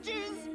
ages!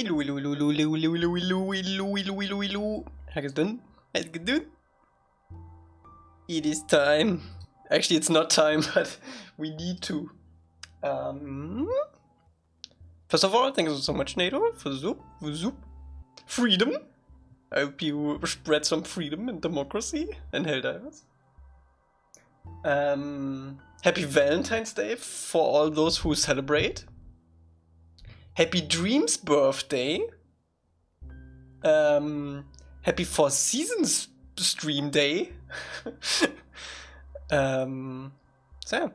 Hello, hello, hello, hello, hello, hello, hello, hello, hello, hello, hello. How is done? How's it done? It is time. Actually, it's not time, but we need to. First of all, thank you so much, NATO, for the freedom. I hope you spread some freedom and democracy and Helldivers. Happy Valentine's Day for all those who celebrate. Happy Dreams birthday. Happy Four Seasons stream day. So yeah.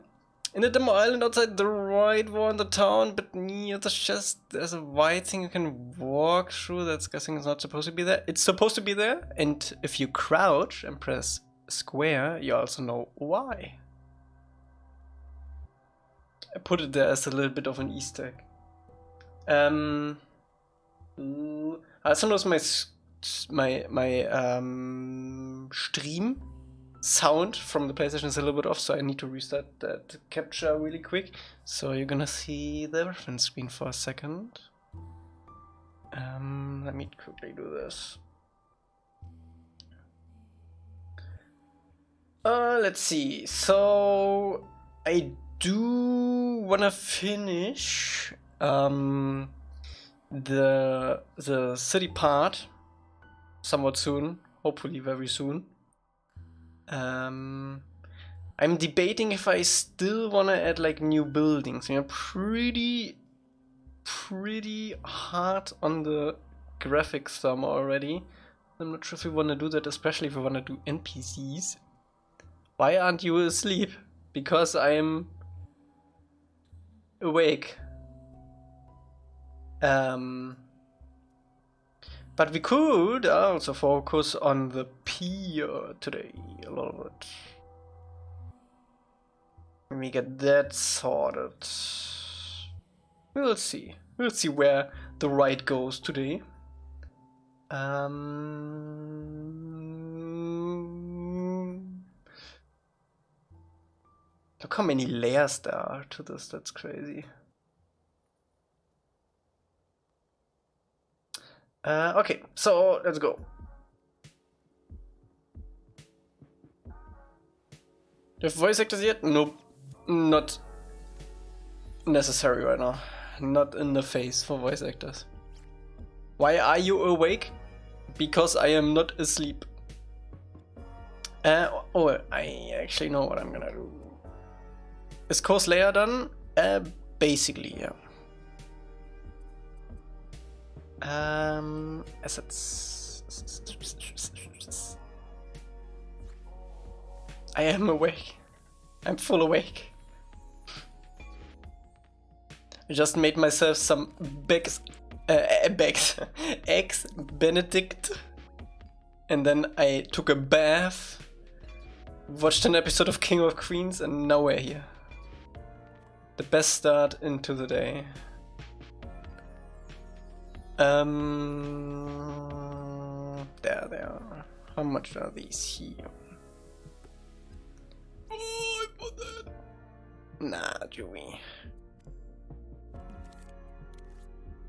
In the demo island outside the right wall in the town, but near the chest there's a white thing you can walk through. That's guessing it's not supposed to be there. It's supposed to be there, and if you crouch and press square, you also know why. I put it there as a little bit of an Easter egg. I also noticed my stream sound from the PlayStation is a little bit off, so I need to restart that capture really quick. So you're gonna see the reference screen for a second. Let me quickly do this. Let's see. So I do wanna finish the city part somewhat soon, hopefully very soon. I'm debating if I still want to add like new buildings. You know, pretty hard on the graphics thumb already. I'm not sure if we want to do that, especially if we want to do NPCs. Why aren't you asleep? Because I'm awake. But we could also focus on the pier today a little bit. Let me get that sorted. We'll see. We'll see where the ride goes today. Look how many layers there are to this, that's crazy. Okay, so let's go. Do you have voice actors yet? Nope. Not necessary right now. Not in the face for voice actors. Why are you awake? Because I am not asleep. Oh, I actually know what I'm gonna do. Is Course Layer done? Basically, yeah. Assets. I am awake. I'm full awake. I just made myself some eggs Benedict, and then I took a bath, watched an episode of King of Queens, and now we're here. The best start into the day. There. How much are these here? Oh, I put that. Nah, Joey.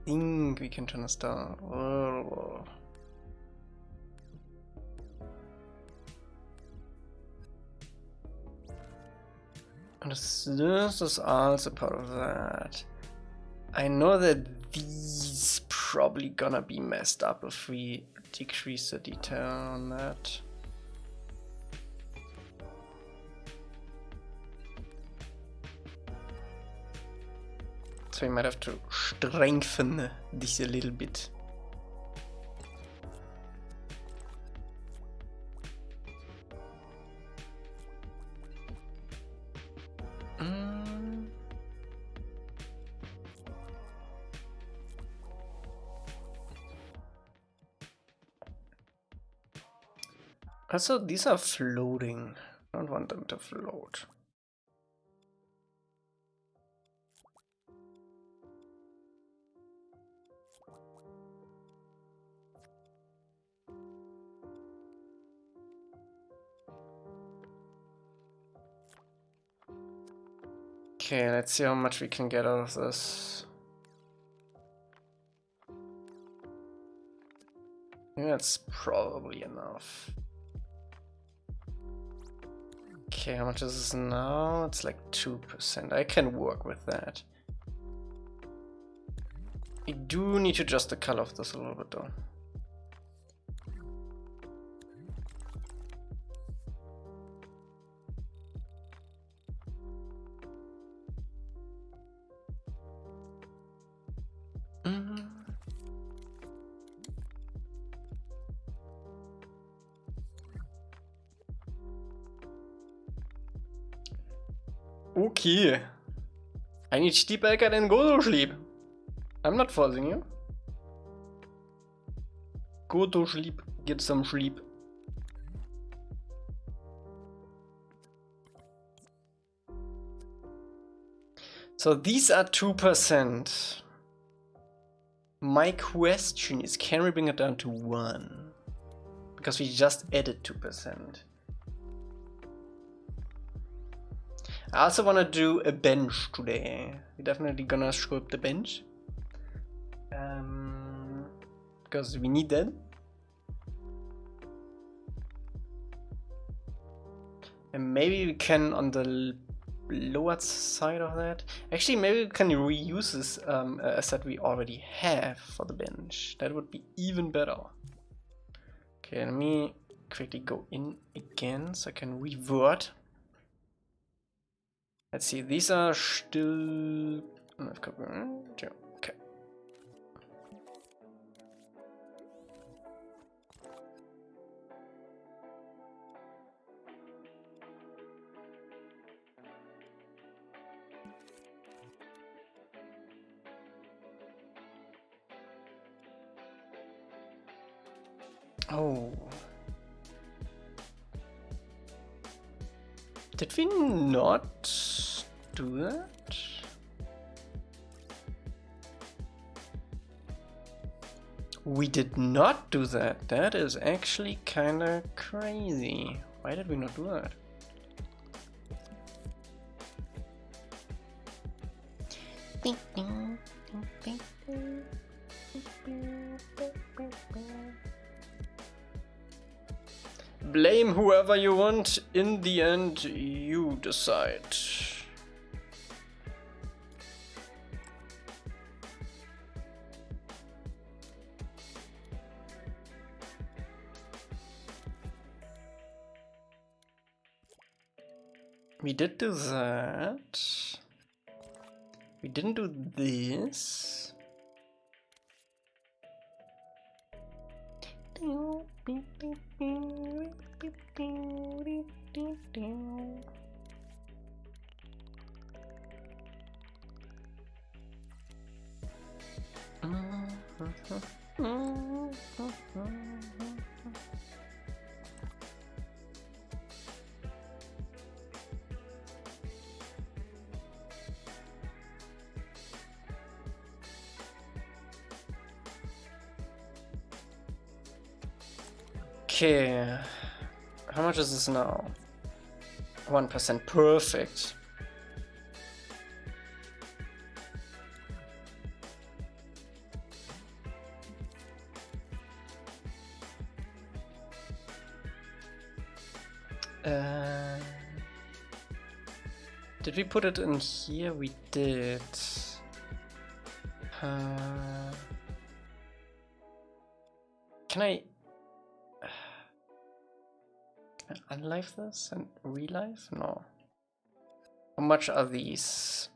Think we can turn a star. Oh. And this is also part of that. I know that these probably gonna be messed up if we decrease the detail on that. So we might have to strengthen this a little bit. Also, these are floating. I don't want them to float. Okay, let's see how much we can get out of this. That's probably enough. Okay, how much is this now? It's like 2%. I can work with that. I do need to adjust the color of this a little bit though. Okay. I need sleep, Elca, then go to sleep. I'm not forcing you. Go to sleep. Get some sleep. So these are 2%. My question is, can we bring it down to 1? Because we just added 2%. I also want to do a bench today. We're definitely gonna sculpt the bench. Because we need that. And maybe we can, on the lower side of that, actually maybe we can reuse this asset we already have for the bench. That would be even better. Okay, let me quickly go in again so I can revert. Let's see, these are still... Okay. Oh. Did we not do that? We did not do that. That is actually kinda crazy. Why did we not do that? Blame whoever you want, in the end you decide. We did do that. We didn't do this. Okay, how much is this now? 1%, perfect. Did we put it in here? We did. Can I unlive this and relive? No. How much are these?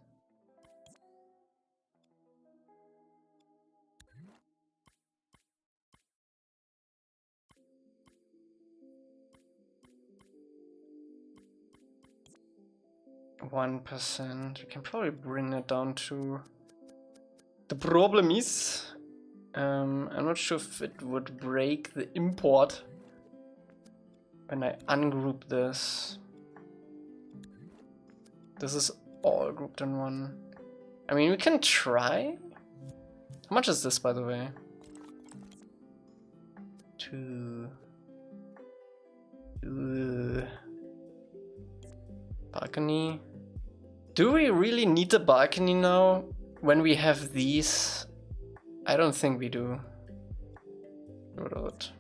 %. We can probably bring it down to... The problem is, I'm not sure if it would break the import when I ungroup this. This is all grouped in one. I mean, we can try. How much is this, by the way? 2. Balcony. Do we really need the balcony now when we have these? I don't think we do. rid of it.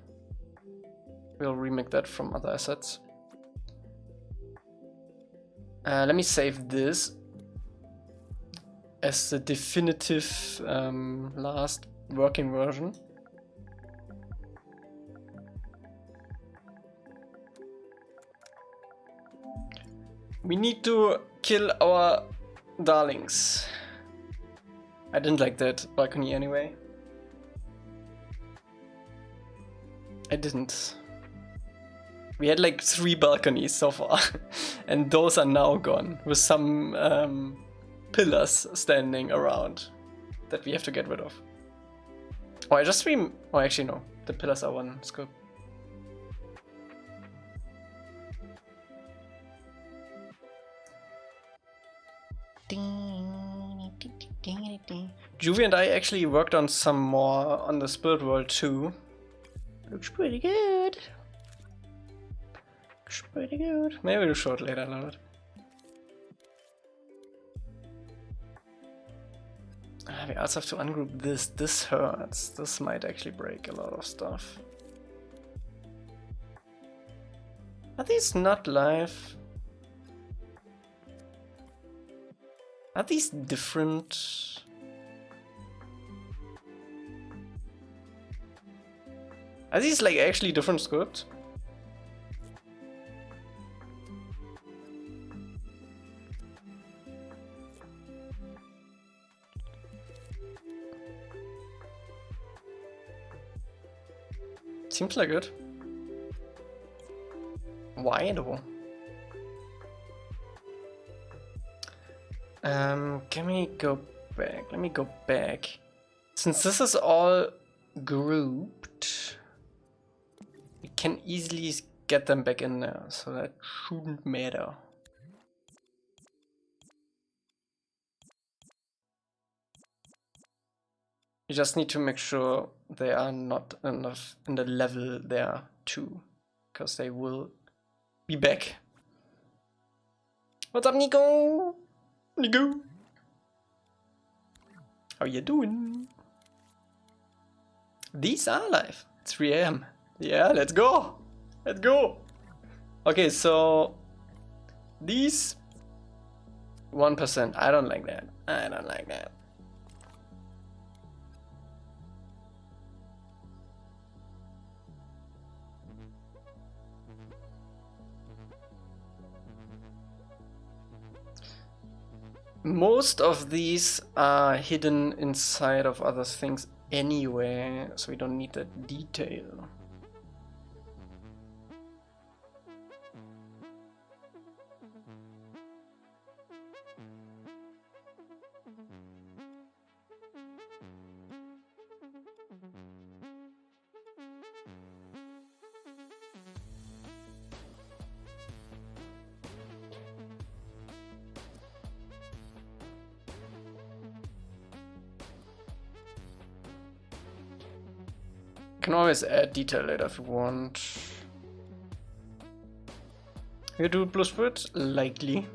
We'll remake that from other assets. Let me save this as the definitive last working version. We need to kill our darlings. I didn't like that balcony anyway. I didn't. We had like 3 balconies so far, and those are now gone, with some pillars standing around that we have to get rid of. Oh, I just oh, actually no, the pillars are one scope. Juvie and I actually worked on some more on the Spirit World too. Looks pretty good. Looks pretty good. Maybe we'll show it later a little bit. We also have to ungroup this. This hurts. This might actually break a lot of stuff. Are these not live? Are these different? Are these like actually different scripts? Seems like it. Why though? Can we go back? Let me go back. Since this is all grouped, we can easily get them back in there, so that shouldn't matter. You just need to make sure they are not enough in the level there too, because they will be back. What's up, Nico? Nico? How you doing? These are live. 3 AM. Yeah, let's go. Let's go. Okay, so these 1%. I don't like that. I don't like that. Most of these are hidden inside of other things anyway, so we don't need that detail. Can always add detail later if you want. You do blue spirit? Likely.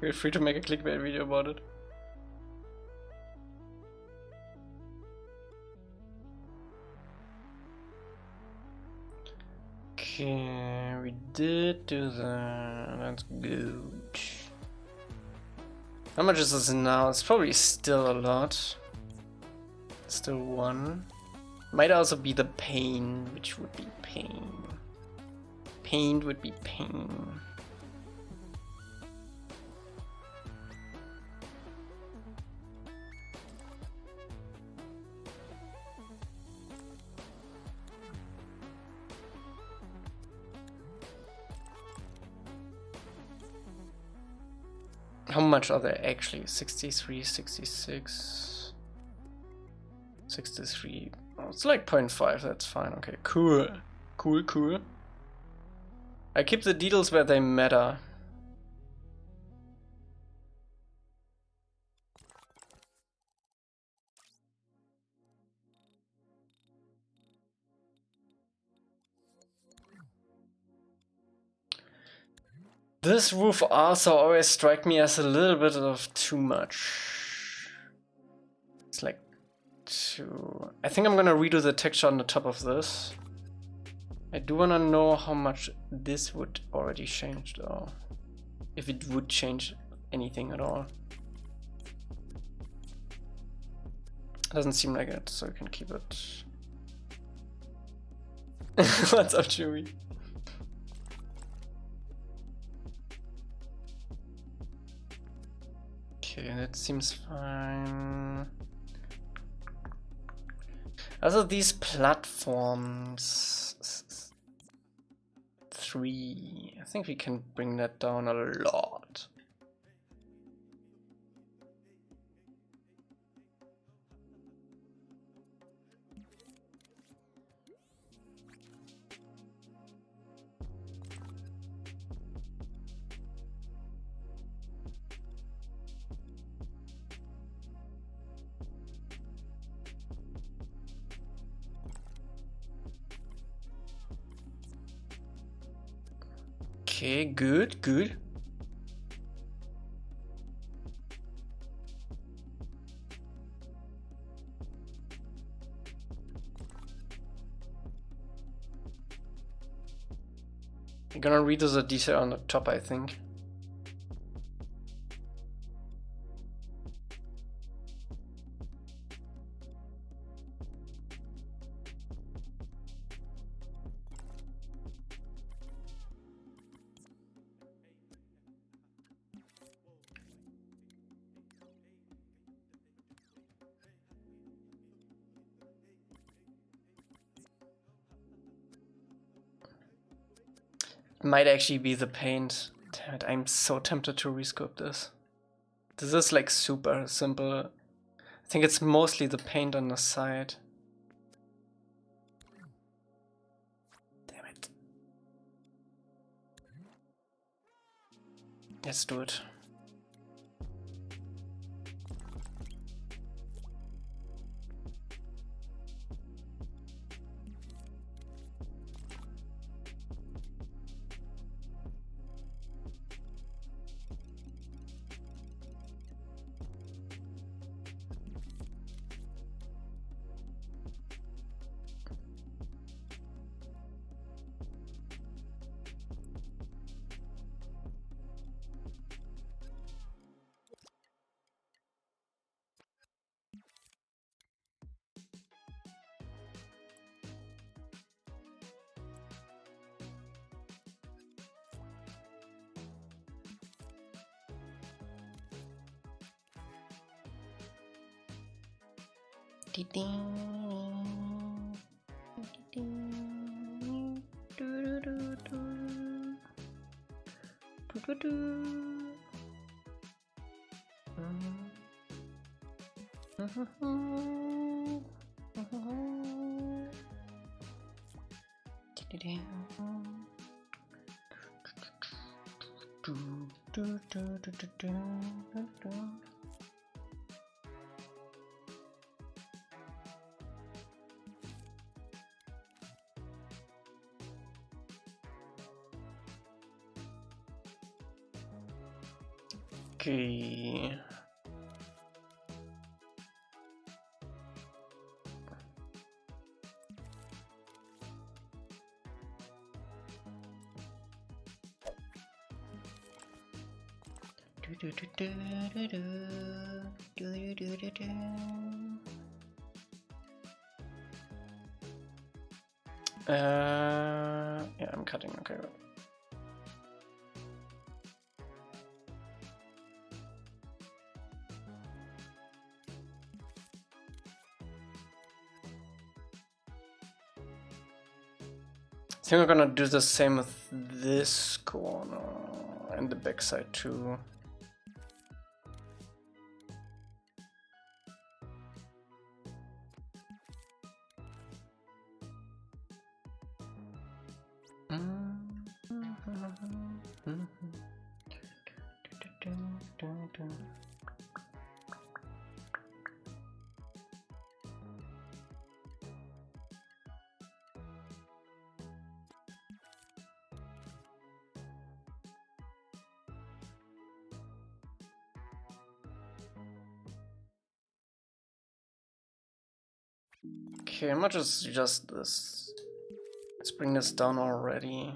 Feel free to make a clickbait video about it. Okay, we did do that. That's good. How much is this now? It's probably still a lot. Still 1. Might also be the pain, which would be pain. Pain would be pain. How much are there actually? 63, 66, 63. Oh, it's like 0.5, that's fine. Okay, cool. Cool, cool. I keep the details where they matter. This roof also always strike me as a little bit of too much. It's like too... I think I'm gonna redo the texture on the top of this. I do wanna know how much this would already change though. If it would change anything at all. Doesn't seem like it, so you can keep it. What's up, Chewie? Okay, that seems fine. Also these platforms, 3, I think we can bring that down a lot. Okay, good, good. You're gonna redo the detail on the top, I think. Might actually be the paint. Damn it, I'm so tempted to rescope this. This is like super simple. I think it's mostly the paint on the side. Damn it. Let's do it. Okay. Yeah, I'm cutting, okay. I think we're gonna do the same with this corner and the backside too. Okay, how much is just this? Let's bring this down already.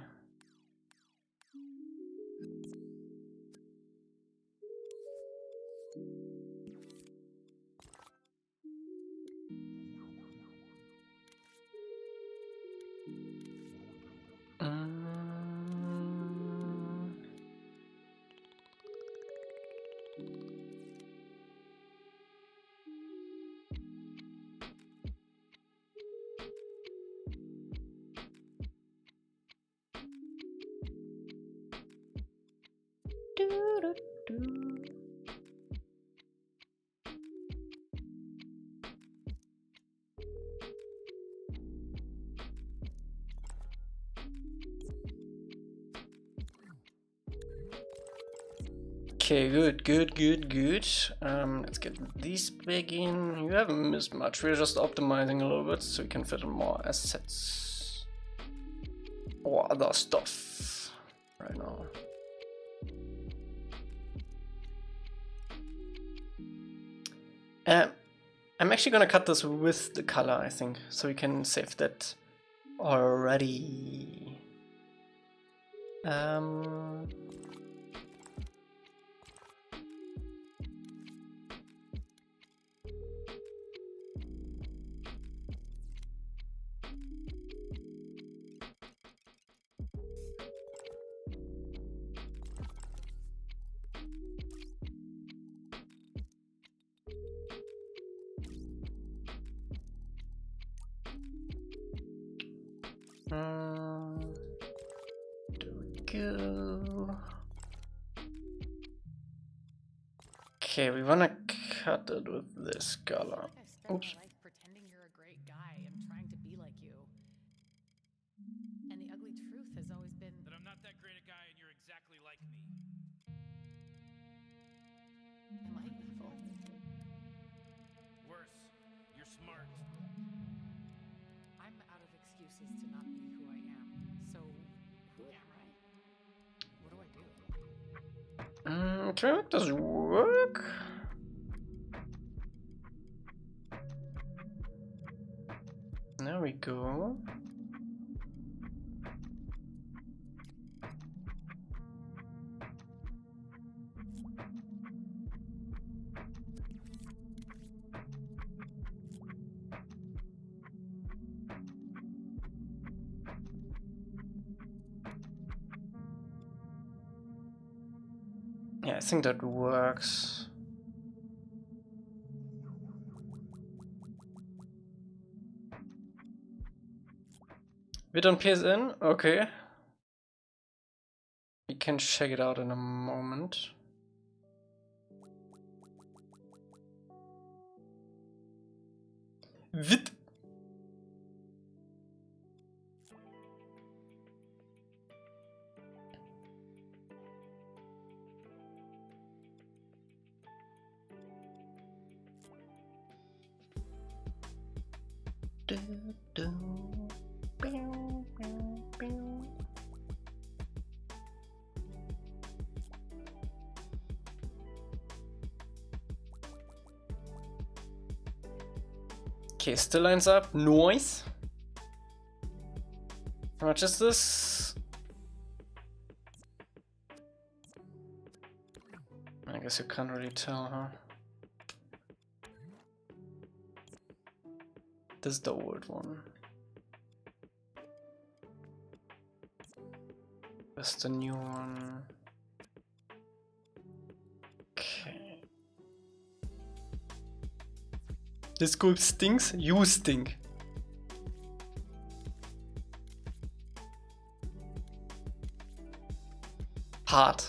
Okay, good. Let's get these back in. You haven't missed much. We're just optimizing a little bit so we can fit in more assets or other stuff right now. I'm actually gonna cut this with the color, I think, so we can save that already. There we go. Okay, we wanna cut it with this color. Oops. Pretending you're a great guy and trying to be like you. And the ugly truth has always been that I'm not that great a guy and you're exactly like me. Am I evil? Worse, you're smart. I'm out of excuses to not be who I am. So, who am I? What do I do? Can we make this work? There we go. Yeah, I think that works. We don't PSN? Okay. We can check it out in a moment. Vit. Okay, still lines up. Noise. How much is this? I guess you can't really tell, huh? This is the old one. That's the new one. Okay. This group stinks, you stink. Hard.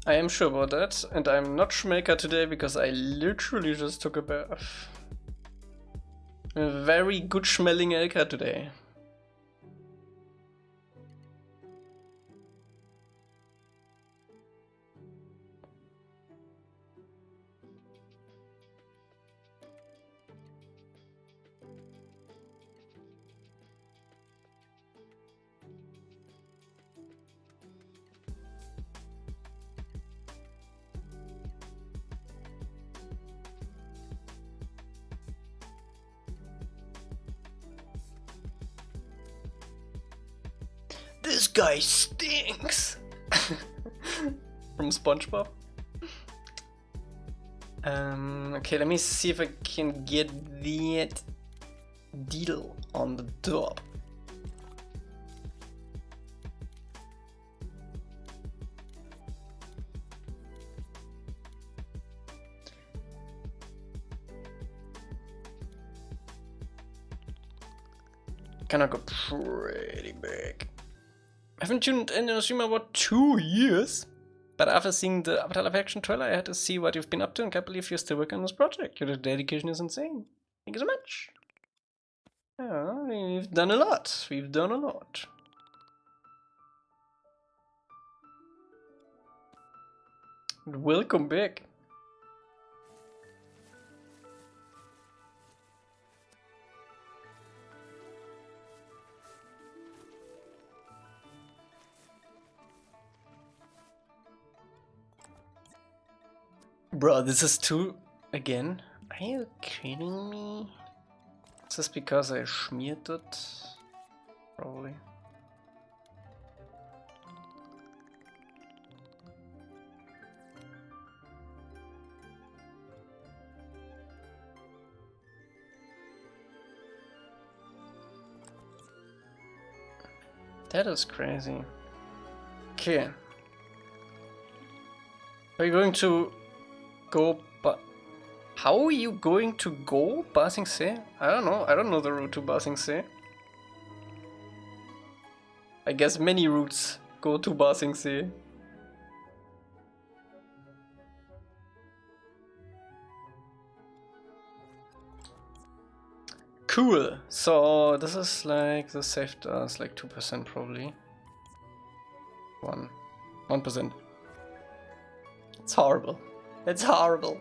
I am sure about that, and I'm not Schmelker today because I literally just took a bath. A very good smelling Elca today. This guy stinks! From SpongeBob. Okay, let me see if I can get that deal on the top. Gonna go pretty big. I haven't tuned in a stream about 2 years, but after seeing the ATLA Faction trailer, I had to see what you've been up to and can't believe you're still working on this project. Your dedication is insane. Thank you so much. Yeah, we've done a lot. We've done a lot. Welcome back. Bro, this is too... again? Are you kidding me? Is this because I smeared it? Probably. That is crazy. Okay. Are you going to go, but how are you going to go Ba Sing Se? I don't know. I don't know the route to Ba Sing Se. I guess many routes go to Ba Sing Se. Cool. So this is like the saved us like 2% probably. 1%. It's horrible. It's horrible.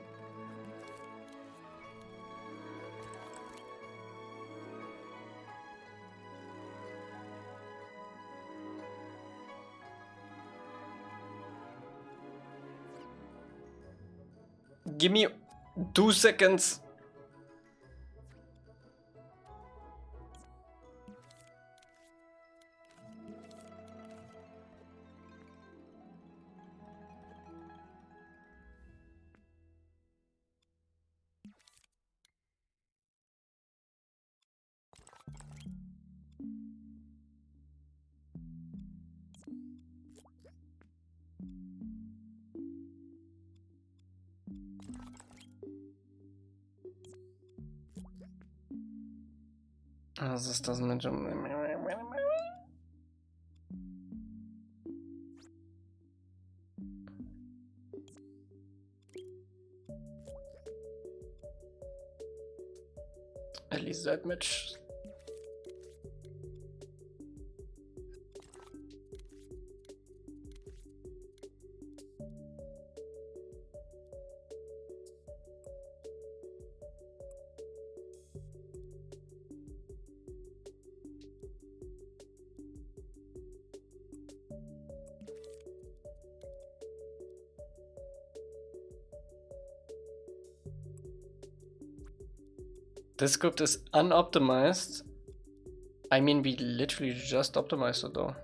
Give me 2 seconds. Oh, this doesn't mention. At least that much. This script is unoptimized. I mean, we literally just optimized it though.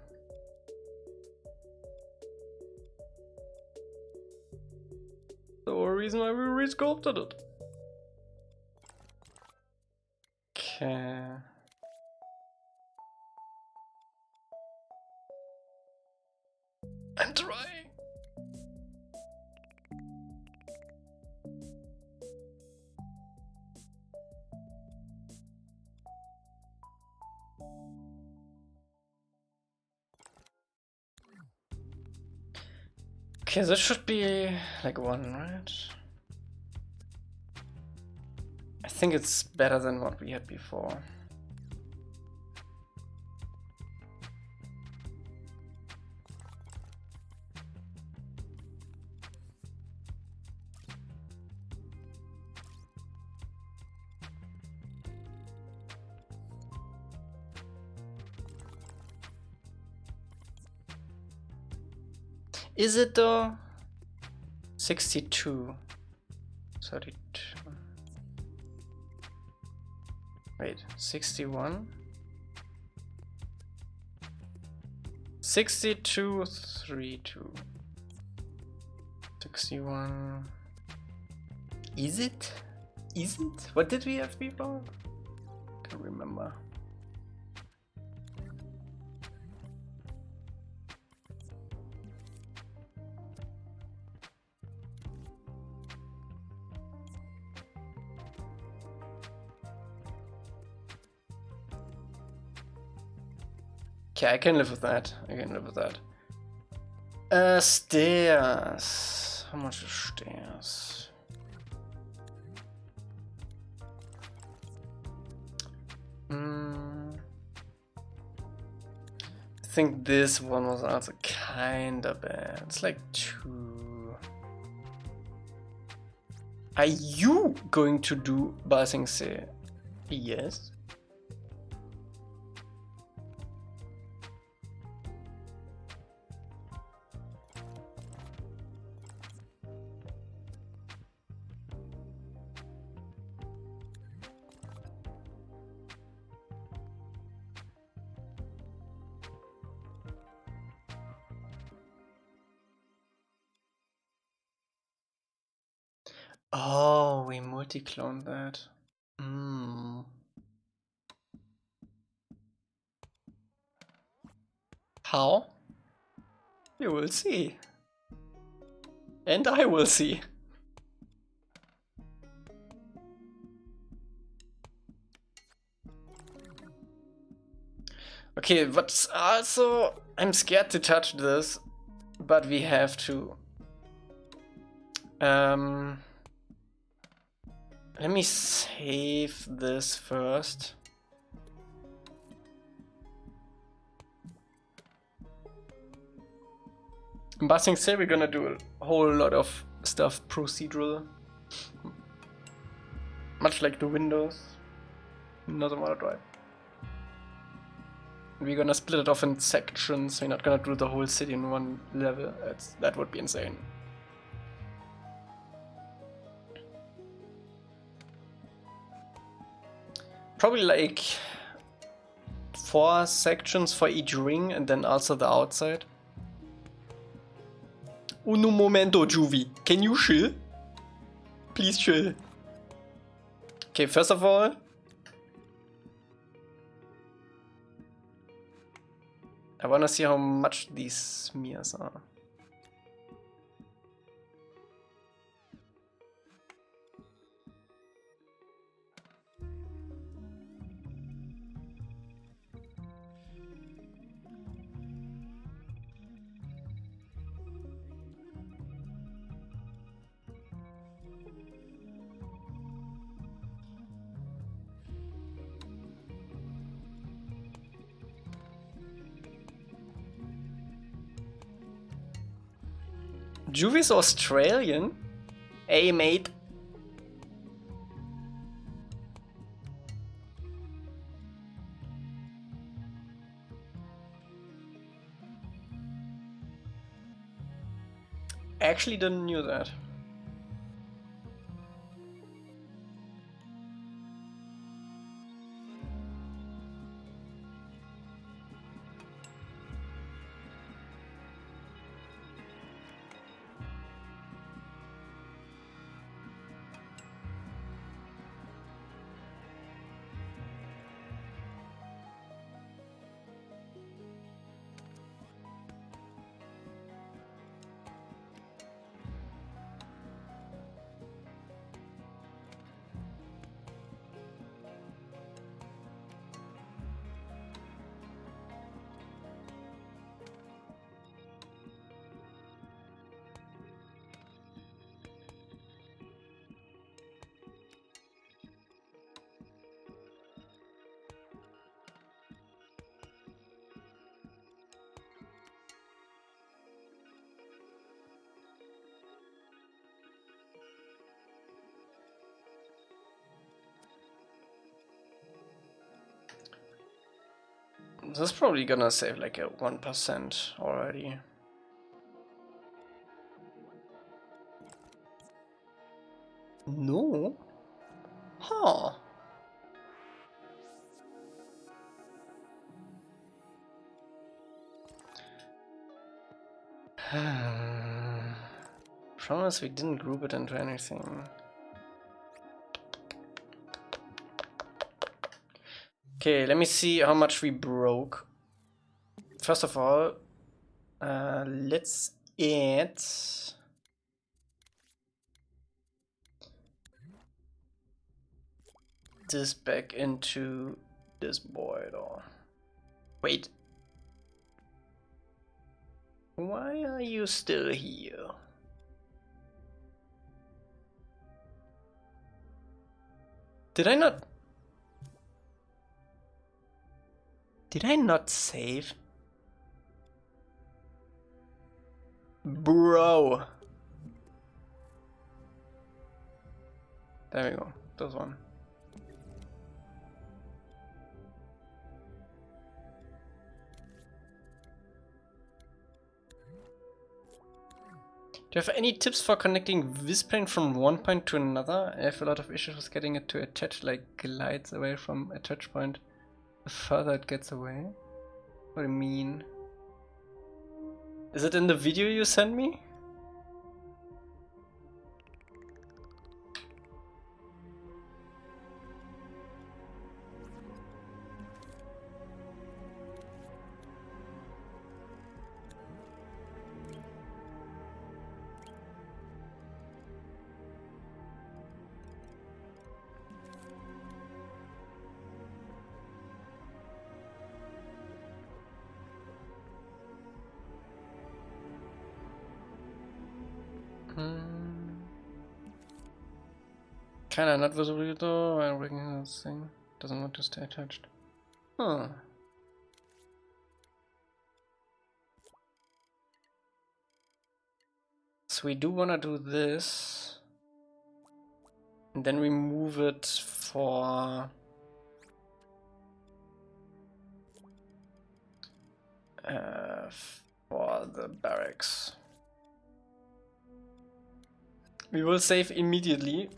The whole reason why we resculpted it. Okay. I'm trying. Okay, this should be like 1, right? I think it's better than what we had before. Is it though? 62. 32. Wait, 61? 62, 32. 61. Is it? Is it? What did we have before? Can't remember. Okay, I can live with that. I can live with that. Stairs. How much is stairs? I think this one was also kinda bad. It's like 2. Are you going to do Basing Se? Yes. Oh, we multi-cloned that. How? You will see. And I will see. Okay, but also I'm scared to touch this, but we have to. Let me save this first. In Basing Se, we're gonna do a whole lot of stuff procedural. Much like the Windows. Not a motor drive. We're gonna split it off in sections. We're not gonna do the whole city in one level. That would be insane. Probably like 4 sections for each ring and then also the outside. Uno momento, Juvie. Can you chill? Please chill. Okay, first of all, I wanna see how much these smears are. Juvie's Australian? Hey, mate. Actually didn't knew that. That's probably gonna save like a 1% already. No? Huh. Promise we didn't group it into anything. Okay, let me see how much we broke. First of all, let's add this back into this boy though. Wait. Why are you still here? Did I not save? Bro. There we go. This one. Do you have any tips for connecting this plane from one point to another? I have a lot of issues with getting it to attach, like glides away from a touch point. The further it gets away. What do you mean? Is it in the video you sent me? Kinda not visible though. I'm breaking this thing. Doesn't want to stay attached. Huh. So we do wanna do this. And then remove it for the barracks. We will save immediately.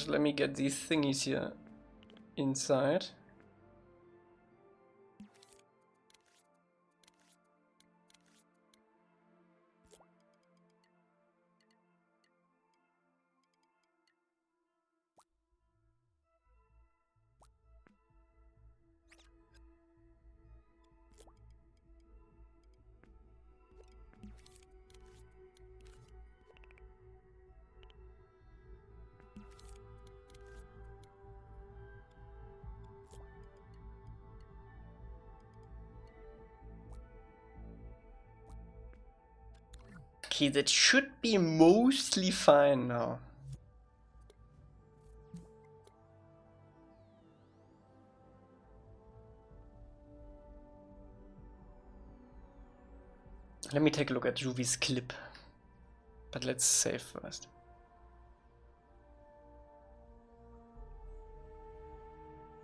Let me get these thingies here inside. Okay, that should be mostly fine now. Let me take a look at Juvi's clip. But let's save first.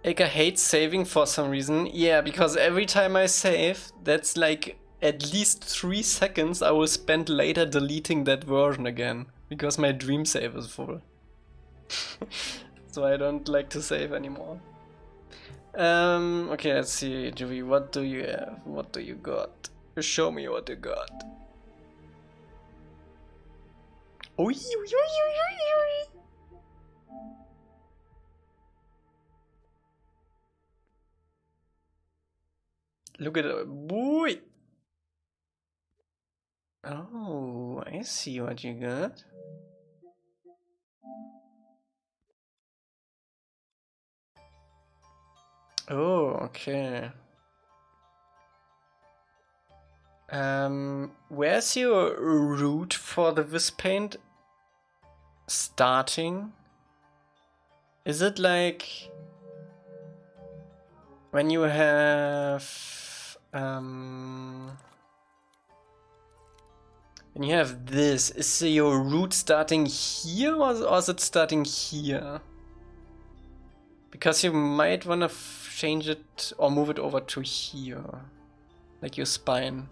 Elca hates saving for some reason. Yeah, because every time I save, that's like at least 3 seconds I will spend later deleting that version again. Because my dream save is full. So I don't like to save anymore. Okay, let's see, Juvi, what do you have? What do you got? Show me what you got. Oi, oi, oi, oi, oi. Look at it, boy. Oh, I see what you got. Oh, okay. Where's your route for the wisp paint starting? Is it like when you have this, is your route starting here or is it starting here? Because you might want to change it or move it over to here. Like your spine.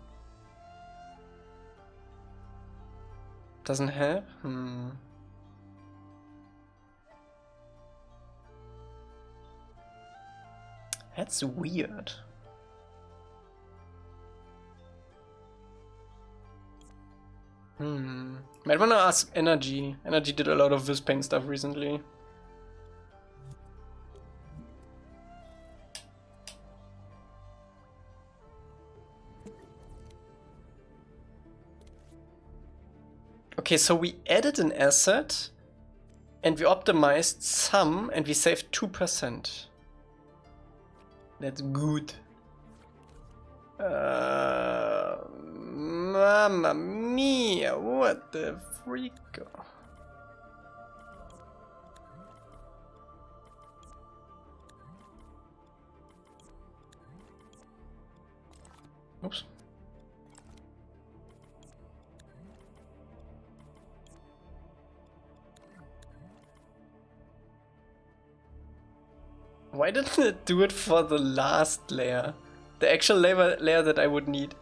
Doesn't have? That's weird. Might wanna ask Energy. Energy did a lot of this paint stuff recently. Okay, so we added an asset and we optimized some and we saved 2%. That's good. Mamma mia, what the freak? Oops. Why didn't it do it for the last layer? The actual layer that I would need.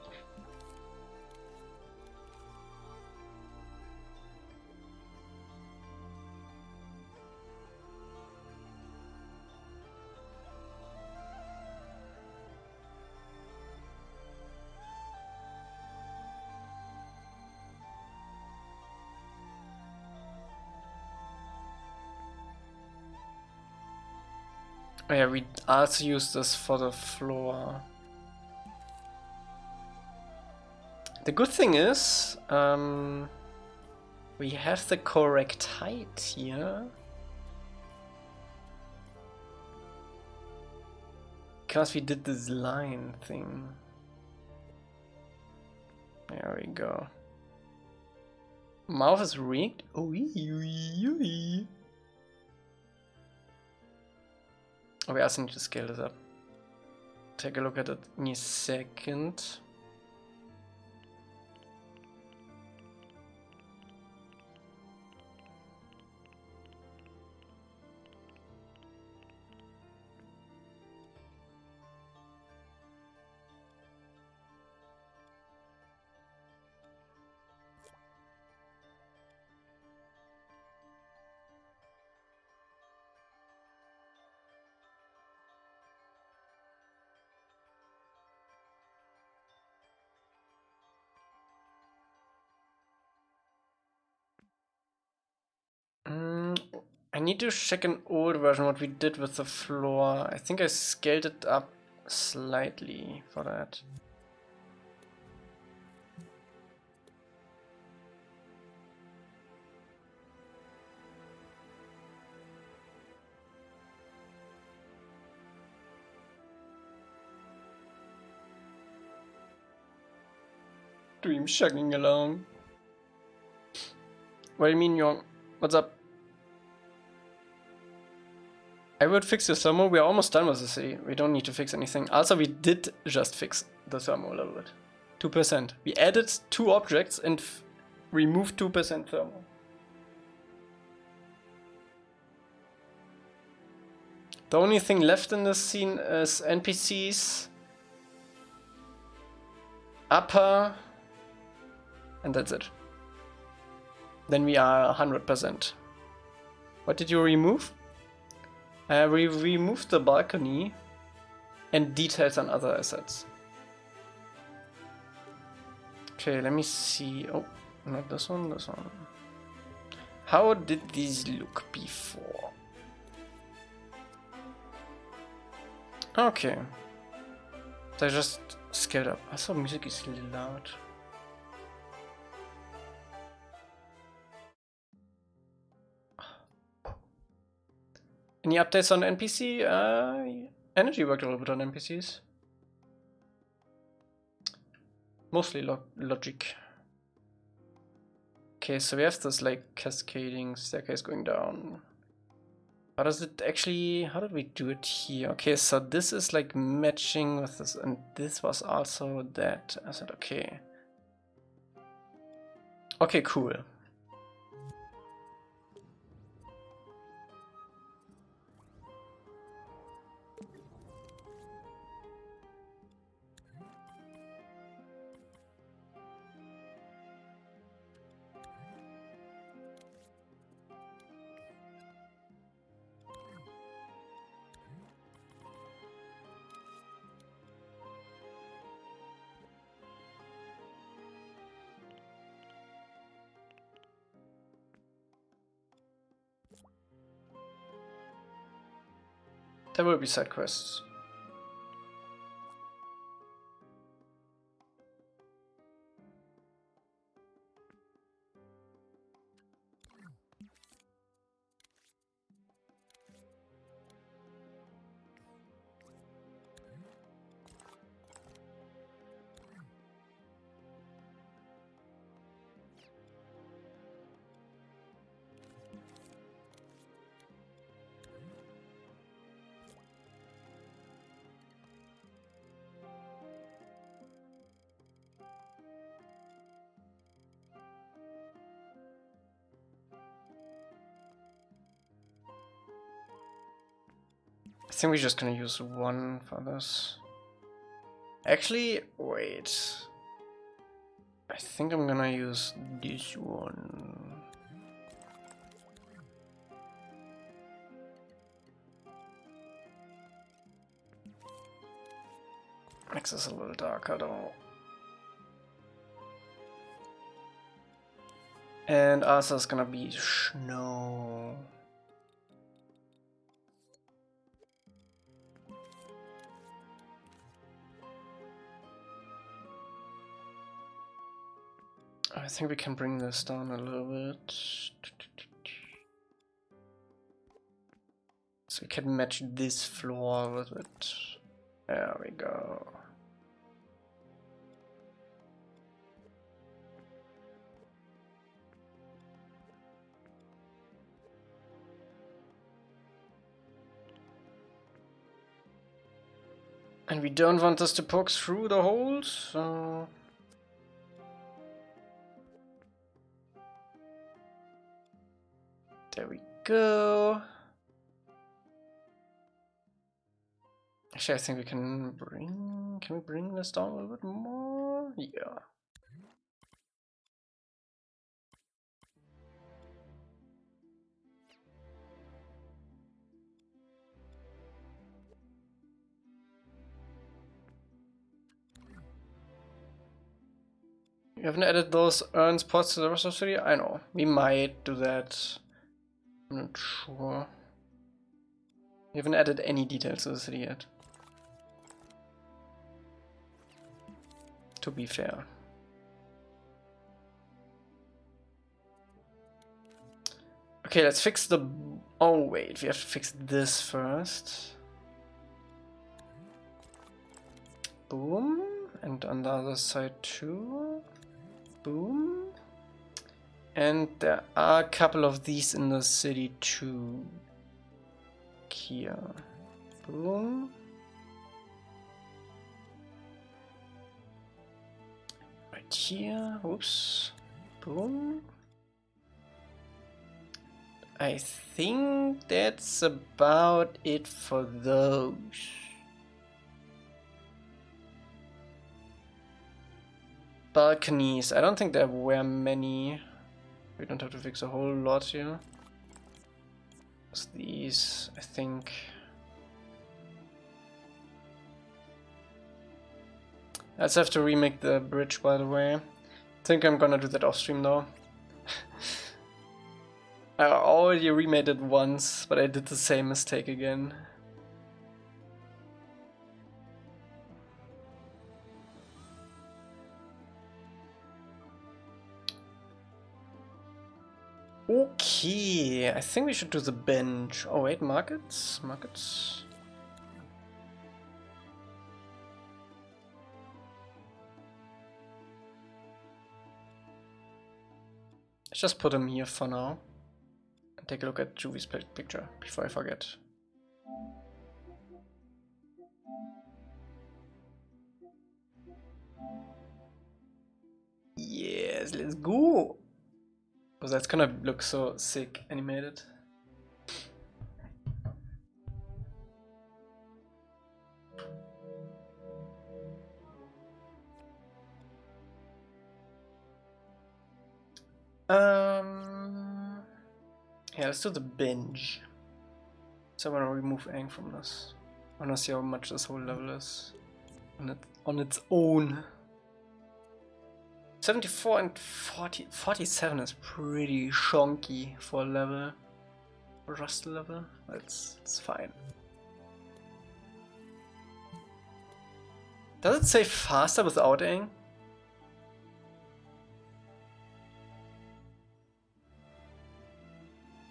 Oh yeah, we also use this for the floor. The good thing is, we have the correct height here. Because we did this line thing. There we go. Mouth is rigged. Ooh. Oh, we also need to scale this up. Take a look at it in a second. I need to check an old version what we did with the floor. I think I scaled it up slightly for that. Dream chugging along. What do you mean, Young? What's up? I would fix the thermal. We are almost done with the city. We don't need to fix anything. Also, we did just fix the thermal a little bit. 2%. We added 2 objects and removed 2% thermal. The only thing left in this scene is NPCs, upper, and that's it. Then we are 100%. What did you remove? We removed the balcony and details on other assets. Okay, let me see. Oh, not this one, this one. How did these look before? Okay. They just scaled up. I saw music is really loud. Any updates on NPC? Energy worked a little bit on NPCs. Mostly logic. Okay, so we have this like cascading staircase going down. How does it actually, how did we do it here? Okay, so this is like matching with this, and this was also that. I said, okay. Okay, cool. There will be side quests. I think we're just gonna use one for this. Actually, wait. I think I'm gonna use this one. Makes this a little darker though. And Arthur's gonna be snow. I think we can bring this down a little bit. So we can match this floor with it. There we go. And we don't want this to poke through the holes, so... There we go. Actually, I think we can we bring this down a little bit more? Yeah. You haven't added those urn spots to the rest of the city? I know. We might do that. I'm not sure. We haven't added any details to the city yet. To be fair. Okay, let's fix the... Oh wait, we have to fix this first. Boom. And on the other side too. Boom. And there are a couple of these in the city too. Here. Boom. Right here. Whoops. Boom. I think that's about it for those. Balconies. I don't think there were many. We don't have to fix a whole lot here. It's these, I think. Let's have to remake the bridge, by the way. I think I'm gonna do that off stream though. I already remade it once, but I did the same mistake again. Okay, I think we should do the bench. Oh wait, markets? Markets? Let's just put him here for now. And take a look at Juvi's picture before I forget. Yes, let's go! Oh, that's gonna look so sick animated. Yeah, let's do the binge. So I want to remove Aang from this. I want to see how much this whole level is on its own. 74 and 47 is pretty shonky for a level. For Rust level. It's fine. Does it say faster without ing?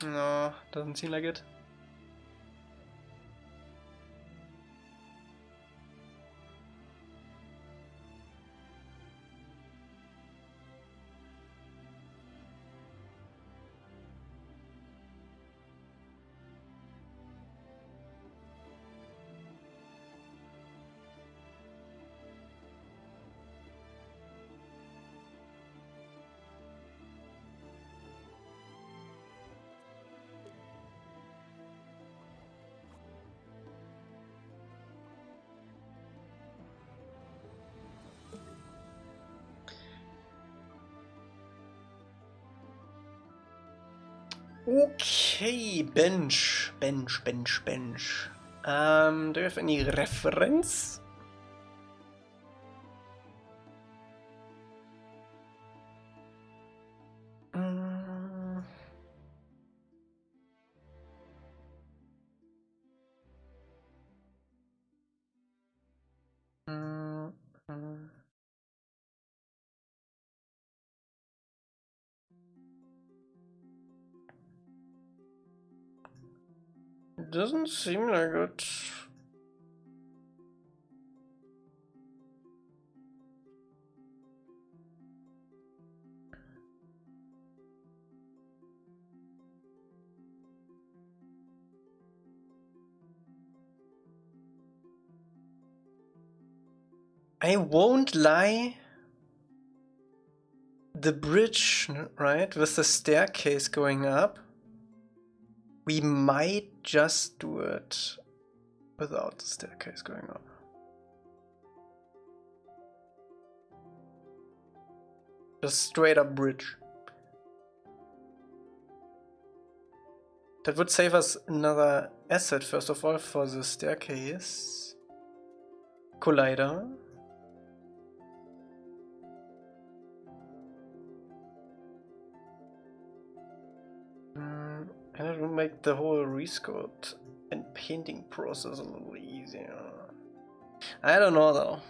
No, doesn't seem like it. Okay, bench. Do you have any reference? It doesn't seem like it. I won't lie. The bridge, right, with the staircase going up, we might just do it without the staircase going up. Just straight up bridge. That would save us another asset, first of all, for the staircase. Collider. And it will make the whole resculpt and painting process a little easier. I don't know though.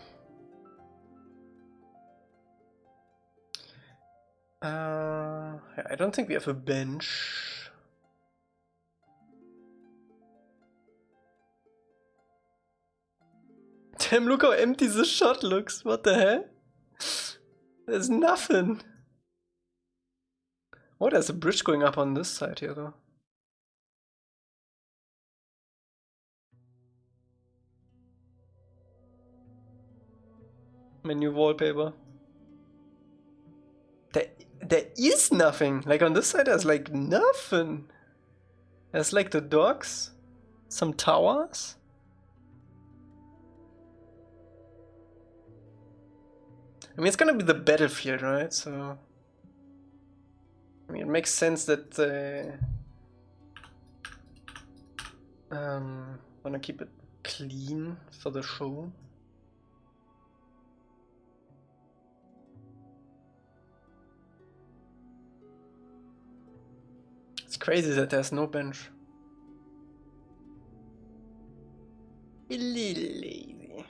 I don't think we have a bench. Damn, look how empty this shot looks. What the hell? There's nothing. Oh, there's a bridge going up on this side here though. Menu wallpaper. There is nothing. Like on this side there's like nothing. There's like the docks, some towers. I mean, it's gonna be the battlefield, right? So I mean, it makes sense that wanna keep it clean for the show. It's crazy that there's no bench. A little lazy.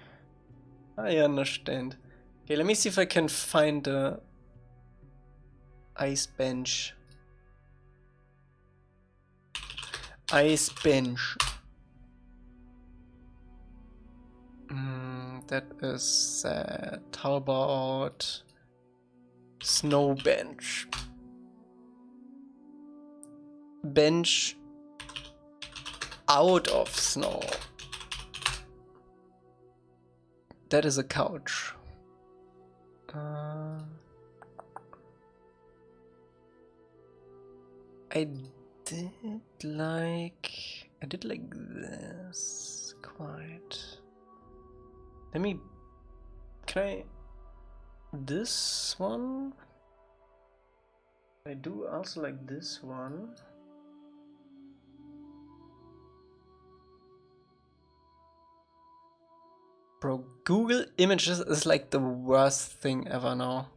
I understand. Okay, let me see if I can find a ice bench. Ice bench. That is sad. How about snow bench? Bench out of snow. That is a couch. I did like this quite. Let me, can I, this one? I do also like this one. Bro, Google Images is like the worst thing ever now.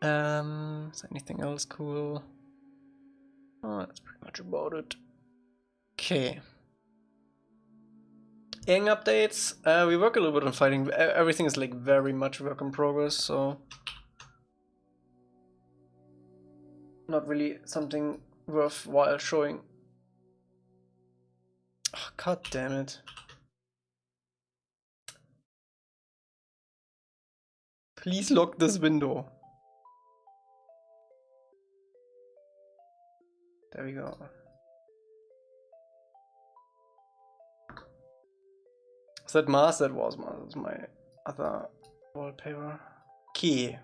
Is there anything else cool? Oh, that's pretty much about it. Okay. Ing updates. We work a little bit on fighting. Everything is like very much work in progress, so not really something worthwhile showing. Oh, God damn it. Please lock this window. There we go. Is that Mars? That was Mars. That's my other wallpaper. Key.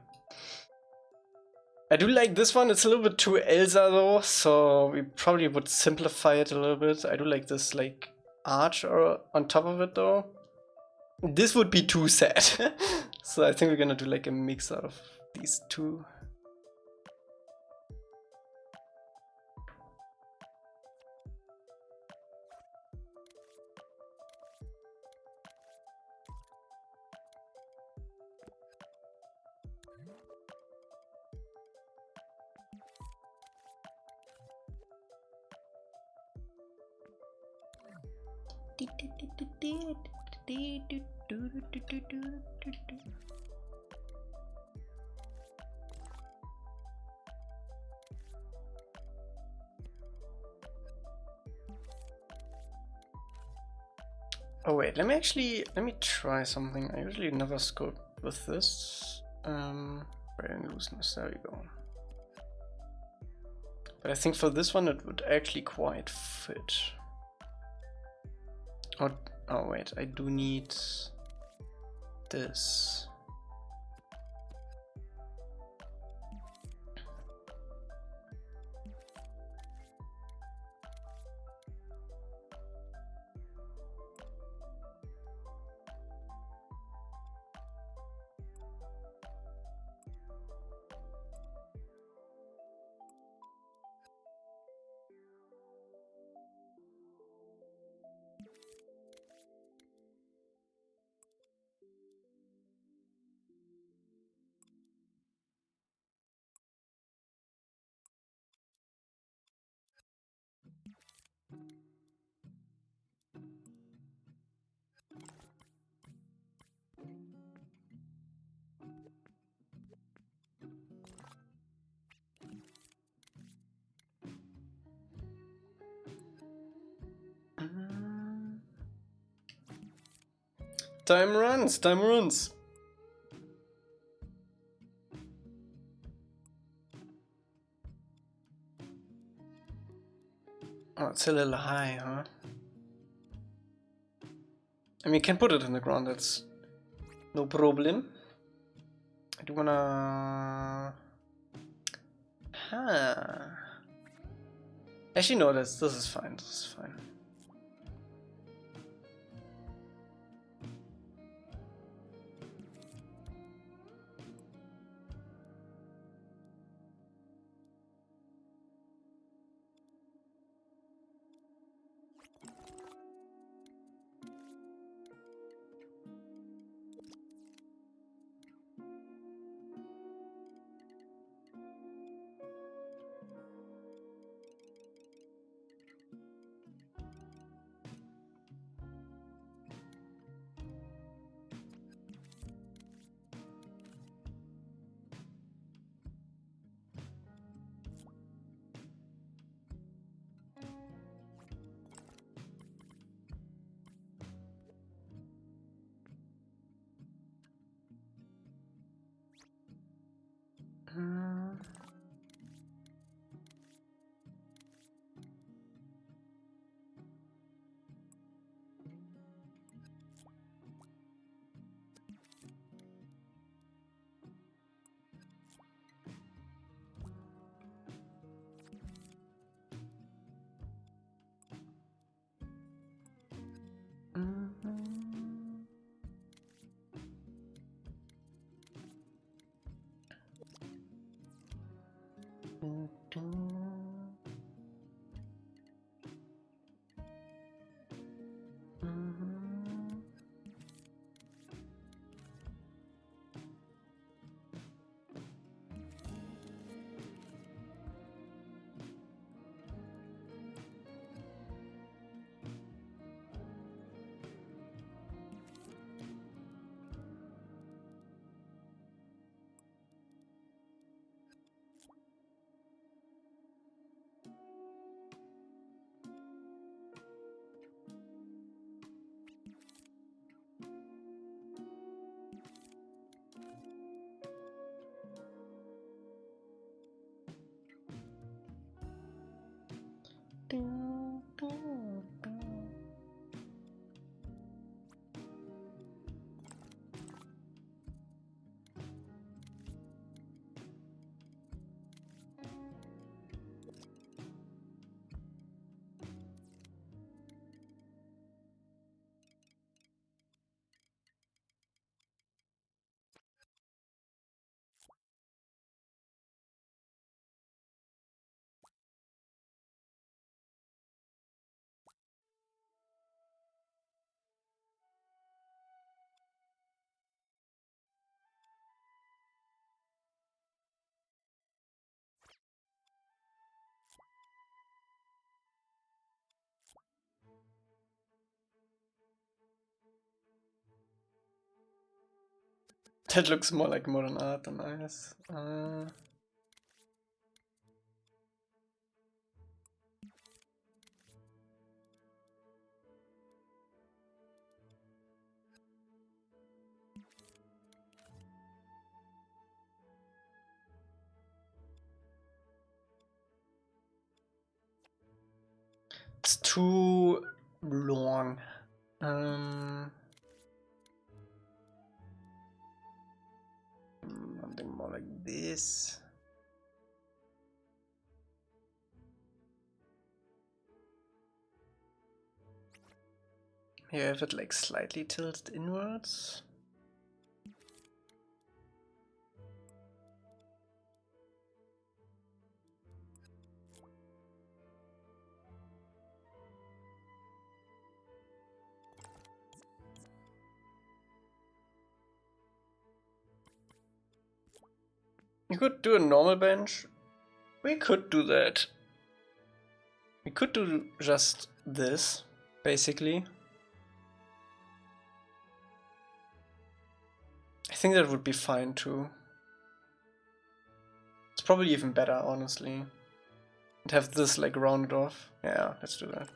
I do like this one. It's a little bit too Elsa though, so we probably would simplify it a little bit. I do like this like arch or on top of it though. This would be too sad. So I think we're gonna do like a mix out of these two. Oh wait, let me try something. I usually never scope with this. Bearing looseness, there we go. But I think for this one it would actually quite fit. Oh wait, I do need this. Time runs, time runs. Oh, it's a little high, huh? I mean, you can put it in the ground, that's no problem. I do wanna... Huh. Actually, no, this is fine, this is fine. That looks more like modern art than nice. It's too long. Something more like this. Here I have it like slightly tilted inwards. You could do a normal bench. We could do that. We could do just this, basically. I think that would be fine too. It's probably even better, honestly. And have this like rounded off. Yeah, let's do that.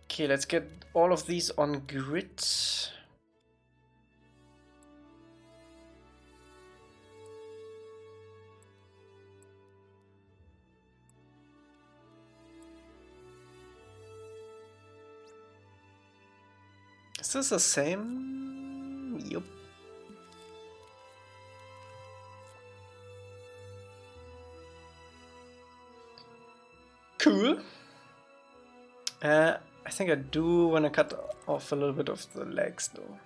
Okay, let's get all of these on grid. Is this the same? Yup. Cool. I think I do want to cut off a little bit of the legs though.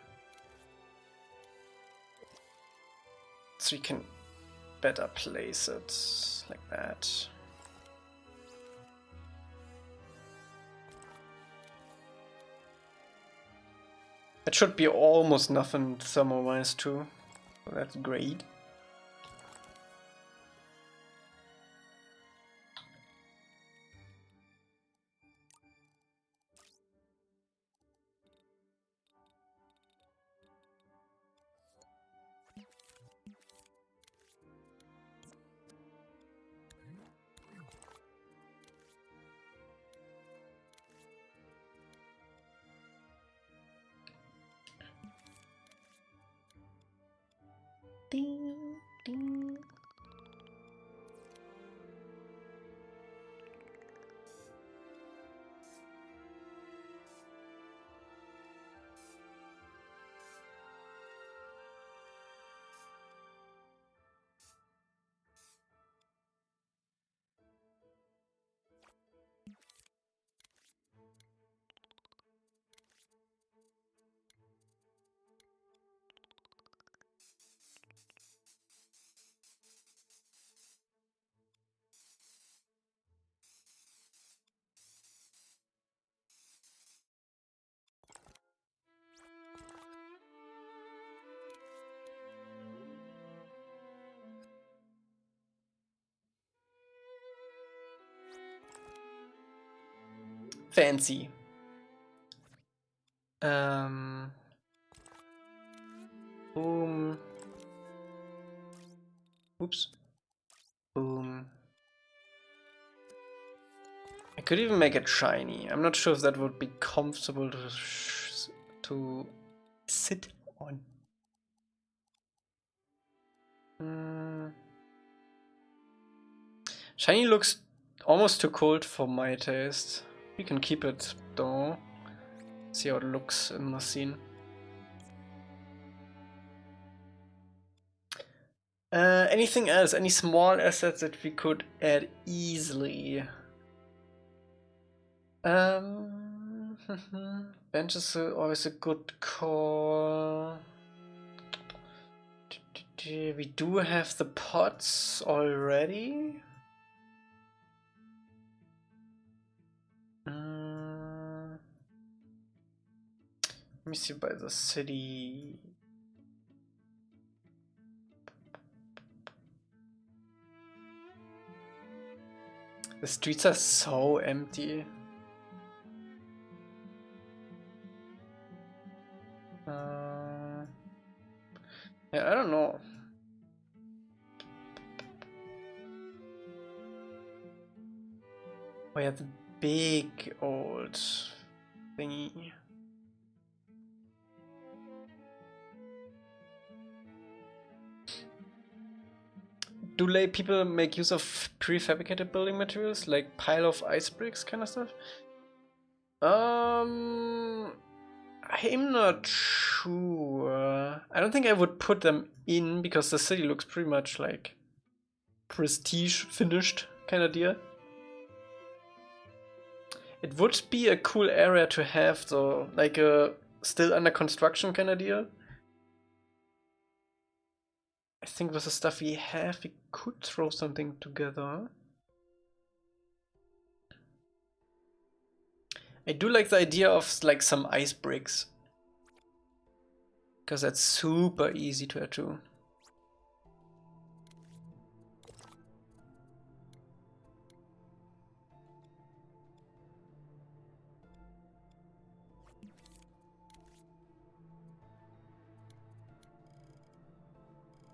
So you can better place it like that. It should be almost nothing thermal-wise too. So that's great. Ding, ding. Fancy. Boom. Oops. Boom. I could even make it shiny. I'm not sure if that would be comfortable to sit on. Shiny looks almost too cold for my taste. We can keep it though. See how it looks in the scene. Anything else? Any small assets that we could add easily? Bench is always a good call. We do have the pots already. Let me see by the city. The streets are so empty. Yeah, I don't know. Oh yeah, the big old thingy. Do people make use of prefabricated building materials like pile of ice bricks kind of stuff? I'm not sure. I don't think I would put them in because the city looks pretty much like prestige finished kind of deal. It would be a cool area to have though, like a still under construction kind of deal. I think with the stuff we have, we could throw something together. I do like the idea of like some ice bricks. Because that's super easy to add to.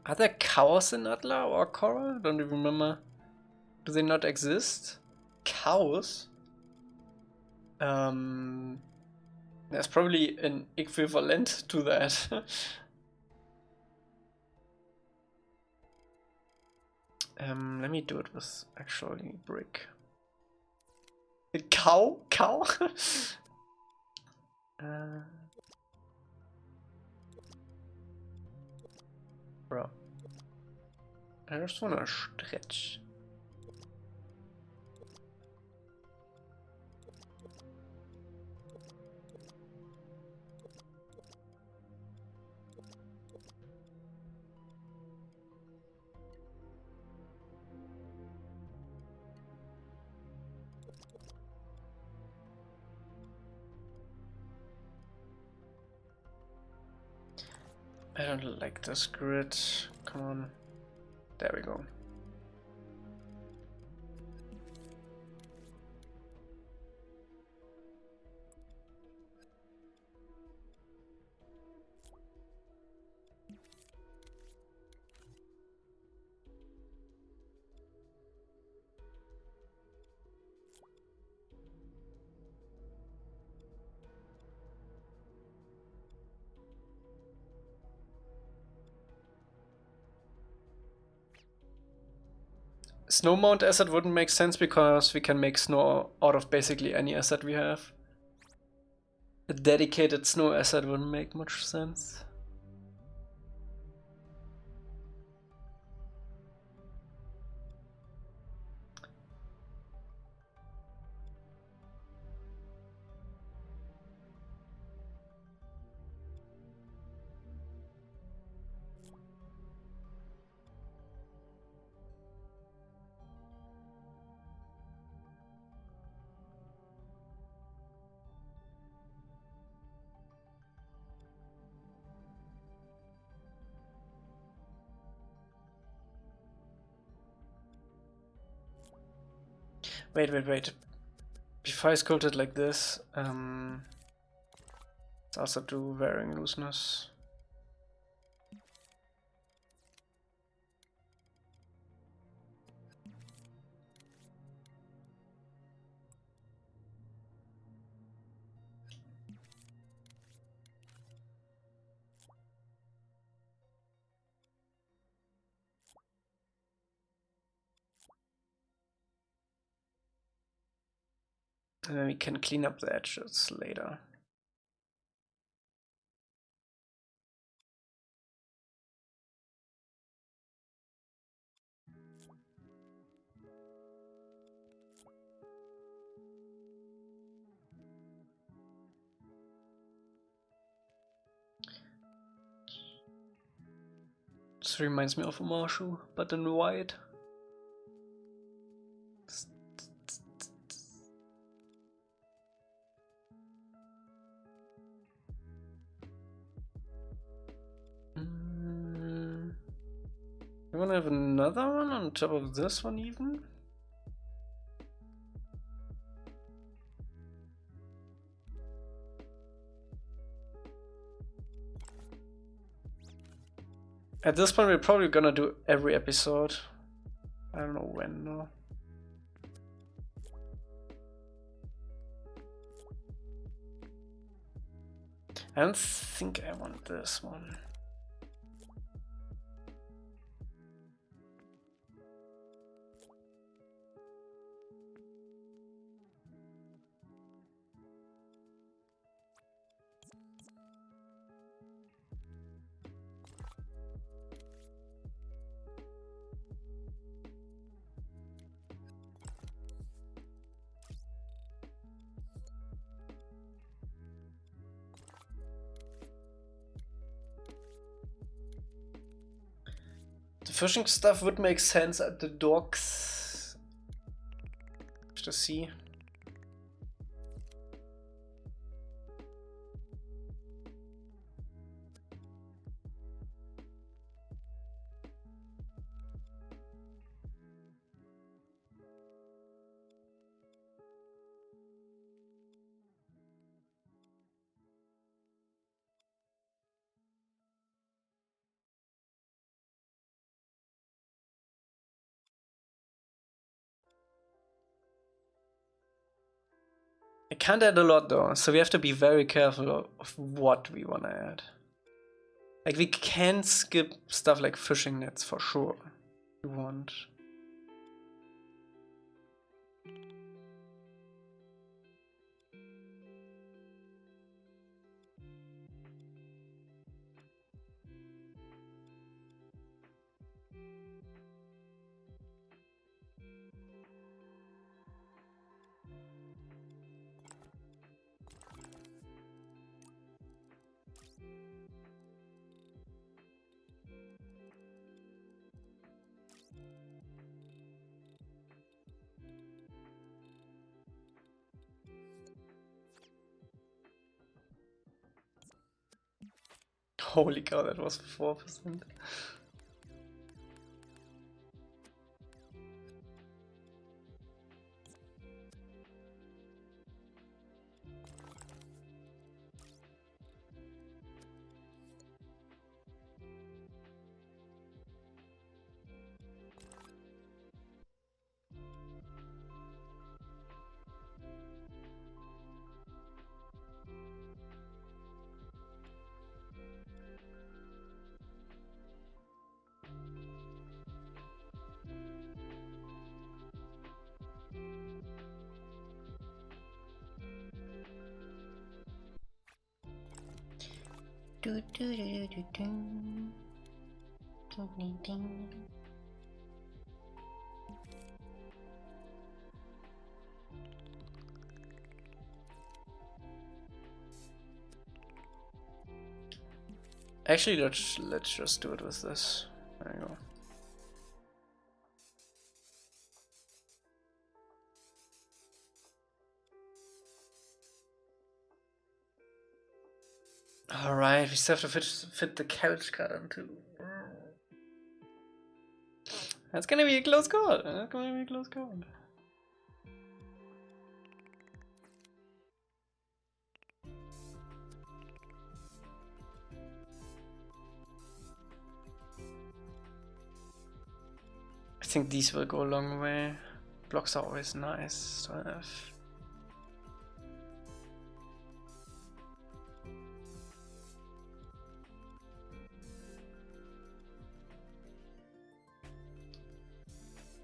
Are there cows in ATLA or Korra? Don't even remember. Do they not exist? Cows? There's probably an equivalent to that. Let me do it with actually brick. A cow? Cow? Bro. I just wanna stretch. I don't like this grid. Come on. There we go. Snow mount asset wouldn't make sense because we can make snow out of basically any asset we have. A dedicated snow asset wouldn't make much sense. Wait. Before I sculpt it like this, let's also do varying looseness. And then we can clean up the edges later. This reminds me of a Marshall, but in white. You wanna have another one on top of this one even? At this point we're probably gonna do every episode. I don't know when though. I don't think I want this one. The fishing stuff would make sense at the docks. To see. I can't add a lot though, so we have to be very careful of what we want to add. Like we can skip stuff like fishing nets for sure. If we want. Holy cow, that was 4%. Do do do do do do. Ding ding ding. Actually, let's just do it with this. There you go. Alright, we still have to fit the couch curtain too. That's gonna be a close call. That's gonna be a close call. I think these will go a long way. Blocks are always nice to have.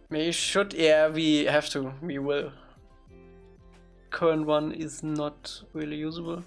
We should, yeah, we have to, we will current one is not really usable.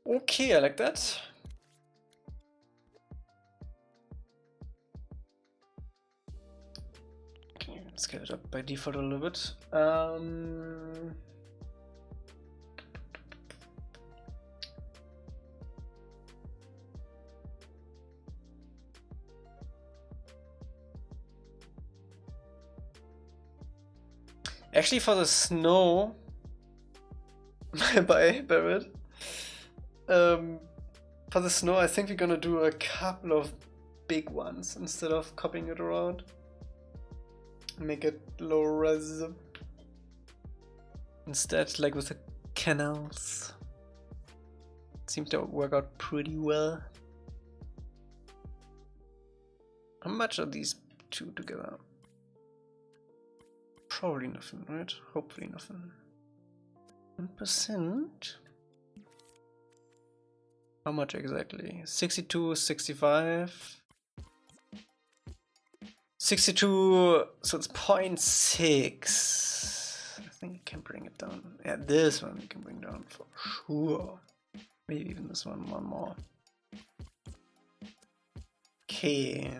Okay, I like that. Okay, scale it up by default a little bit. Actually, for the snow, bye, Barrett. For the snow, I think we're gonna do a couple of big ones instead of copying it around. Make it low res. Instead, like with the canals. Seemed to work out pretty well. How much are these two together? Probably nothing, right? Hopefully nothing. 1%? How much exactly? 62, 65. 62, so it's 0.6. I think you can bring it down. Yeah, this one you can bring down for sure. Maybe even this one more. Okay.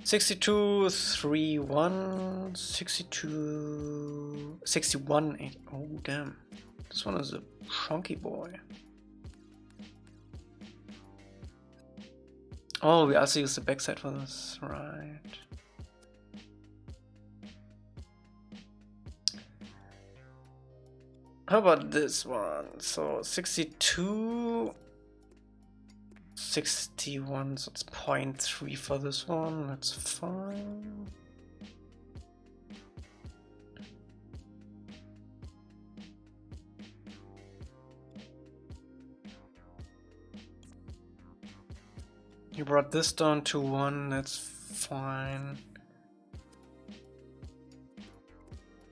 $62, 3-1, 62, 61, 8. Oh damn. This one is a chunky boy. Oh, we also use the backside for this, right? How about this one? So 62, 61, so it's 0.3 for this one. That's fine. You brought this down to 1, that's fine.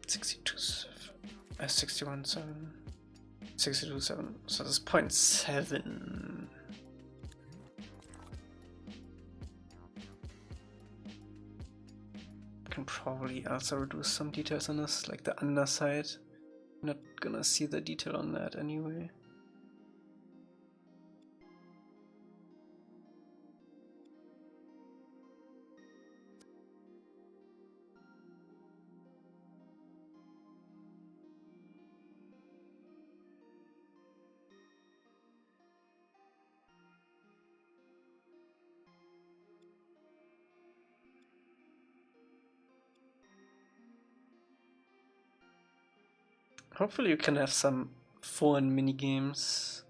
62, 61, 7. 62, 7. So this 0.7. Can probably also reduce some details on this, like the underside. Not gonna see the detail on that anyway. Hopefully you can have some fun mini games.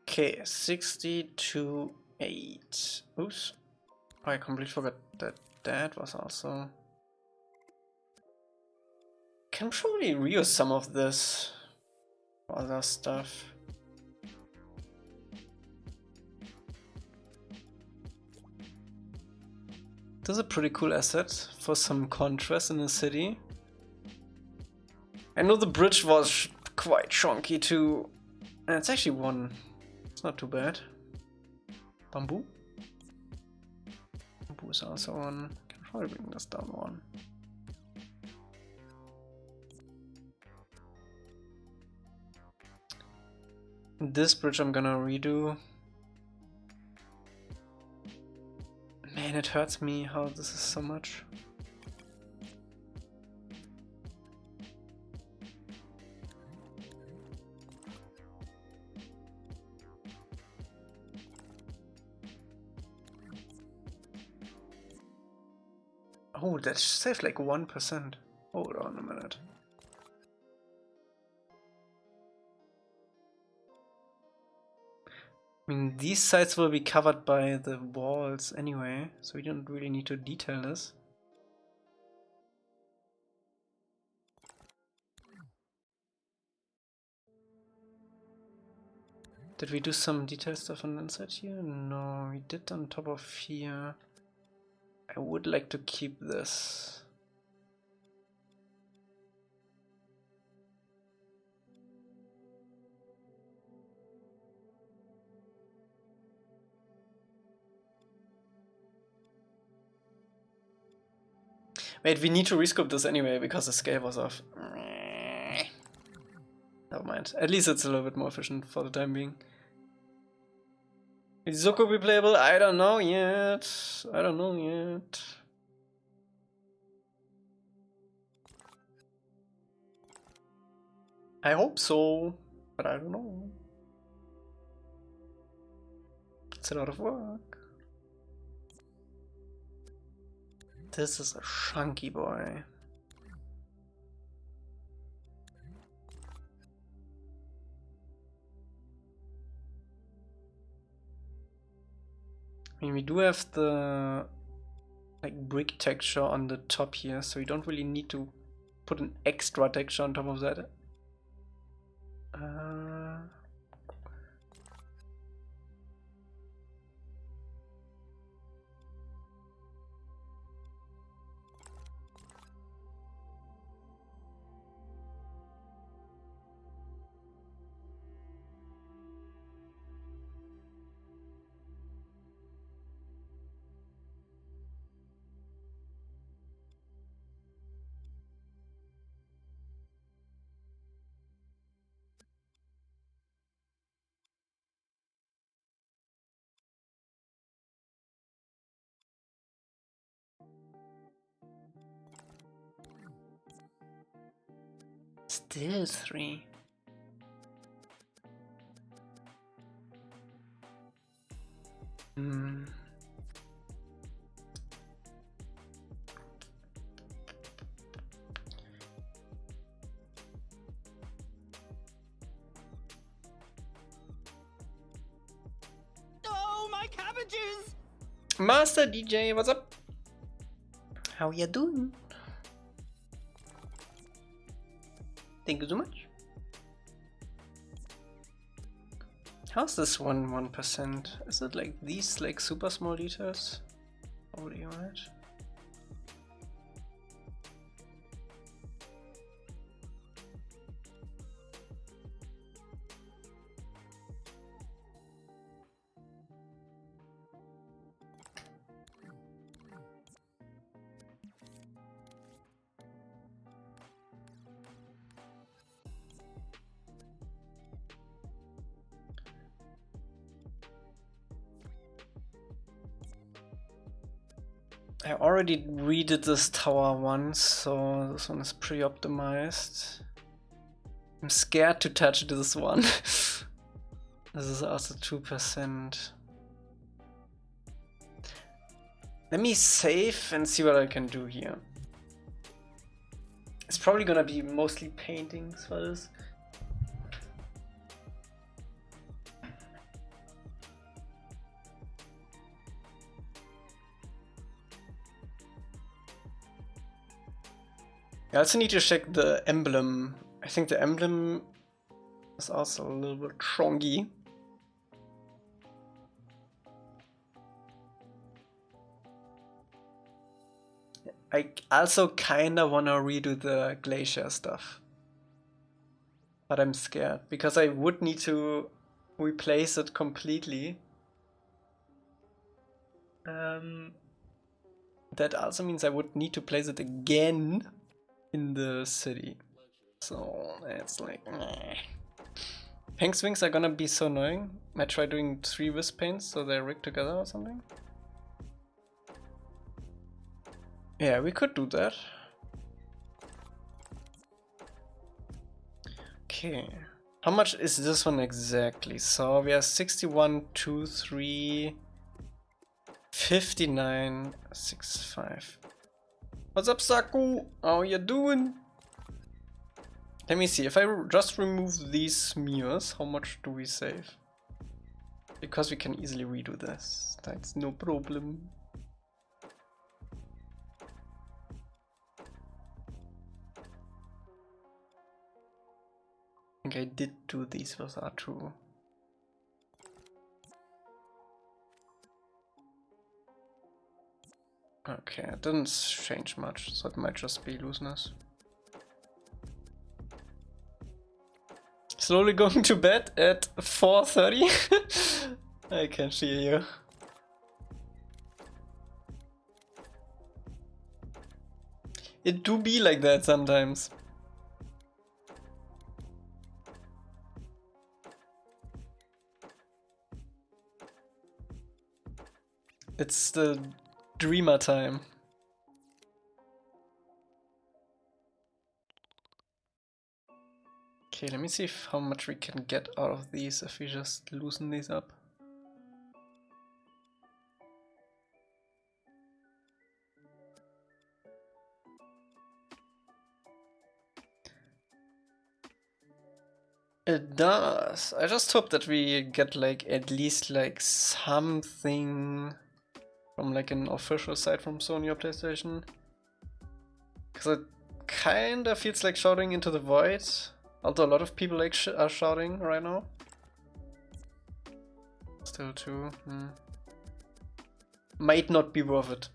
Okay, 60 to 8. Oops. I completely forgot that that was also... Can probably reuse some of this other stuff. This is a pretty cool asset for some contrast in the city. I know the bridge was quite chunky too. And it's actually one. It's not too bad. Bamboo? Bamboo is also on. Can probably bring this down one. This bridge I'm gonna redo. Man, it hurts me how this is so much. Oh, that saved like 1%. Hold on a minute. I mean, these sides will be covered by the walls anyway, so we don't really need to detail this. Did we do some detail stuff on the inside here? No, we did on top of here. I would like to keep this. Wait, we need to rescope this anyway because the scale was off. Never mind. At least it's a little bit more efficient for the time being. Is Zuko replayable? I don't know yet. I don't know yet. I hope so, but I don't know. It's a lot of work. This is a chunky boy. I mean, we do have the like brick texture on the top here, so we don't really need to put an extra texture on top of that. Still 3. Oh, my cabbages! Master DJ, what's up? How you doing? Thank you so much. How's this 1%? Is it like these like super small details? Probably right. I already redid this tower once, so this one is pre-optimized. I'm scared to touch this one. This is also 2%. Let me save and see what I can do here. It's probably gonna be mostly paintings for this. I also need to check the emblem. I think the emblem is also a little bit chongy. I also kinda wanna redo the glacier stuff. But I'm scared, because I would need to replace it completely. That also means I would need to place it again in the city. So it's like, meh. Pink swings are gonna be so annoying. Might try doing 3 wisp paints so they're rigged together or something. Yeah, we could do that. Okay. How much is this one exactly? So we are 61, 2, 3, 59, 6, 5. What's up, Saku? How you doing? Let me see, if I just remove these mirrors, how much do we save? Because we can easily redo this. That's no problem. I think I did do these with R2. Okay, it didn't change much, so it might just be looseness. Slowly going to bed at 4:30. I can see you. It do be like that sometimes. It's the dreamer time. Okay, let me see how much we can get out of these if we just loosen these up. It does. I just hope that we get like at least like something from like an official site from Sony or PlayStation. Because it kinda feels like shouting into the void. Although a lot of people like are shouting right now. Still two. Might not be worth it.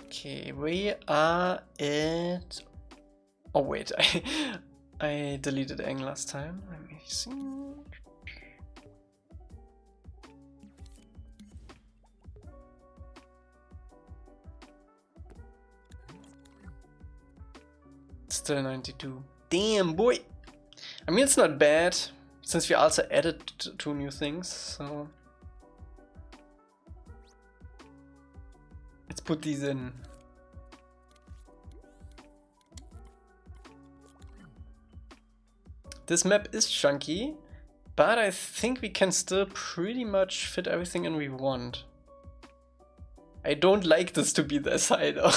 Okay, we are at... Oh wait, I deleted Eng last time. Let me see. Still 92. Damn, boy! I mean, it's not bad, since we also added 2 new things, so... Let's put these in. This map is chunky, but I think we can still pretty much fit everything in we want. I don't like this to be this high though.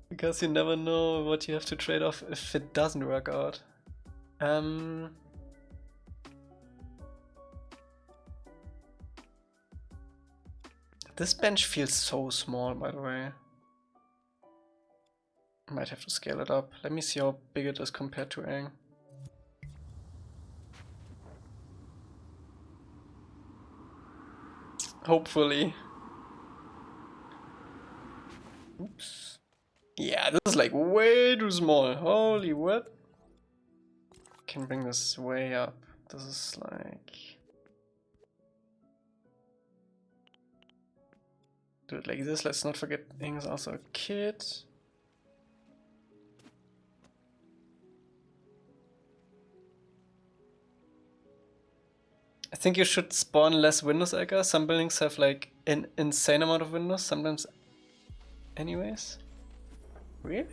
Because you never know what you have to trade off if it doesn't work out. This bench feels so small, by the way. Might have to scale it up. Let me see how big it is compared to Aang. Hopefully. Oops. Yeah, this is like way too small. Holy what? Can bring this way up. This is like... Do it like this. Let's not forget Aang is also a kid. I think you should spawn less windows, Elca. Some buildings have like an insane amount of windows, sometimes anyways. Really?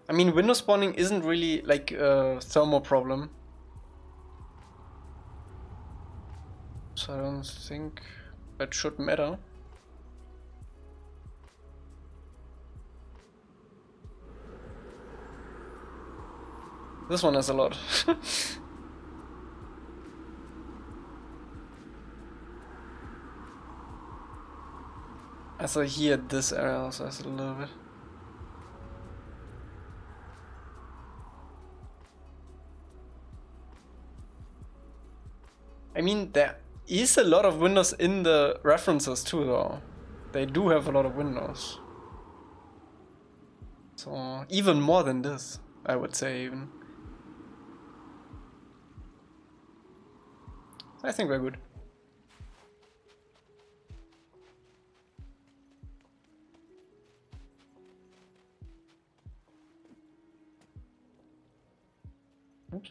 I mean, window spawning isn't really like a thermal problem. So I don't think that should matter. This one has a lot. I saw here this area also has a little bit. I mean, there is a lot of windows in the references too, though. They do have a lot of windows. So, even more than this, I would say, even. I think we're good. Oops.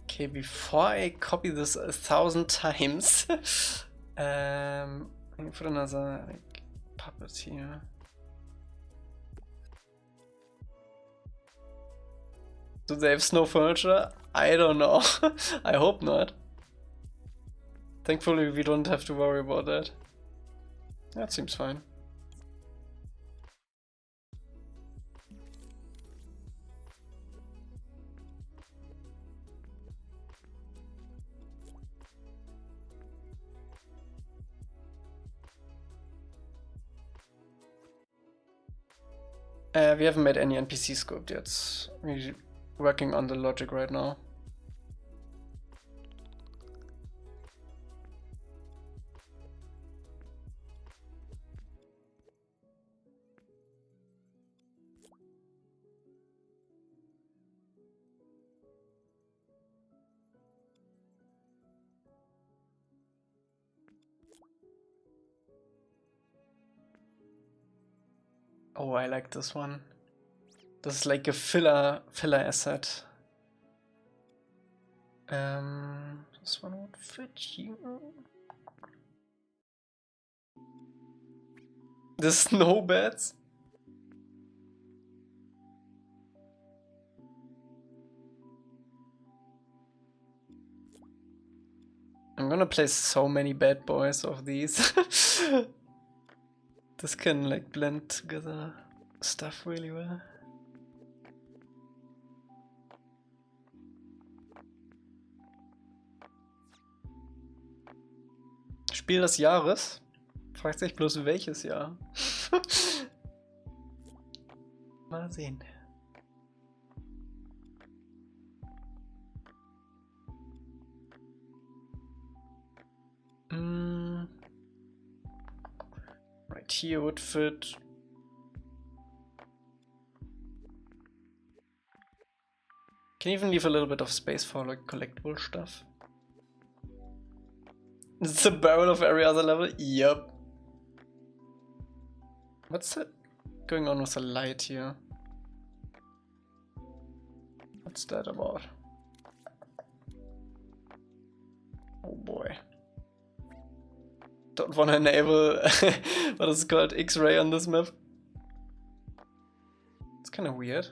Okay, before I copy this 1,000 times, I can put another like puppet here. Do they have snow furniture? I don't know. I hope not. Thankfully, we don't have to worry about that. That seems fine. We haven't made any NPC script yet. We're working on the logic right now. Oh, I like this one. This is like a filler asset. This one would fit here. The snow beds. I'm gonna place so many bad boys of these. This can like blend together stuff really well. Spiel des Jahres? Fragt sich bloß welches Jahr. Mal sehen. Right here would fit. Can even leave a little bit of space for like collectible stuff. It's the barrel of every other level? Yup. What's that going on with the light here? What's that about? Oh boy. Don't want to enable what is called X-ray on this map. It's kind of weird. I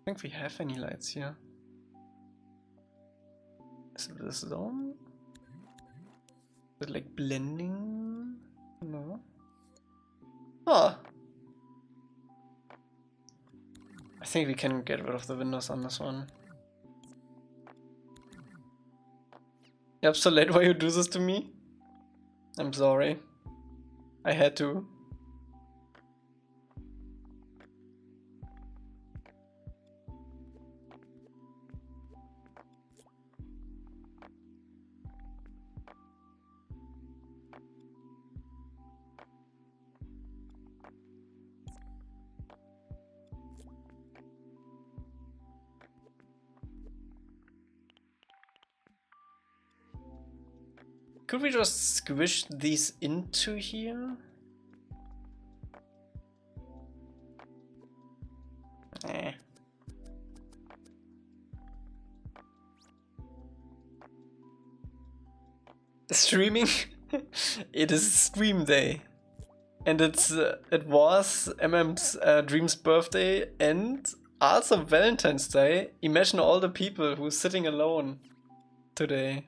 think we have any lights here. Is it this zone? Is it like blending? No. Ah. I think we can get rid of the windows on this one. Yep, so late why you do this to me? I'm sorry. I had to. Could we just squish these into here? Eh. streaming. It is stream day. And it was MM's Dream's birthday and also Valentine's Day. Imagine all the people who's sitting alone today.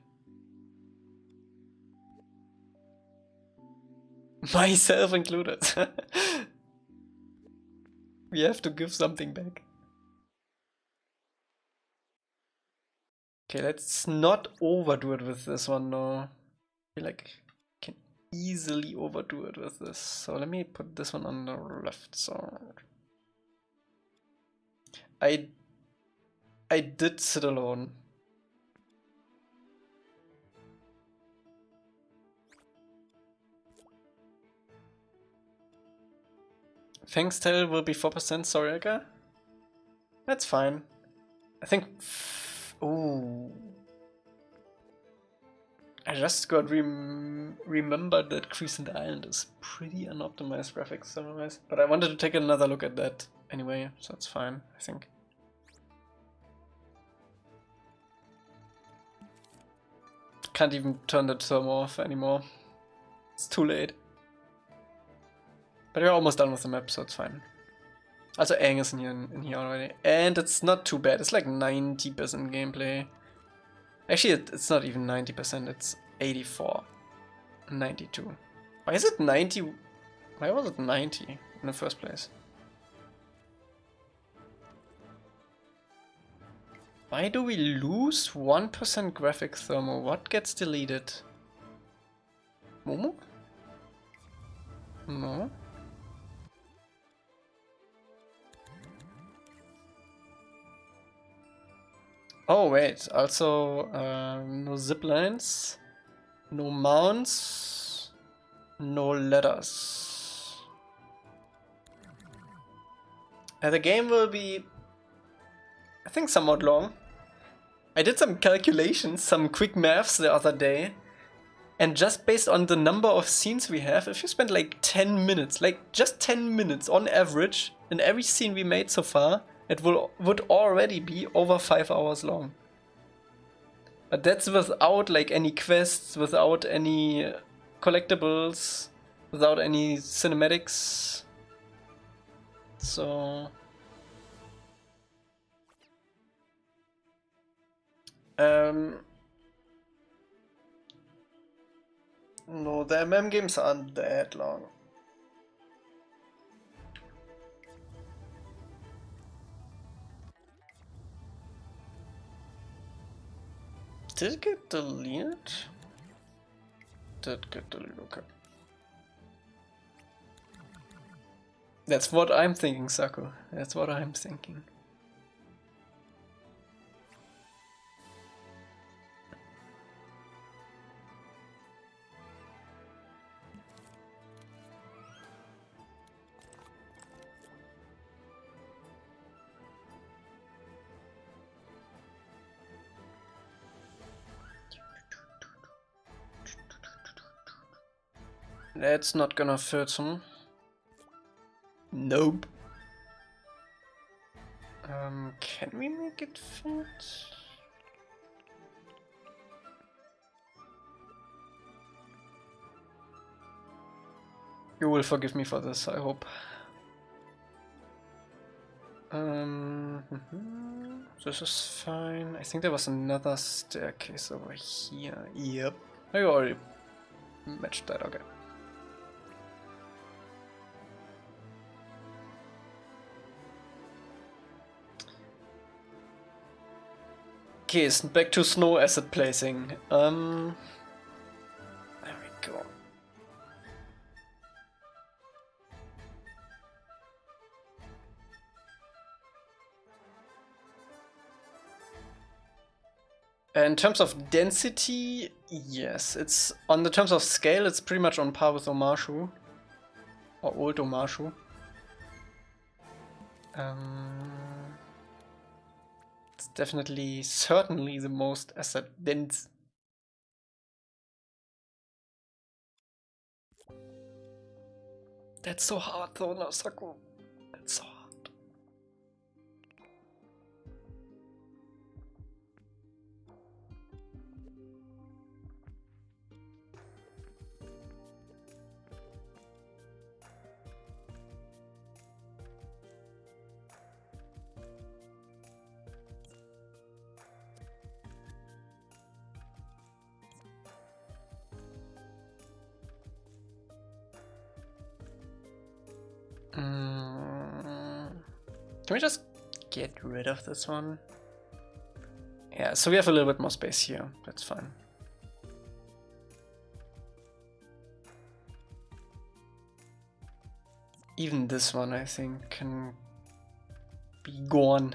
Myself included. We have to give something back. Okay, let's not overdo it with this one, no. I feel like I can easily overdo it with this. So let me put this one on the left side. I did sit alone. Fang's tail will be 4%, sorry, Elca. That's fine. I think... Ooh. I just got remembered that Crescent Island is pretty unoptimized graphics otherwise. But I wanted to take another look at that anyway, so it's fine, I think. Can't even turn the thermo off anymore. It's too late. But we're almost done with the map, so it's fine. Also Aang is in here already. And it's not too bad, it's like 90% gameplay. Actually, it's not even 90%, it's 84. 92. Why is it 90? Why was it 90 in the first place? Why do we lose 1% graphic thermo? What gets deleted? Momo? No. Oh wait, also no ziplines, no mounts, no ladders. The game will be, I think, somewhat long. I did some calculations, some quick maths the other day, and just based on the number of scenes we have, if you spend like 10 minutes, like just 10 minutes on average in every scene we made so far, it would already be over 5 hours long. But that's without like any quests, without any collectibles, without any cinematics. So... no, the MM games aren't that long. Did it get deleted? Did get deleted, okay. That's what I'm thinking, Saku. That's what I'm thinking. That's not gonna fit, huh? Nope. Can we make it fit? You will forgive me for this, I hope. This is fine. I think there was another staircase over here. Yep. I already matched that, okay. Okay, so back to snow asset placing. There we go. In terms of density, yes, it's on the terms of scale, it's pretty much on par with Omashu or old Omashu. It's definitely, certainly the most asset dense. That's so hard though, Nasaku. That's so hard. Can we just get rid of this one? Yeah, so we have a little bit more space here. That's fine. Even this one, I think, can be gone.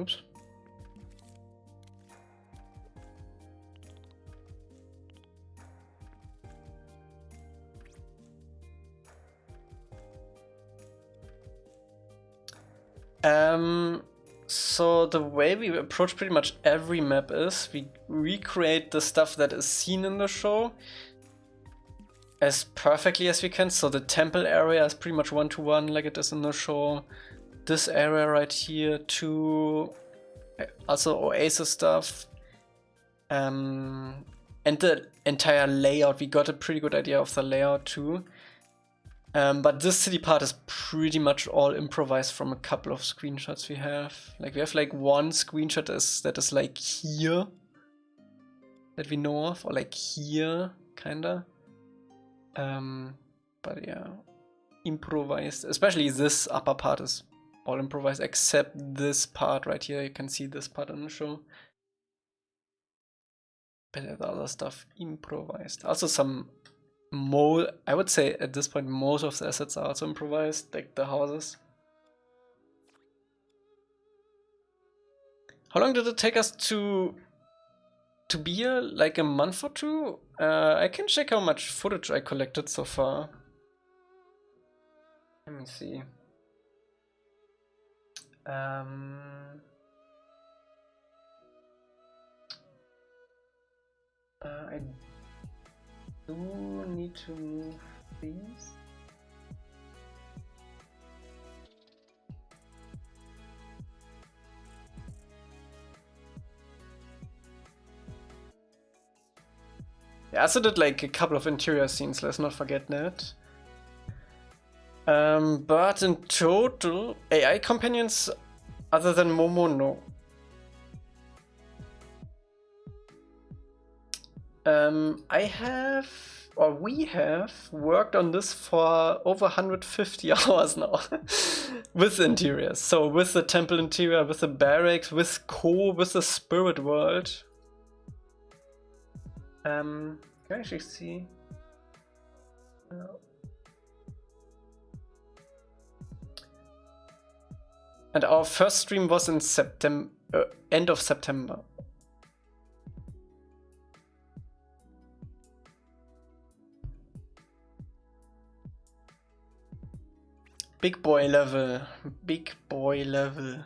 Oops. So the way we approach pretty much every map is we recreate the stuff that is seen in the show as perfectly as we can. So the temple area is pretty much one-to-one like it is in the show. This area right here too, also Oasis stuff. And the entire layout, we got a pretty good idea of the layout too. But this city part is pretty much all improvised from a couple of screenshots we have. Like we have like one screenshot that is like here, that we know of, or like here, kinda. But yeah, improvised. Especially this upper part is all improvised, except this part right here. You can see this part on the show. But the other stuff improvised. Also some I would say at this point most of the assets are also improvised, like the houses. How long did it take us to be here? Like a month or two? I can check how much footage I collected so far. Let me see. I do need to move these. Yeah, I also did like a couple of interior scenes, let's not forget that. But in total, AI companions other than Momo, no. We have worked on this for over 150 hours now with interiors. So with the temple interior, with the barracks, with with the spirit world. Can I actually see? And our first stream was in September, end of September. Big boy level, big boy level.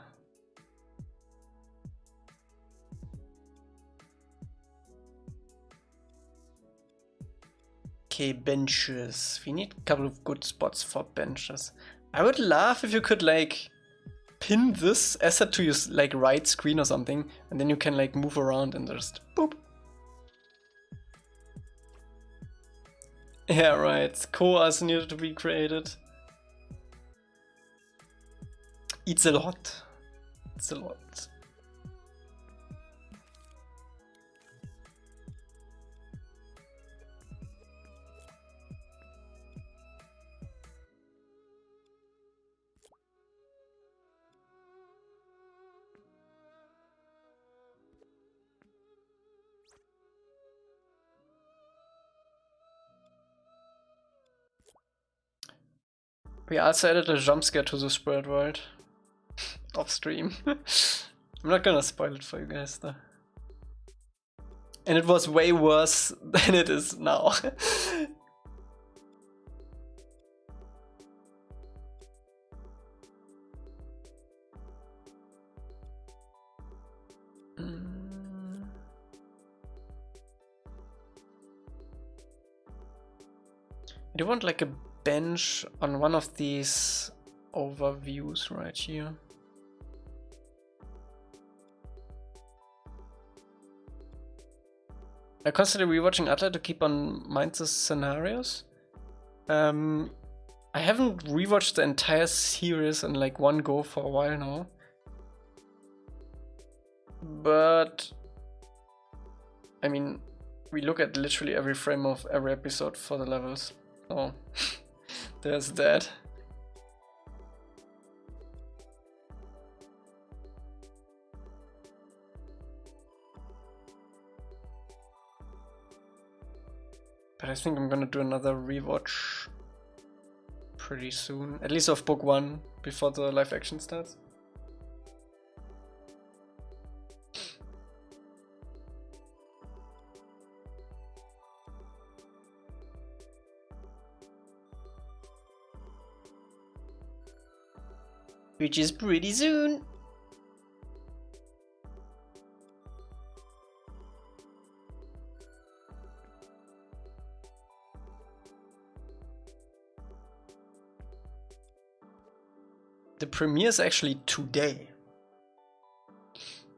Okay, benches. We need a couple of good spots for benches. I would love if you could like pin this asset to your like right screen or something, and then you can like move around and just boop. Yeah, right. Koas needed to be created. It's a lot. It's a lot. We also added a jump scare to the spirit world. Off stream. I'm not gonna spoil it for you guys though. And it was way worse than it is now. Do you want like a bench on one of these overviews right here? I consider rewatching ATLA to keep on mind the scenarios. I I haven't rewatched the entire series in like one go for a while now. But I mean, we look at literally every frame of every episode for the levels. So there's that. But I think I'm gonna do another rewatch pretty soon. At least of book 1 before the live action starts. Which is pretty soon. The premiere is actually today.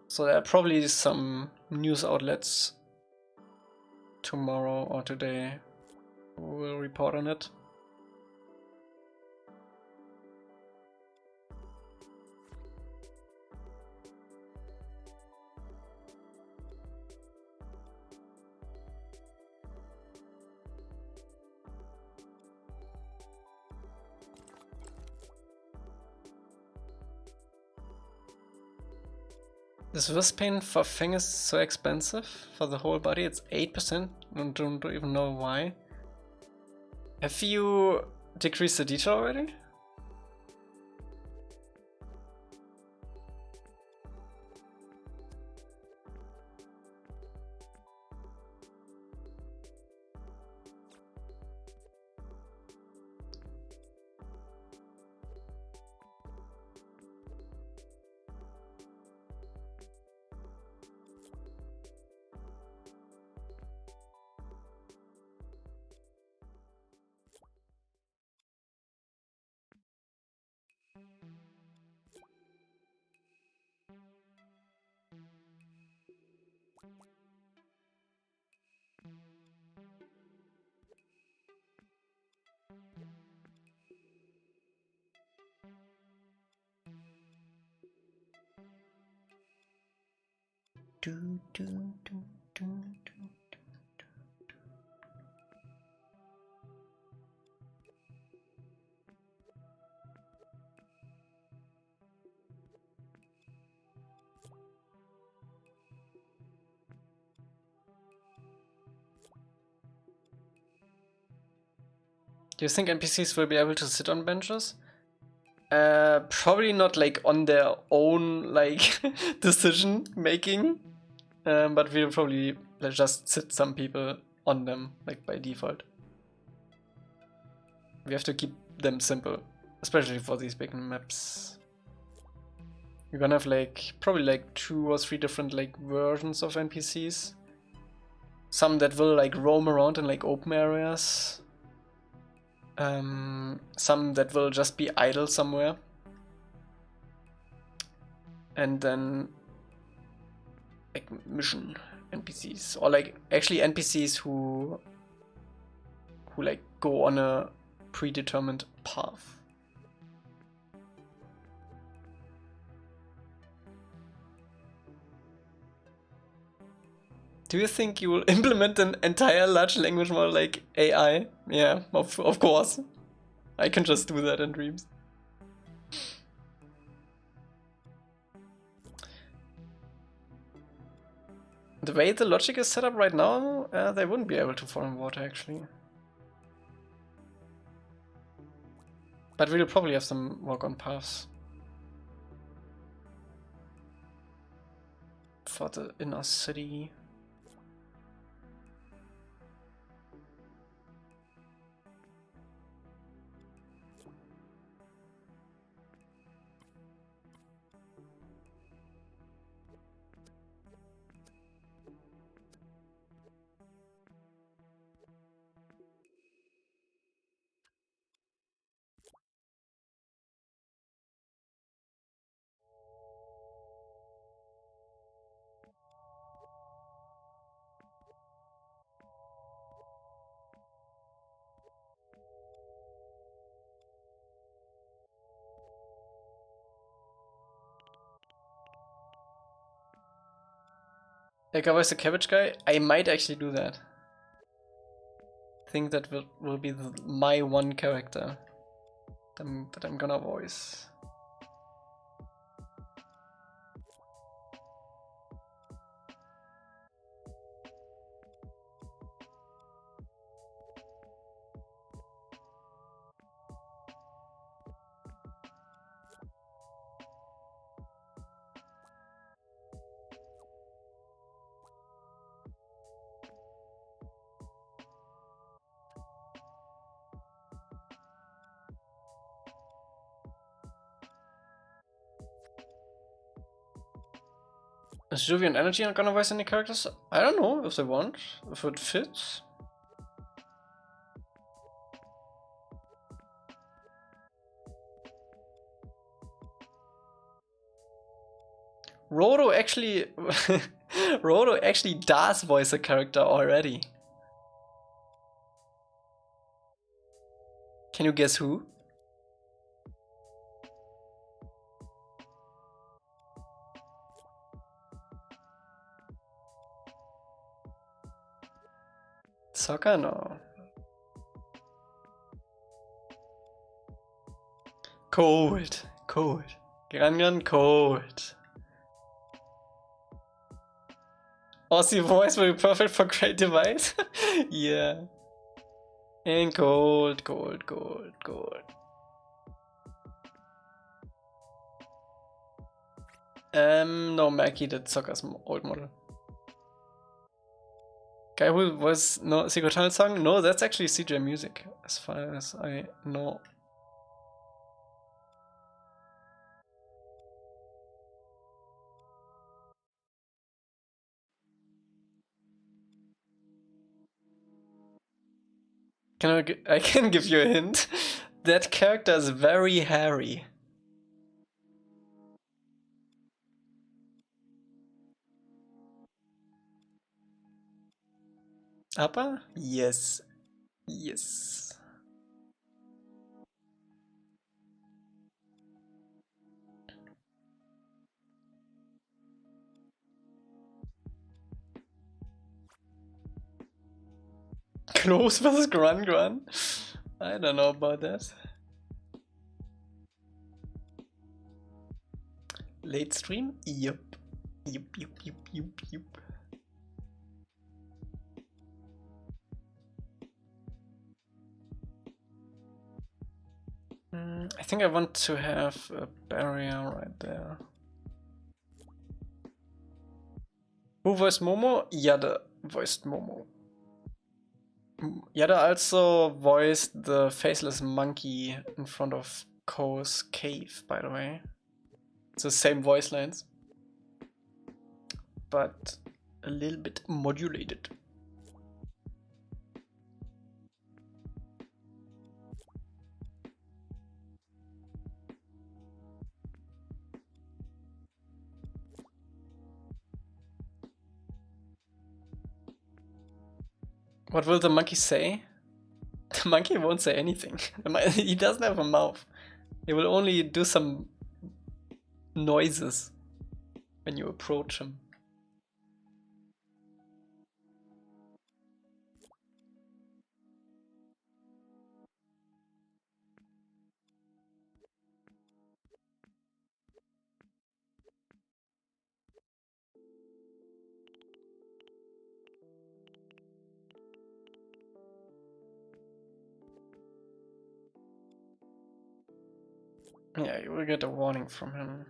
So there are probably some news outlets tomorrow or today who will report on it. Is Vispain for fingers so expensive for the whole body? It's 8%. I don't even know why. Have you decreased the detail already? Do you think NPCs will be able to sit on benches? Probably not like on their own like decision making, but we'll probably just sit some people on them like by default. We have to keep them simple, especially for these big maps. We're gonna have like probably like 2 or 3 different like versions of NPCs. Some that will like roam around in like open areas. Some that will just be idle somewhere. And then like mission NPCs, or like actually NPCs who like go on a predetermined path. Do you think you will implement an entire large language model like AI? Yeah, of course. I can just do that in Dreams. The way the logic is set up right now, they wouldn't be able to fall in water actually. But we'll probably have some walk on paths for the inner city. Elca voice the cabbage guy? I might actually do that. I think that will be my one character that I'm gonna voice. Is Juvie and Energy not gonna voice any characters? I don't know if they want, if it fits. Roto actually Roto actually does voice a character already. Can you guess who? Soccer? No. Cold. Cold. Gran cold. Aussie voice will be perfect for great device. Yeah. And cold, cold, cold, cold. No, Mackie did Soccer's old model. Guy who was no Secret Tunnel song? No, that's actually CJ Music, as far as I know. I can give you a hint. That character is very hairy. Appa? Yes. Yes. Close versus Gran. I don't know about that. Late stream? Yup. Yup. I think I want to have a barrier right there. Who voiced Momo? Yada voiced Momo. Yada also voiced the faceless monkey in front of Ko's cave, by the way. It's the same voice lines, but a little bit modulated. What will the monkey say? The monkey won't say anything. He doesn't have a mouth. He will only do some noises when you approach him. Yeah, you will get a warning from him.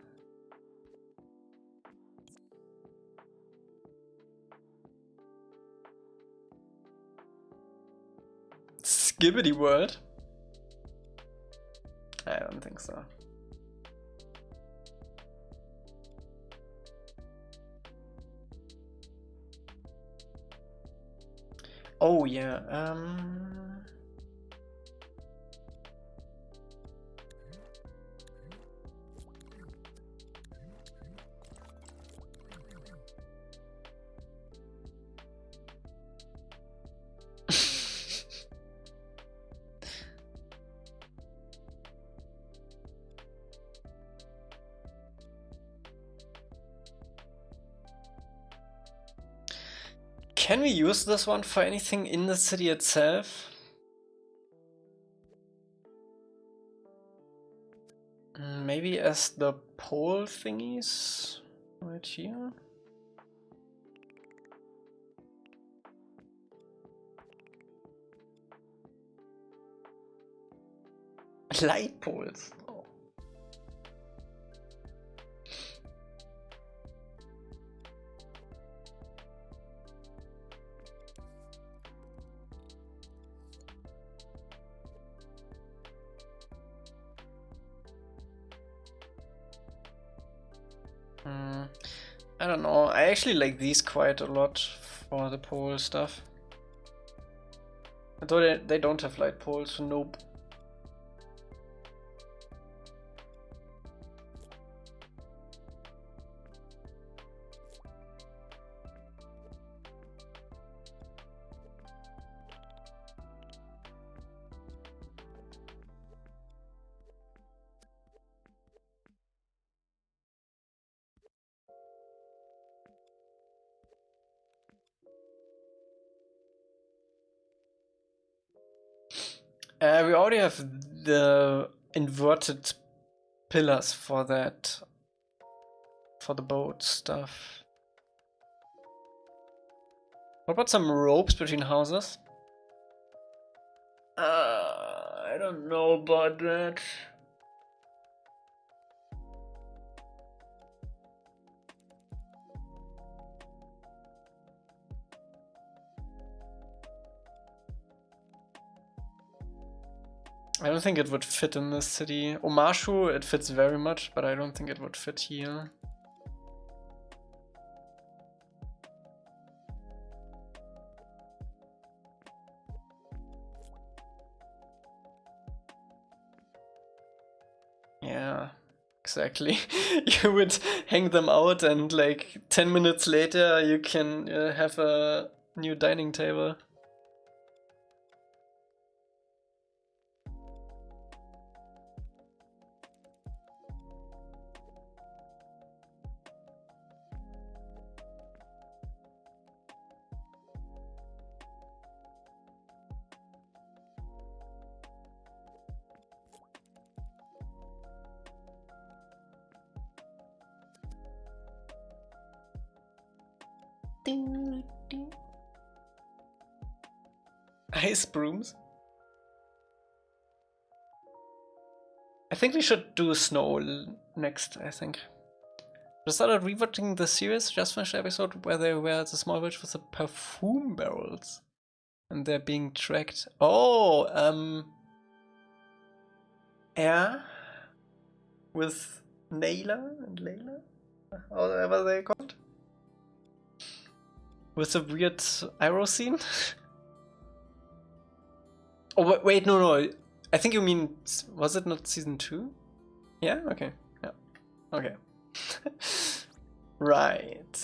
Skibbity word? I don't think so. Oh yeah, Can we use this one for anything in the city itself? Maybe as the pole thingies right here. Light poles. Oh. I don't know. I actually like these quite a lot for the pole stuff. Although they don't have light poles, so nope. We already have the inverted pillars for that, for the boat stuff. What about some ropes between houses? I don't know about that. I don't think it would fit in this city. Omashu, it fits very much, but I don't think it would fit here. Yeah, exactly. You would hang them out and like 10 minutes later you can have a new dining table. Ding, ding. Ice brooms. I think we should do snow next, I think. I started rewatching the series, just finished the episode where they were at the small village with the perfume barrels. And they're being tracked. Oh, yeah. With Naila and Layla? However they're called. With the weird arrow scene? Oh, wait, no. I think you mean, was it not season 2? Yeah? Okay. Yeah. Okay. Right.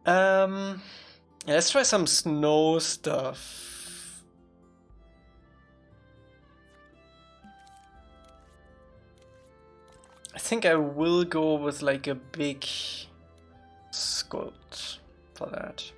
Let's try some snow stuff. I think I will go with like a big sculpt for that.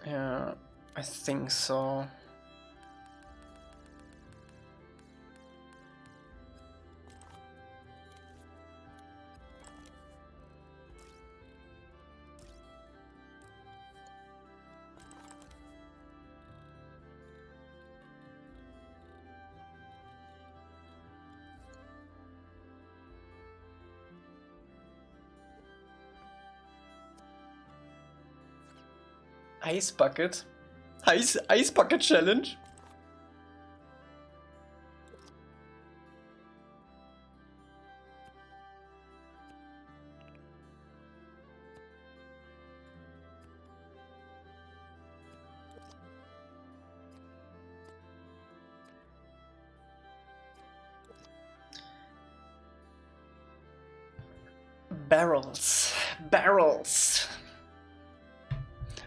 Yeah, I think so. Ice bucket? Ice bucket challenge? Barrels. Barrels.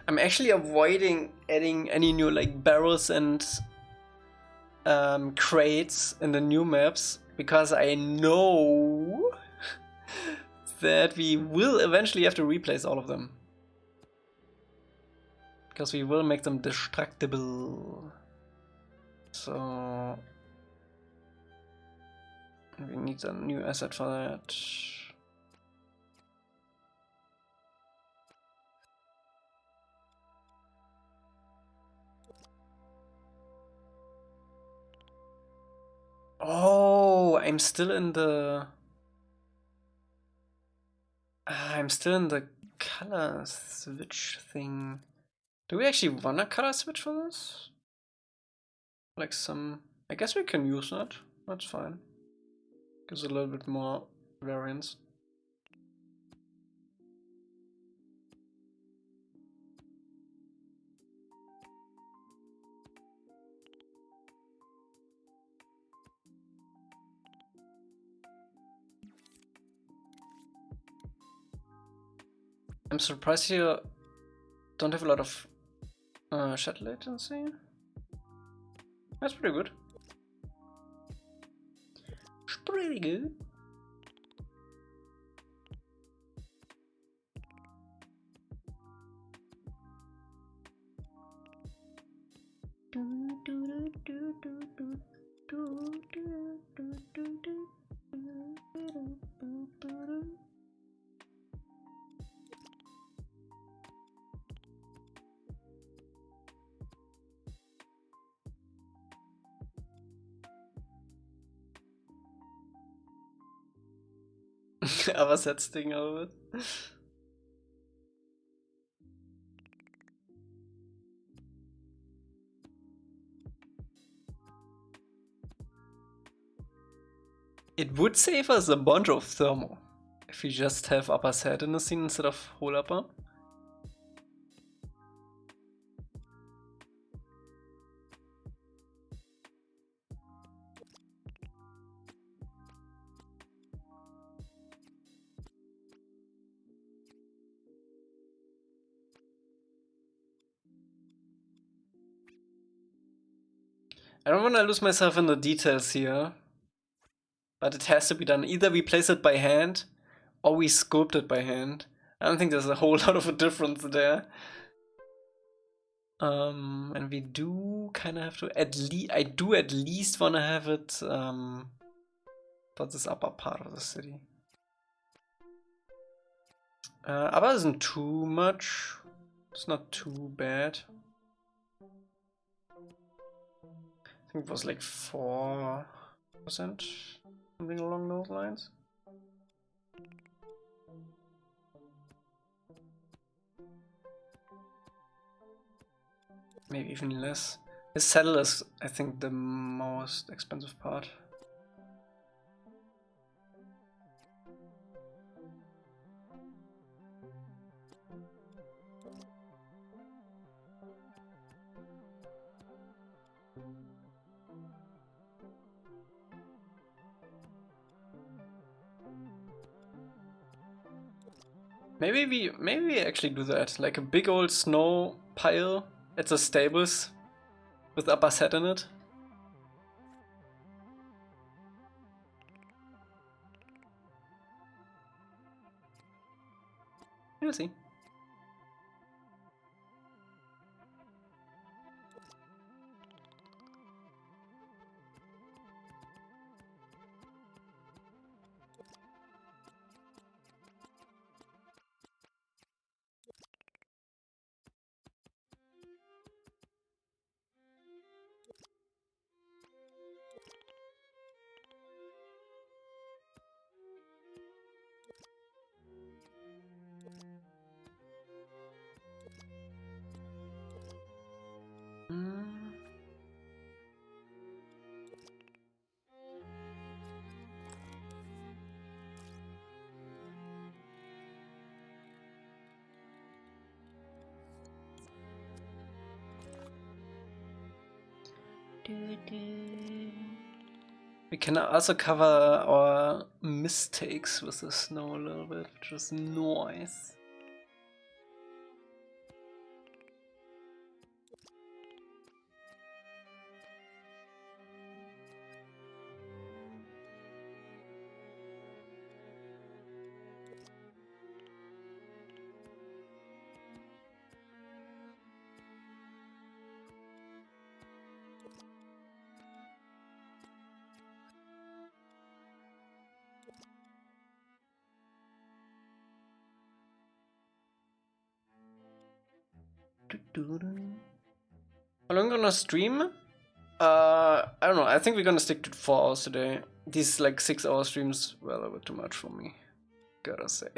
I'm actually avoiding adding any new like barrels and crates in the new maps because I know that we will eventually have to replace all of them. Because we will make them destructible. So we need a new asset for that. Oh, I'm still in the color switch thing. Do we actually want a color switch for this? Like some, I guess we can use that. That's fine. Gives a little bit more variance. I'm surprised you don't have a lot of shutter latency. That's pretty good. It's pretty good. Aber setzt Ding out. It would save us a bunch of thermal if we just have upper set in the scene instead of whole upper. I don't want to lose myself in the details here, but it has to be done. Either we place it by hand or we sculpt it by hand. I don't think there's a whole lot of a difference there. And we do kind of have to I do at least want to have it for this upper part of the city. Upper isn't too much. It's not too bad. I think it was like 4%, something along those lines. Maybe even less. This saddle is, I think, the most expensive part. Maybe we actually do that, like a big old snow pile at the stables with upper set in it. You'll see. We can also cover our mistakes with the snow a little bit, which is nice. How long gonna stream? I don't know. I think we're gonna stick to 4 hours today. These like 6-hour streams were a little bit too much for me, gotta say.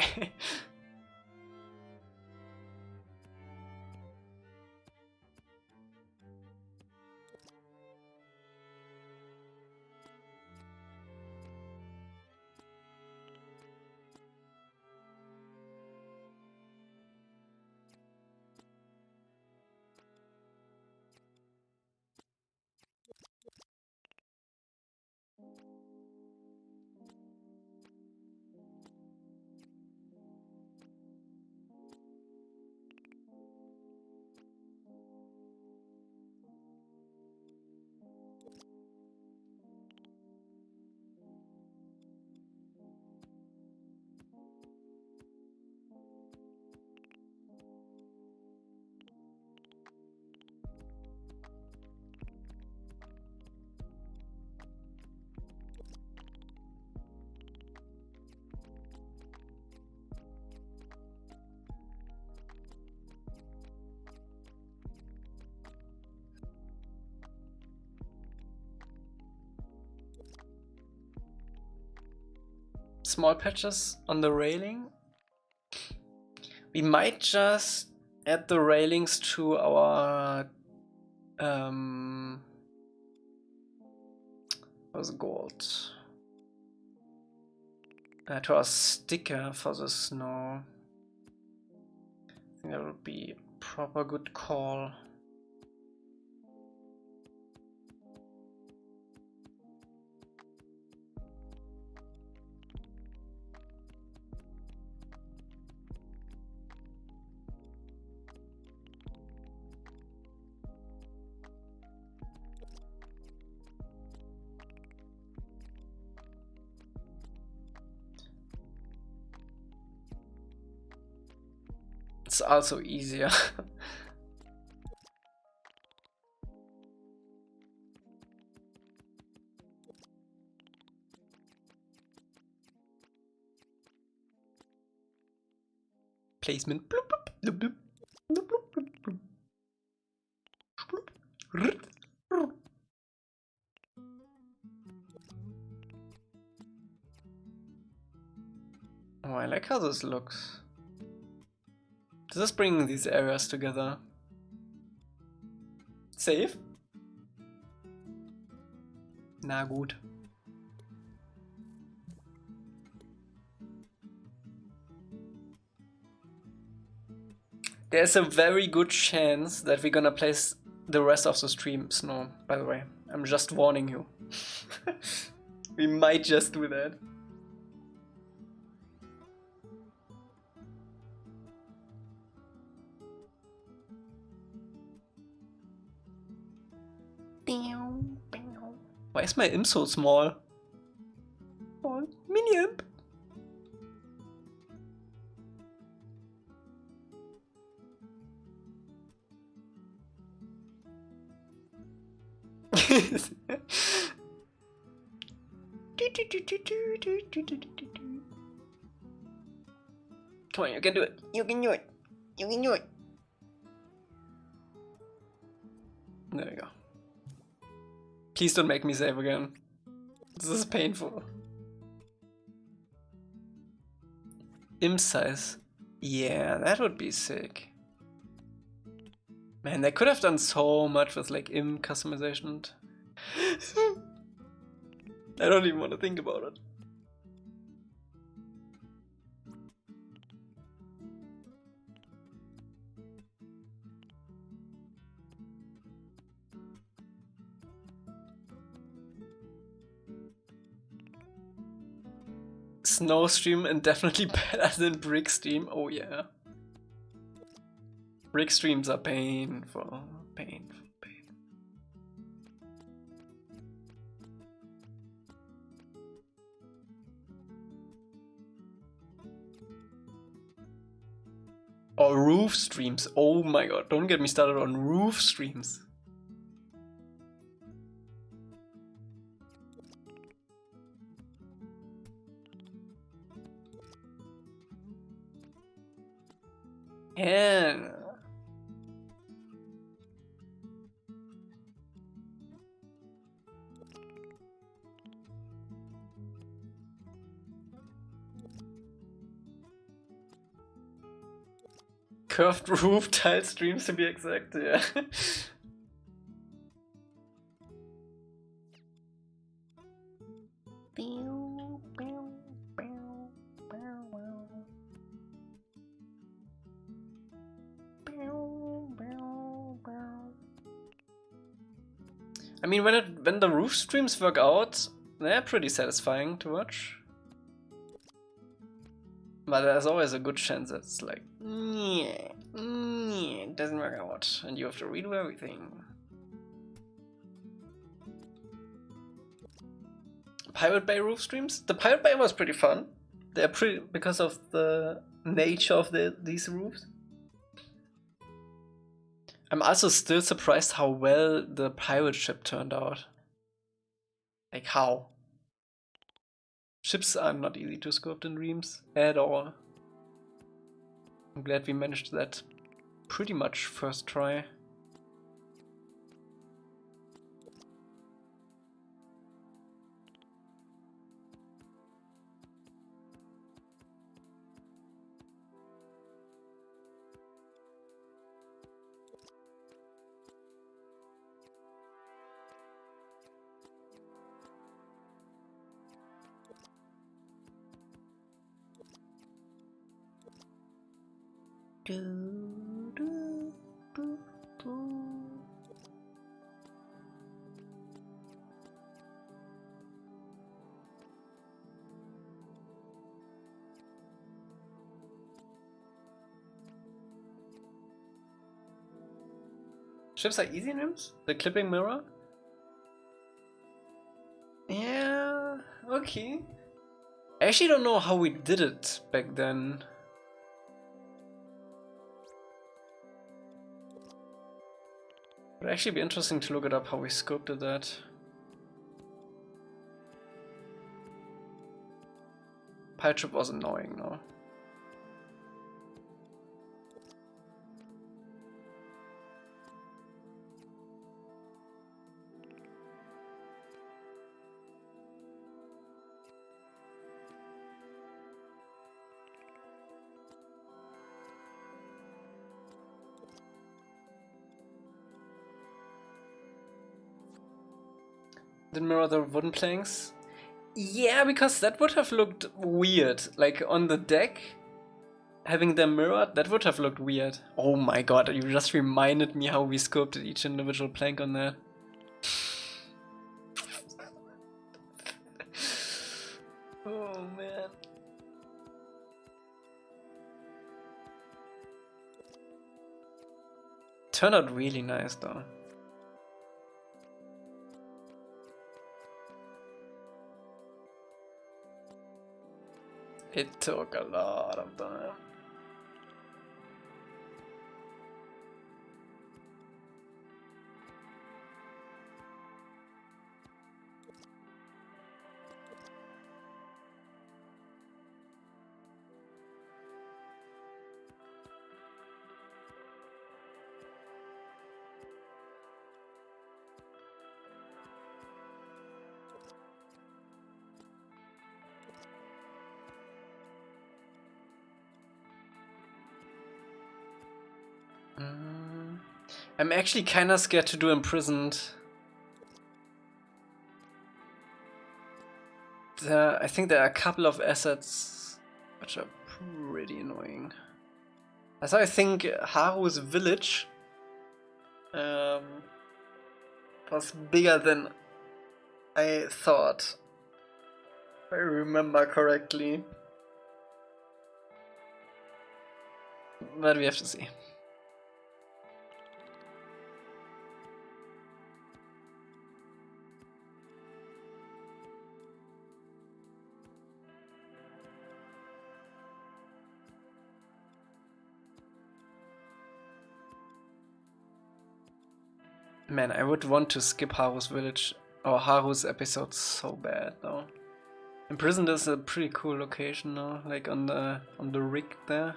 Small patches on the railing. We might just add the railings to our what's it called? To our sticker for the snow. I think that would be a proper good call. It's also easier. Placement. Bloop, bloop, bloop, bloop, bloop, bloop, bloop, bloop. Bloop. Oh, I like how this looks. This is bringing these areas together. Save? Na gut. There's a very good chance that we're gonna place the rest of the stream snow, by the way. I'm just warning you. We might just do that. Why is my imp so small? Oh, mini imp. Come on, you can do it. You can do it. You can do it. There you go. Please don't make me save again. This is painful. Imp size. Yeah, that would be sick. Man, they could have done so much with like imp customization. I don't even want to think about it. snow stream and definitely better than brick stream. Oh yeah. Brick streams are painful. Painful. Or roof streams. Oh my god, don't get me started on roof streams. Yeah. Curved roof tile streams to be exact, yeah. I mean, when the roof streams work out, they're pretty satisfying to watch. But there's always a good chance that it's like, it doesn't work out, and you have to redo everything. Pirate Bay roof streams? The Pirate Bay was pretty fun. They're pretty because of the nature of these roofs. I'm also still surprised how well the pirate ship turned out. Like how? Ships are not easy to sculpt in Dreams at all. I'm glad we managed that pretty much first try. Ships are easy names? The clipping mirror? Yeah, okay. I actually don't know how we did it back then. It would actually be interesting to look it up how we sculpted that. Pirate ship was annoying, no? Didn't mirror the wooden planks? Yeah, because that would have looked weird. Like on the deck, having them mirrored, that would have looked weird. Oh my god, you just reminded me how we sculpted each individual plank on that. Oh man. Turned out really nice though. It took a lot of time. I'm actually kinda scared to do Imprisoned. I think there are a couple of assets which are pretty annoying. Also, I think Haru's village was bigger than I thought. I remember correctly. But we have to see. Man, I would want to skip Haru's village or Haru's episode so bad though. Imprisoned is a pretty cool location now, like on the rig there.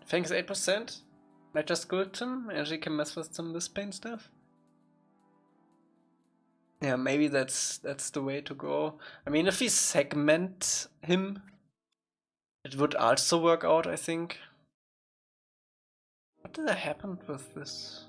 Thanks 8%. I just good him and she can mess with some Wisp Paint stuff. Yeah, maybe that's the way to go. I mean, if we segment him, it would also work out, I think. What did happen with this?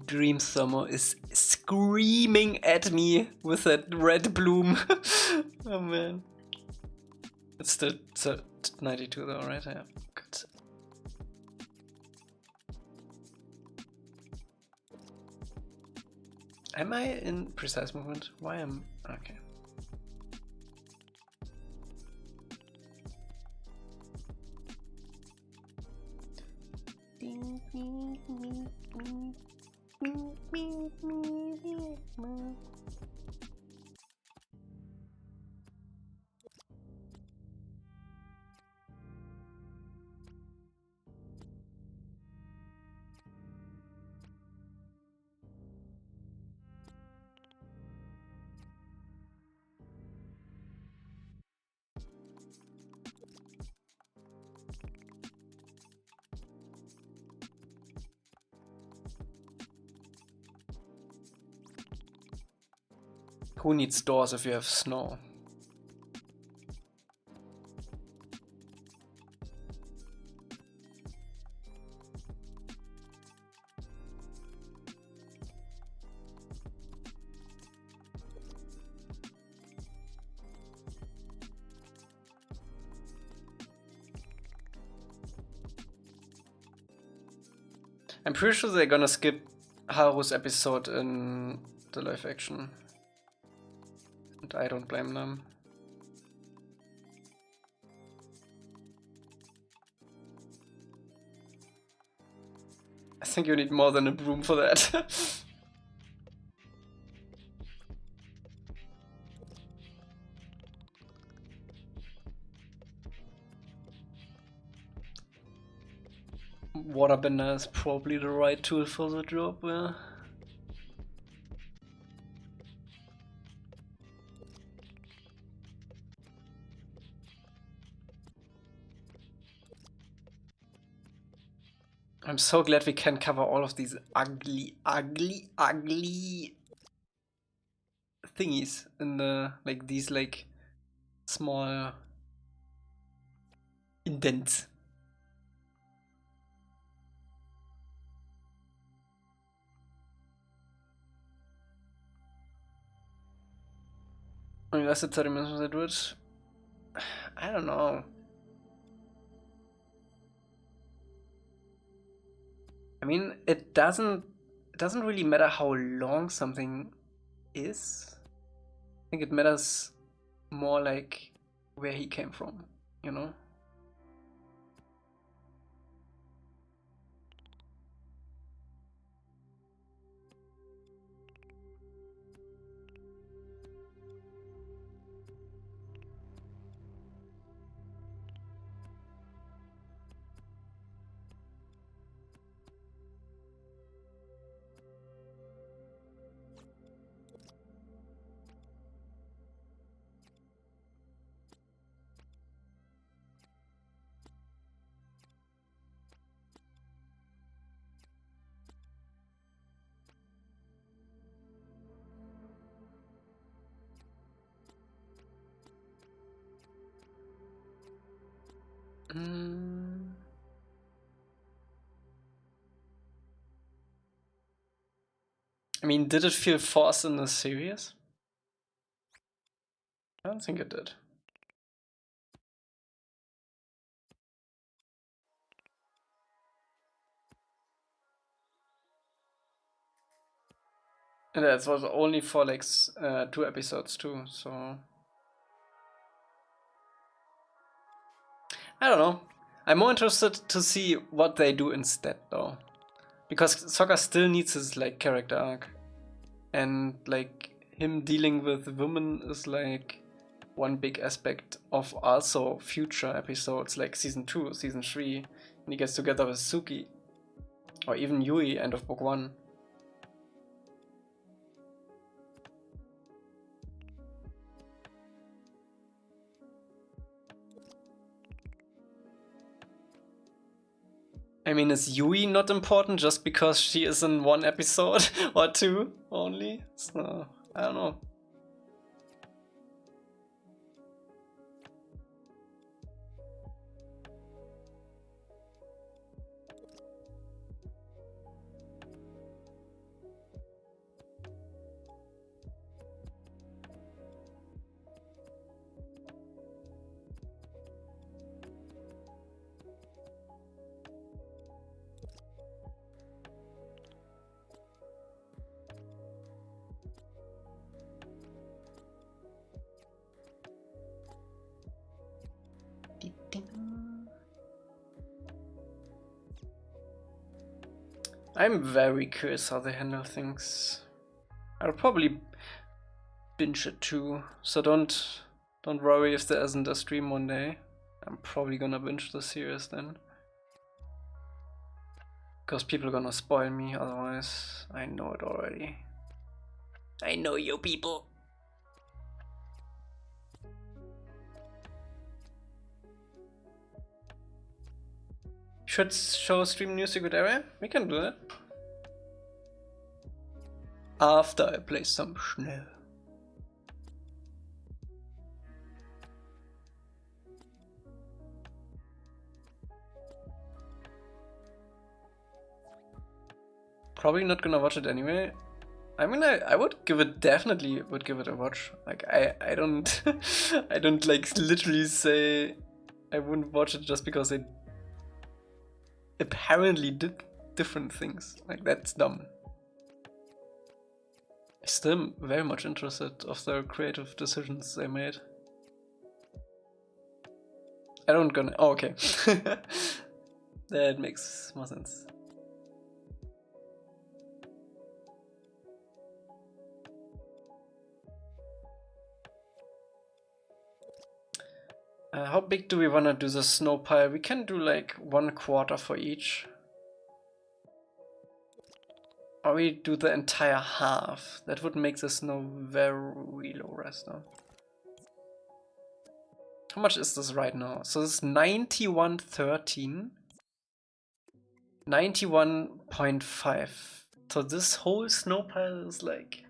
Dream Summer is screaming at me with that red bloom. Oh man. It's the 92 though, right? Yeah, good. Am I in precise movement? Why am... okay. Who needs doors if you have snow? I'm pretty sure they're gonna skip Haru's episode in the live action. And I don't blame them. I think you need more than a broom for that. Waterbender is probably the right tool for the job, yeah. I'm so glad we can cover all of these ugly thingies in the, like, these, like, small indents. I mean, that's the 30 minutes I do it. I don't know. I mean, it doesn't really matter how long something is. I think it matters more like where he came from, you know? Mm. I mean, did it feel forced in the series? I don't think it did. And that was only for like 2 episodes too, so I don't know. I'm more interested to see what they do instead though. Because Sokka still needs his like character arc. And like him dealing with women is like one big aspect of also future episodes like season 2, season 3, and he gets together with Suki. Or even Yui, end of book 1. I mean, is Yui not important just because she is in 1 episode or 2 only? So, I don't know. I'm very curious how they handle things. I'll probably binge it too, so don't worry if there isn't a stream one day. I'm probably gonna binge the series then. Because people are gonna spoil me otherwise. I know it already. I know you people. Should show stream new secret area? We can do that. After I play some Schnell. Probably not gonna watch it anyway. I mean, I would give it, definitely would give it a watch. Like, I don't, I don't like literally say I wouldn't watch it just because they apparently did different things. Like, that's dumb. I'm still very much interested of the creative decisions they made. I don't gonna, oh, okay. That makes more sense. How big do we want to do the snow pile? We can do like 1/4 for each. Or we do the entire half. That would make the snow very low res now. How much is this right now? So this is 91.13. 91.5. So this whole snow pile is like,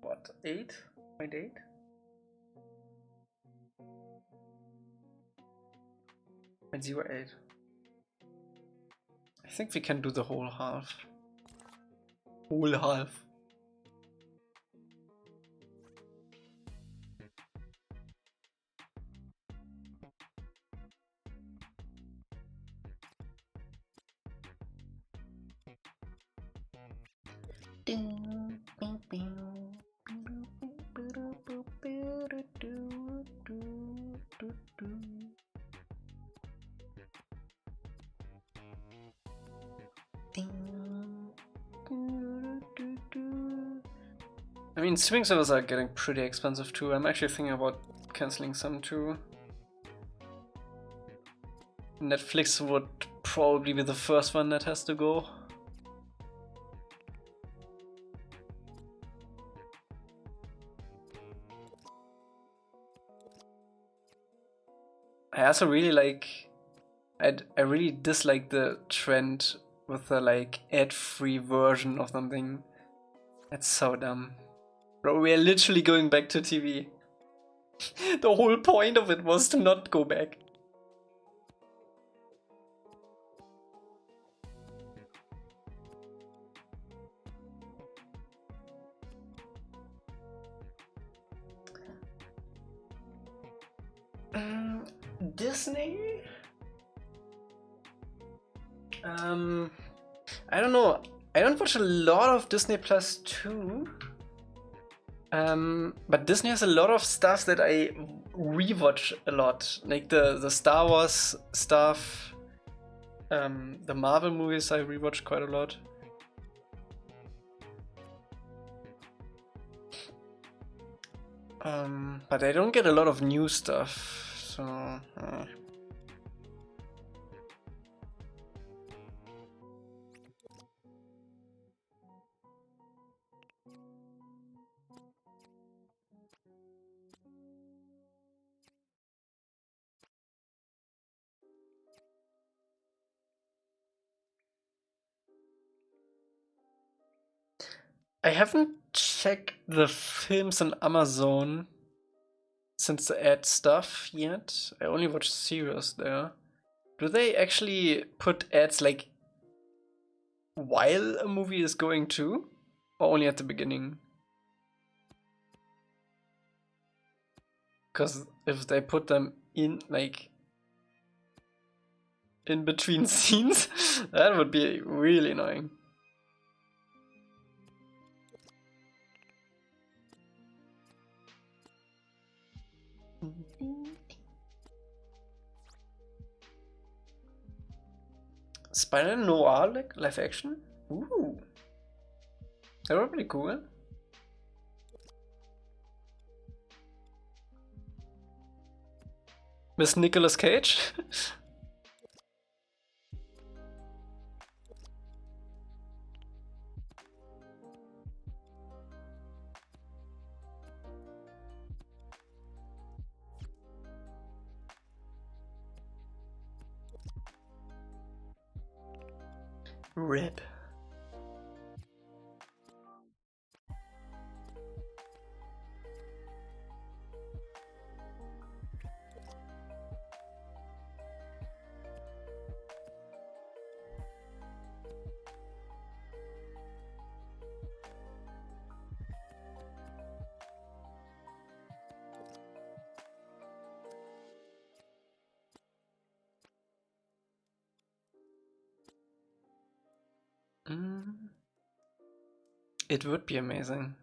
what, 8.8? And 0.8. I think we can do the whole half. Whole half. I mean, streaming servers are getting pretty expensive too. I'm actually thinking about canceling some too. Netflix would probably be the first one that has to go. I also really like, I really dislike the trend with the like ad-free version of something. That's so dumb. Bro, we are literally going back to TV. The whole point of it was to not go back. Disney? I don't know. I don't watch a lot of Disney Plus too. But Disney has a lot of stuff that I rewatch a lot, like the Star Wars stuff, the Marvel movies I rewatch quite a lot. But I don't get a lot of new stuff, so. I haven't checked the films on Amazon since the ad stuff yet. I only watch series there. Do they actually put ads like while a movie is going to, or only at the beginning? Because if they put them in like in between scenes, that would be really annoying. Spider-Man Noir like live action? Ooh, that would be pretty cool. Miss Nicolas Cage? RIP. It would be amazing.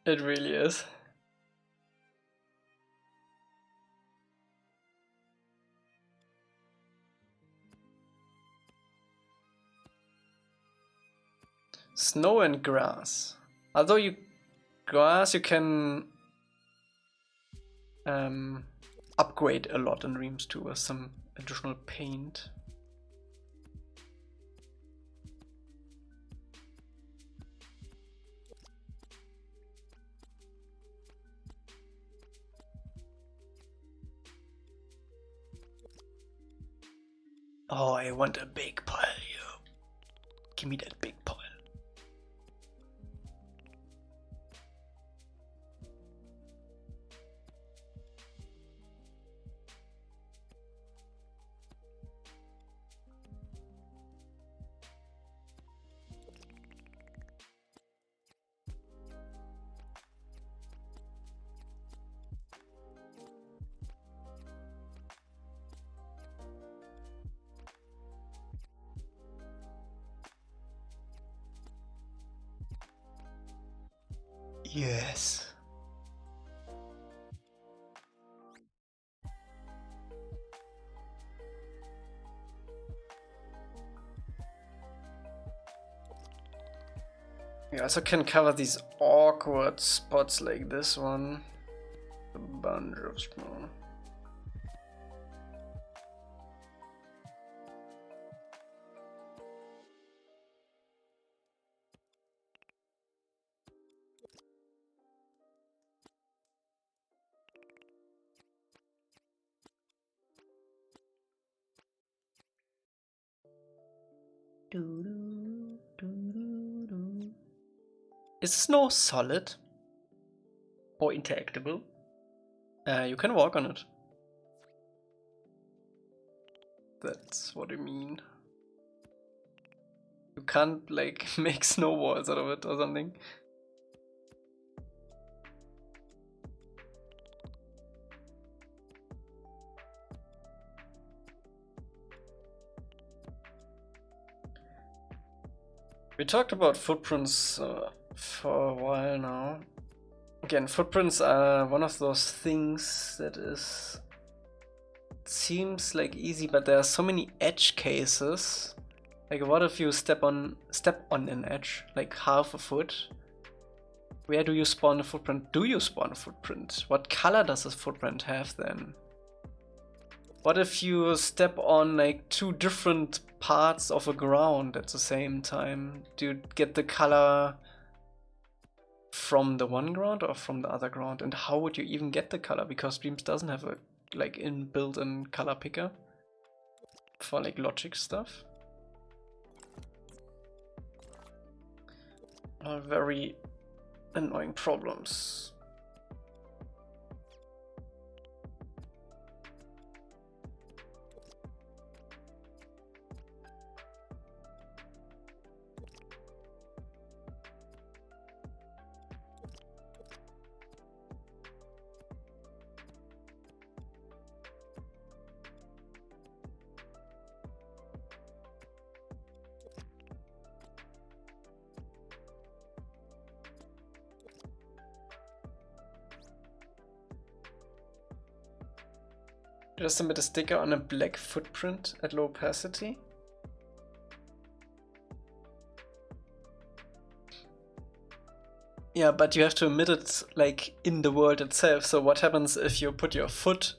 It really is. Snow and grass. Although you can upgrade a lot in Dreams too with some additional paint. Oh, I want a big pile. Give me that big pile. Yes. You also can cover these awkward spots like this one. A bunch of small. Is snow solid or interactable? You can walk on it. that's what I mean. You can't like make snowballs out of it or something. We talked about footprints for a while now. Again, footprints are one of those things that seems like easy, but there are so many edge cases. Like, what if you step on an edge, like half a foot? Where do you spawn a footprint? Do you spawn a footprint? What color does this footprint have then? What if you step on like two different parts of a ground at the same time? Do you get the color from the one ground or from the other ground? And how would you even get the color? Because Dreams doesn't have a like built-in color picker for like logic stuff. Very annoying problems. Just submit a sticker on a black footprint at low opacity. Yeah, but you have to emit it like in the world itself. So what happens if you put your foot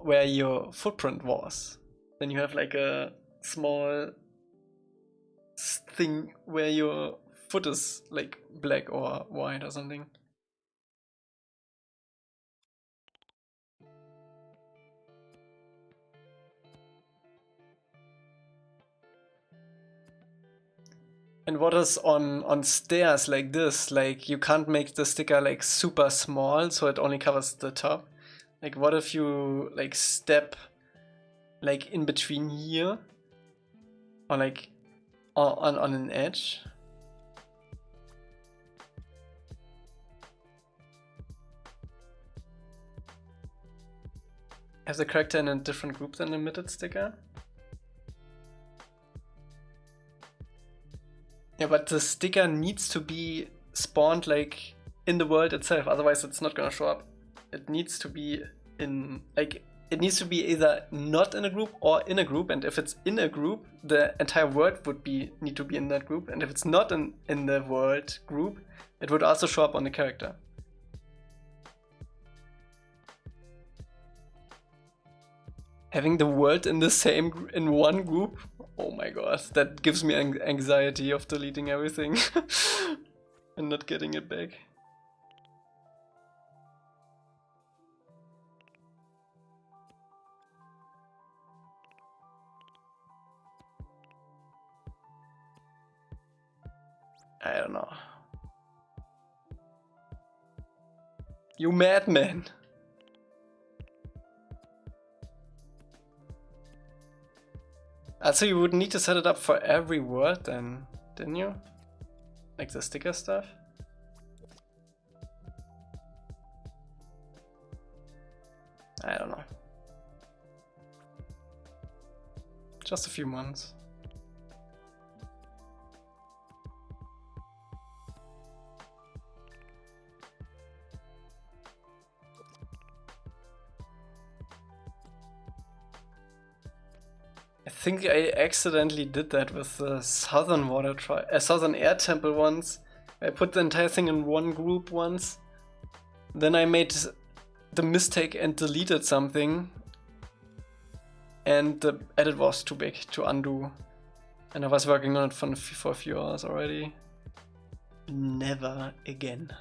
where your footprint was? Then you have like a small thing where your foot is like black or white or something. And what is on stairs like this? Like, you can't make the sticker like super small so it only covers the top. Like, what if you like step like in between here or like on an edge? Has the character in a different group than the emitted sticker? Yeah, but the sticker needs to be spawned like in the world itself, otherwise it's not gonna show up. It needs to be in like, it needs to be either not in a group or in a group, and if it's in a group, the entire world would need to be in that group, and if it's not in the world group, it would also show up on the character. Having the world in one group, oh my god, that gives me anxiety of deleting everything and not getting it back. I don't know. You madman! Also, you would need to set it up for every word then, didn't you? Like the sticker stuff? I don't know. Just a few months. I think I accidentally did that with the Southern Southern Air Temple once. I put the entire thing in one group once. Then I made the mistake and deleted something. And the edit was too big to undo. And I was working on it for a few hours already. Never again.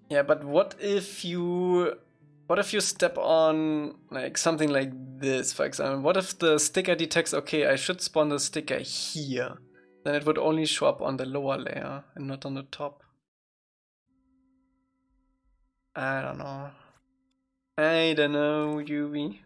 Yeah, but what if you What if you step on like something like this, for example? What if the sticker detects, okay, I should spawn the sticker here? Then it would only show up on the lower layer and not on the top. I don't know. I don't know, Yubi.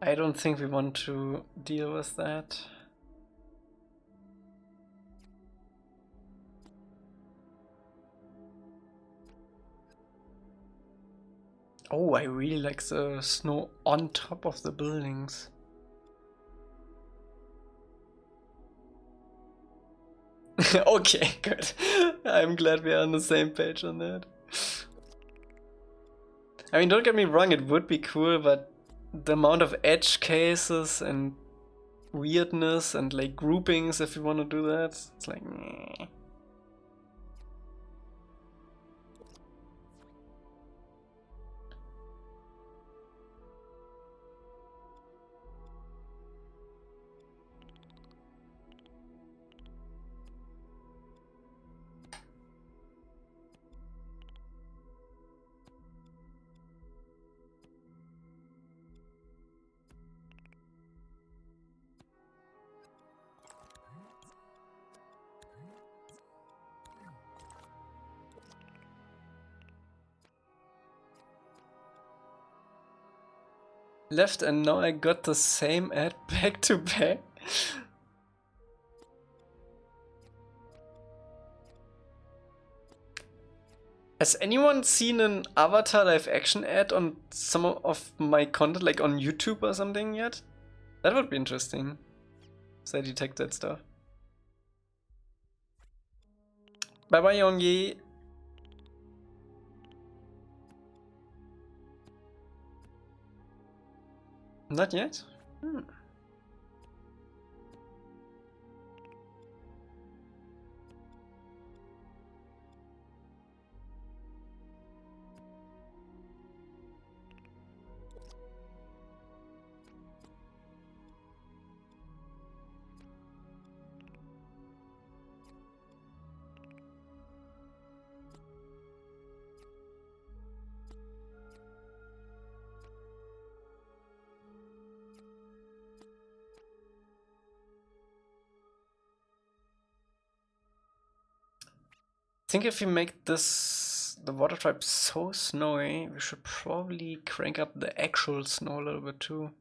I don't think we want to deal with that. Oh, I really like the snow on top of the buildings. Okay, good. I'm glad we are on the same page on that. I mean, don't get me wrong, it would be cool, but the amount of edge cases and weirdness and like groupings, if you want to do that, it's like, meh. Left, and now I got the same ad back to back. Has anyone seen an Avatar live action ad on some of my content, like on YouTube or something yet? That would be interesting. So I detect that stuff. Bye bye, Yongyi. Not yet? Hmm. I think if we make the water tribe so snowy, we should probably crank up the actual snow a little bit too.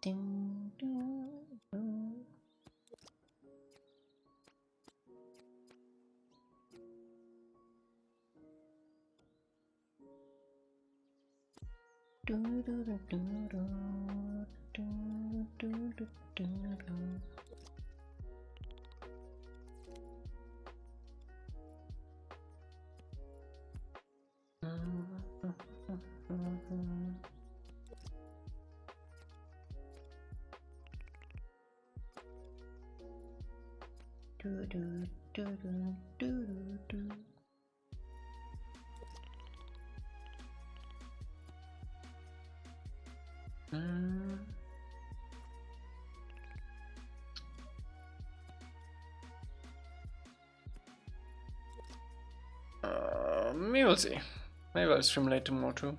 Ding, ding, ding. Do, do, do, do, do, do, do, do, do, do. Do, do, do, do, do, do. Maybe we'll see. Maybe I'll stream later more too.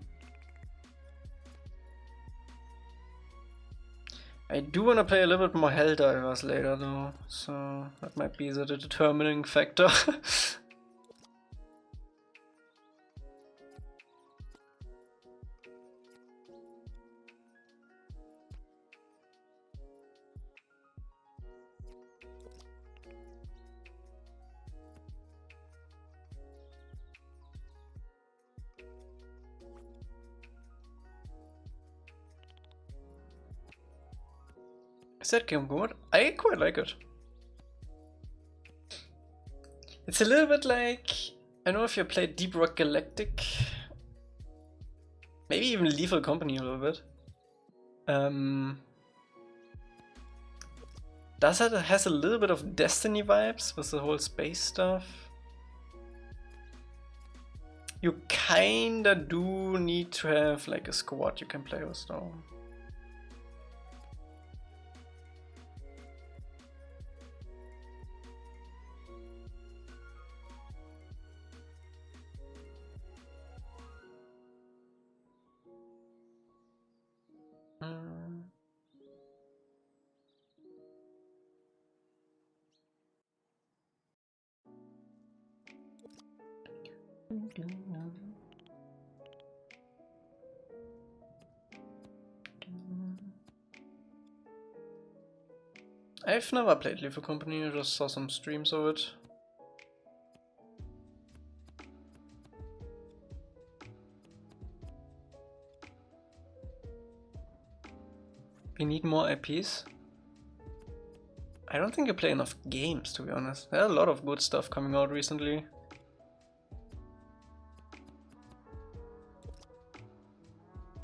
I do want to play a little bit more Helldivers later though, so that might be the determining factor. Is that game good? I quite like it. It's a little bit like, I don't know if you played Deep Rock Galactic, maybe even Lethal Company a little bit. Has a little bit of Destiny vibes with the whole space stuff. You kinda do need to have like a squad you can play with though. I've never played Lethal Company, I just saw some streams of it. We need more IPs. I don't think you play enough games, to be honest. There are a lot of good stuff coming out recently.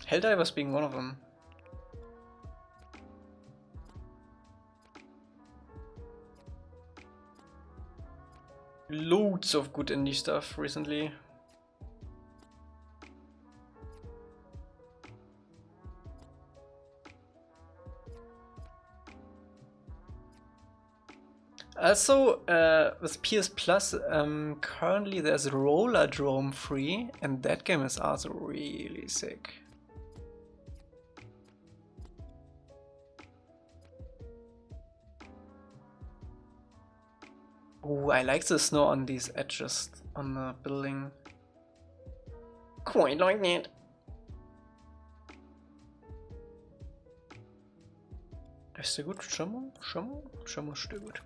Helldivers being one of them. Loads of good indie stuff recently. Also, with PS Plus, currently there's Roller Drome free, and that game is also really sick. Ooh, I like the snow on these edges on the building. Quite like that. Ist der gut? Schau mal, ist der gut.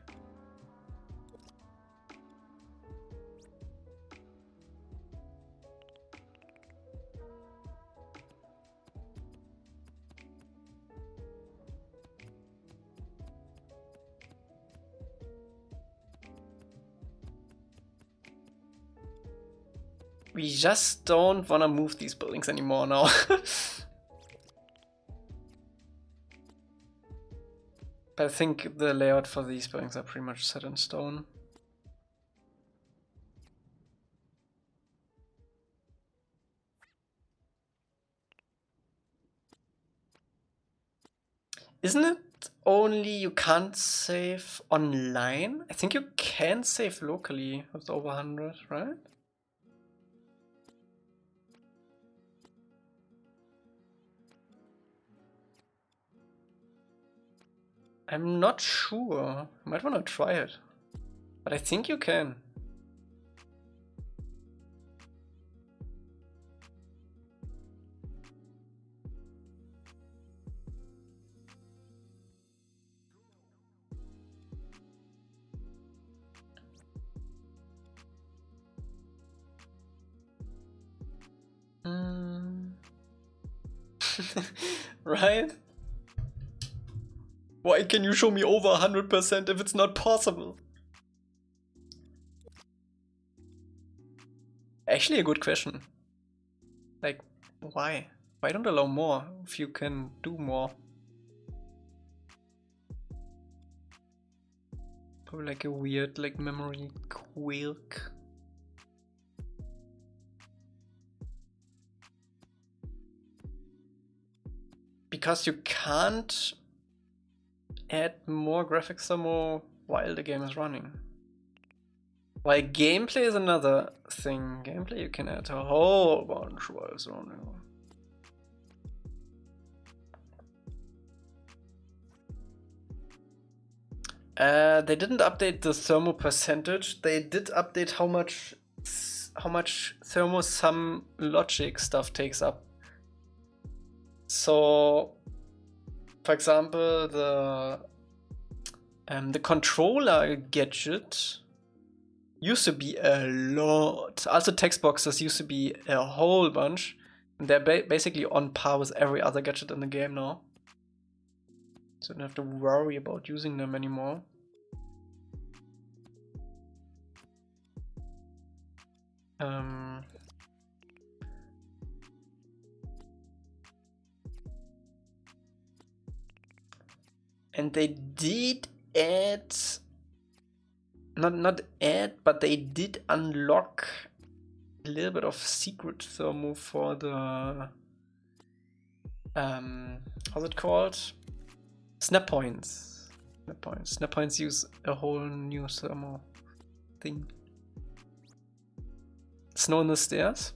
We just don't wanna move these buildings anymore now. But I think the layout for these buildings are pretty much set in stone. Isn't it only you can't save online? I think you can save locally with over 100, right? I'm not sure. I might want to try it. But I think you can. Right? Why can you show me over 100% if it's not possible? Actually a good question. Like, why? Why don't allow more if you can do more? Probably like a weird like memory quirk. Because you can't add more graphics demo while the game is running. While gameplay is another thing. Gameplay you can add a whole bunch while it's running. They didn't update the thermo percentage. They did update how much thermo some logic stuff takes up. So, for example, the controller gadget used to be a lot. Also, text boxes used to be a whole bunch. And they're basically on par with every other gadget in the game now. So I don't have to worry about using them anymore. And they did add, not add, but they did unlock a little bit of secret thermo for the how's it called? Snap points. Snap points use a whole new thermo thing. Snow on the stairs.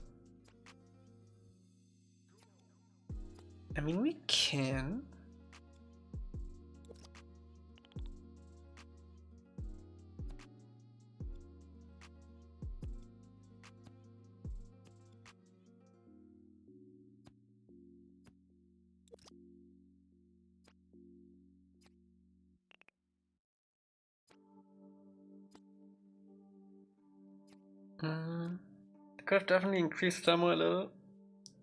I mean, we can. Could have definitely increased thermo a little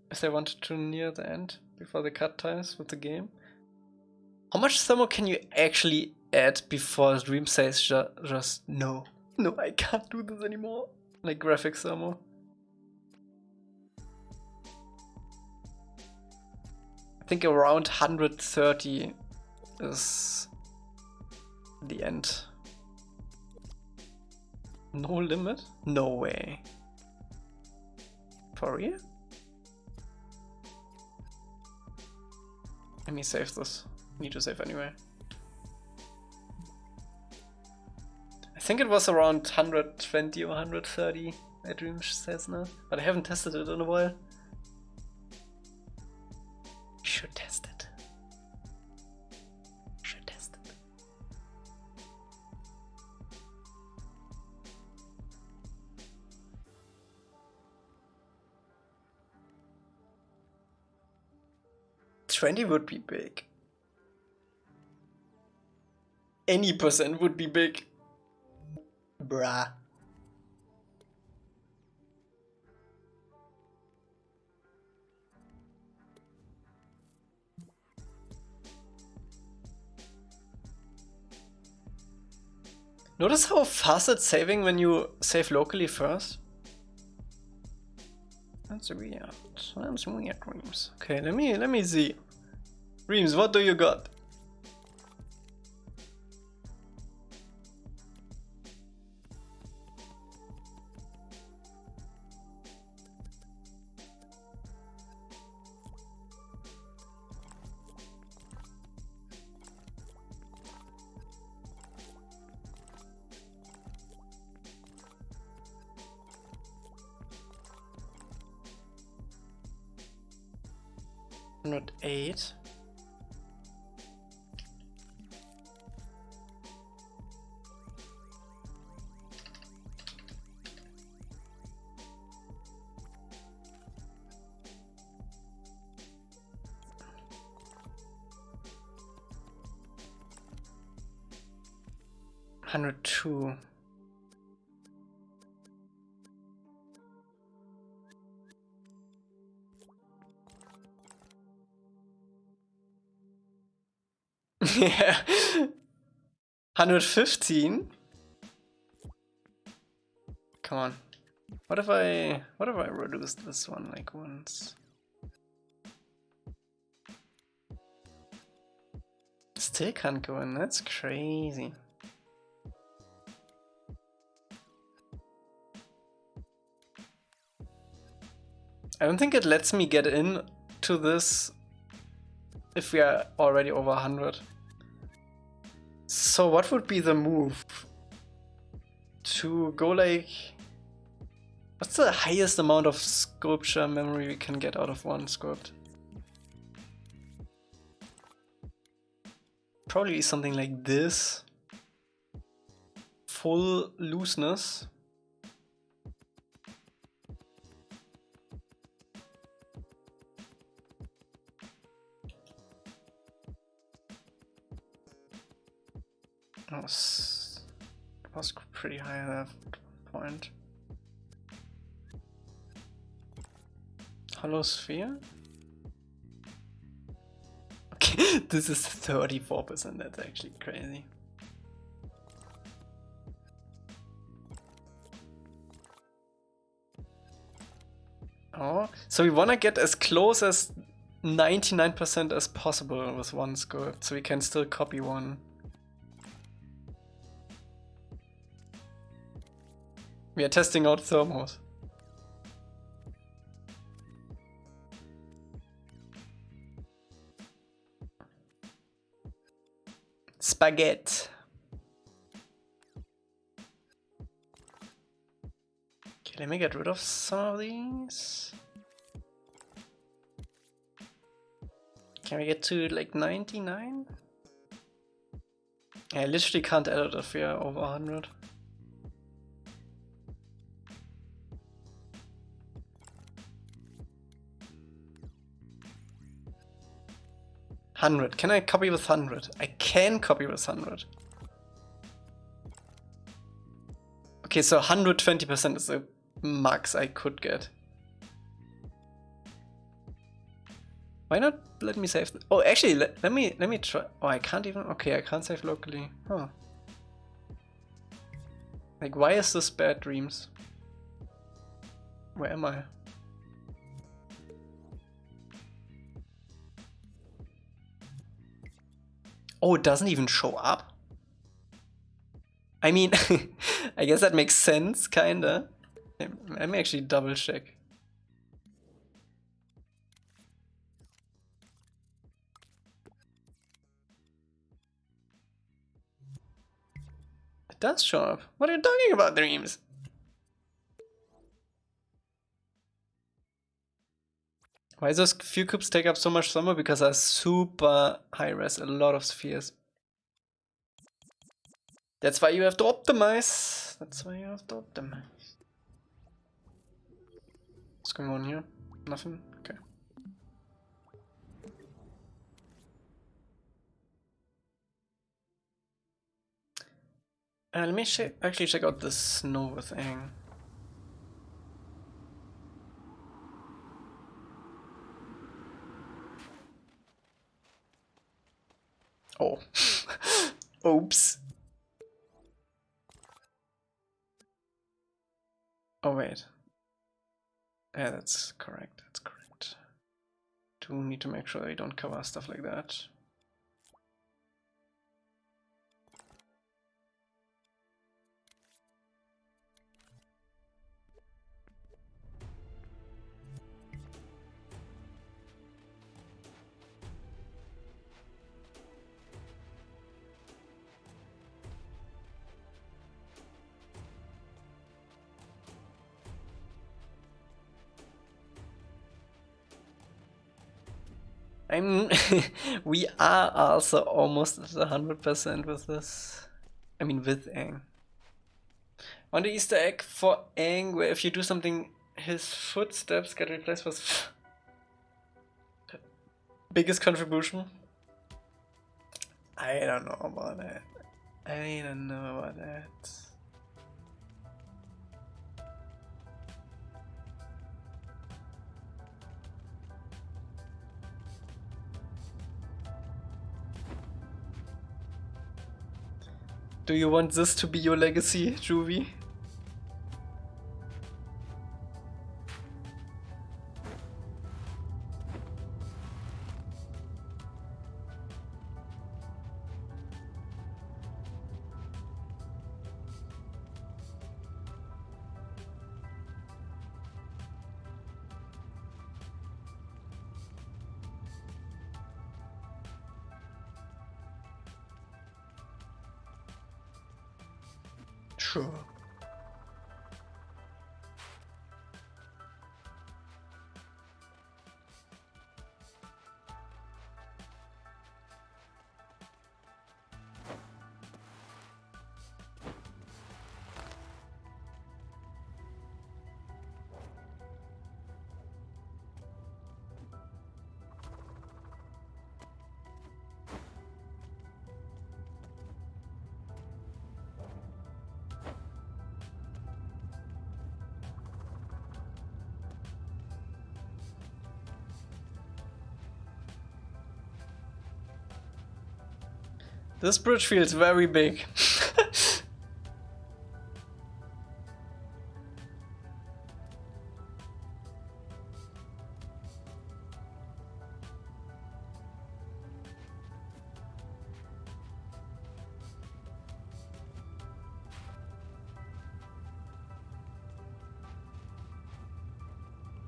if they wanted to near the end before the cut times with the game. How much thermo can you actually add before Dream says just no? No, I can't do this anymore. Like graphics thermo. I think around 130 is the end. No limit? No way. For real? Let me save this. Need to save anyway. I think it was around 120 or 130, my Dream says now. But I haven't tested it in a while. Should test it. Should test it. $20 would be big. Any percent would be big. Bruh. Notice how fast it's saving when you save locally first? That's weird. That's weird, Dreams. Okay, let me see. Dreams, what do you got? Not 8. $102. Yeah. 115? Come on. What if I reduce this one like once? Still can't go in, that's crazy. I don't think it lets me get in to this if we are already over 100. So what would be the move? To go like... What's the highest amount of sculpture memory we can get out of one sculpt? Probably something like this. Full looseness. Was pretty high at that point. Hollow sphere? Okay, This is 34%, that's actually crazy. Oh, so we wanna get as close as 99% as possible with one script, so we can still copy one. We are testing out thermos. Spaghetti. Okay, let me get rid of some of these. Can we get to like 99? I literally can't edit if we are over 100. $100. Can I copy with 100? I can copy with 100. Okay, so 120% is the max I could get. Why not let me save? Oh, actually, let me try. Oh, I can't even. Okay, I can't save locally. Huh. Like, why is this bad, Dreams? Where am I? Oh, it doesn't even show up? I mean, I guess that makes sense, kinda. Let me actually double check. It does show up. What are you talking about, Dreams? Why those few cubes take up so much thermal? Because they're super high res, a lot of spheres. That's why you have to optimize. That's why you have to optimize. What's going on here? Nothing? Okay. Let me actually check out the snow with Aang. Oh. Oops. Oh, wait. Yeah, that's correct. That's correct. Do need to make sure we don't cover stuff like that. We are also almost at 100% with this. I mean, with Aang. On the Easter egg for Aang, where if you do something, his footsteps get replaced with biggest contribution. I don't know about that. I don't know about that. Do you want this to be your legacy, Juvie? Sure. This bridge feels very big.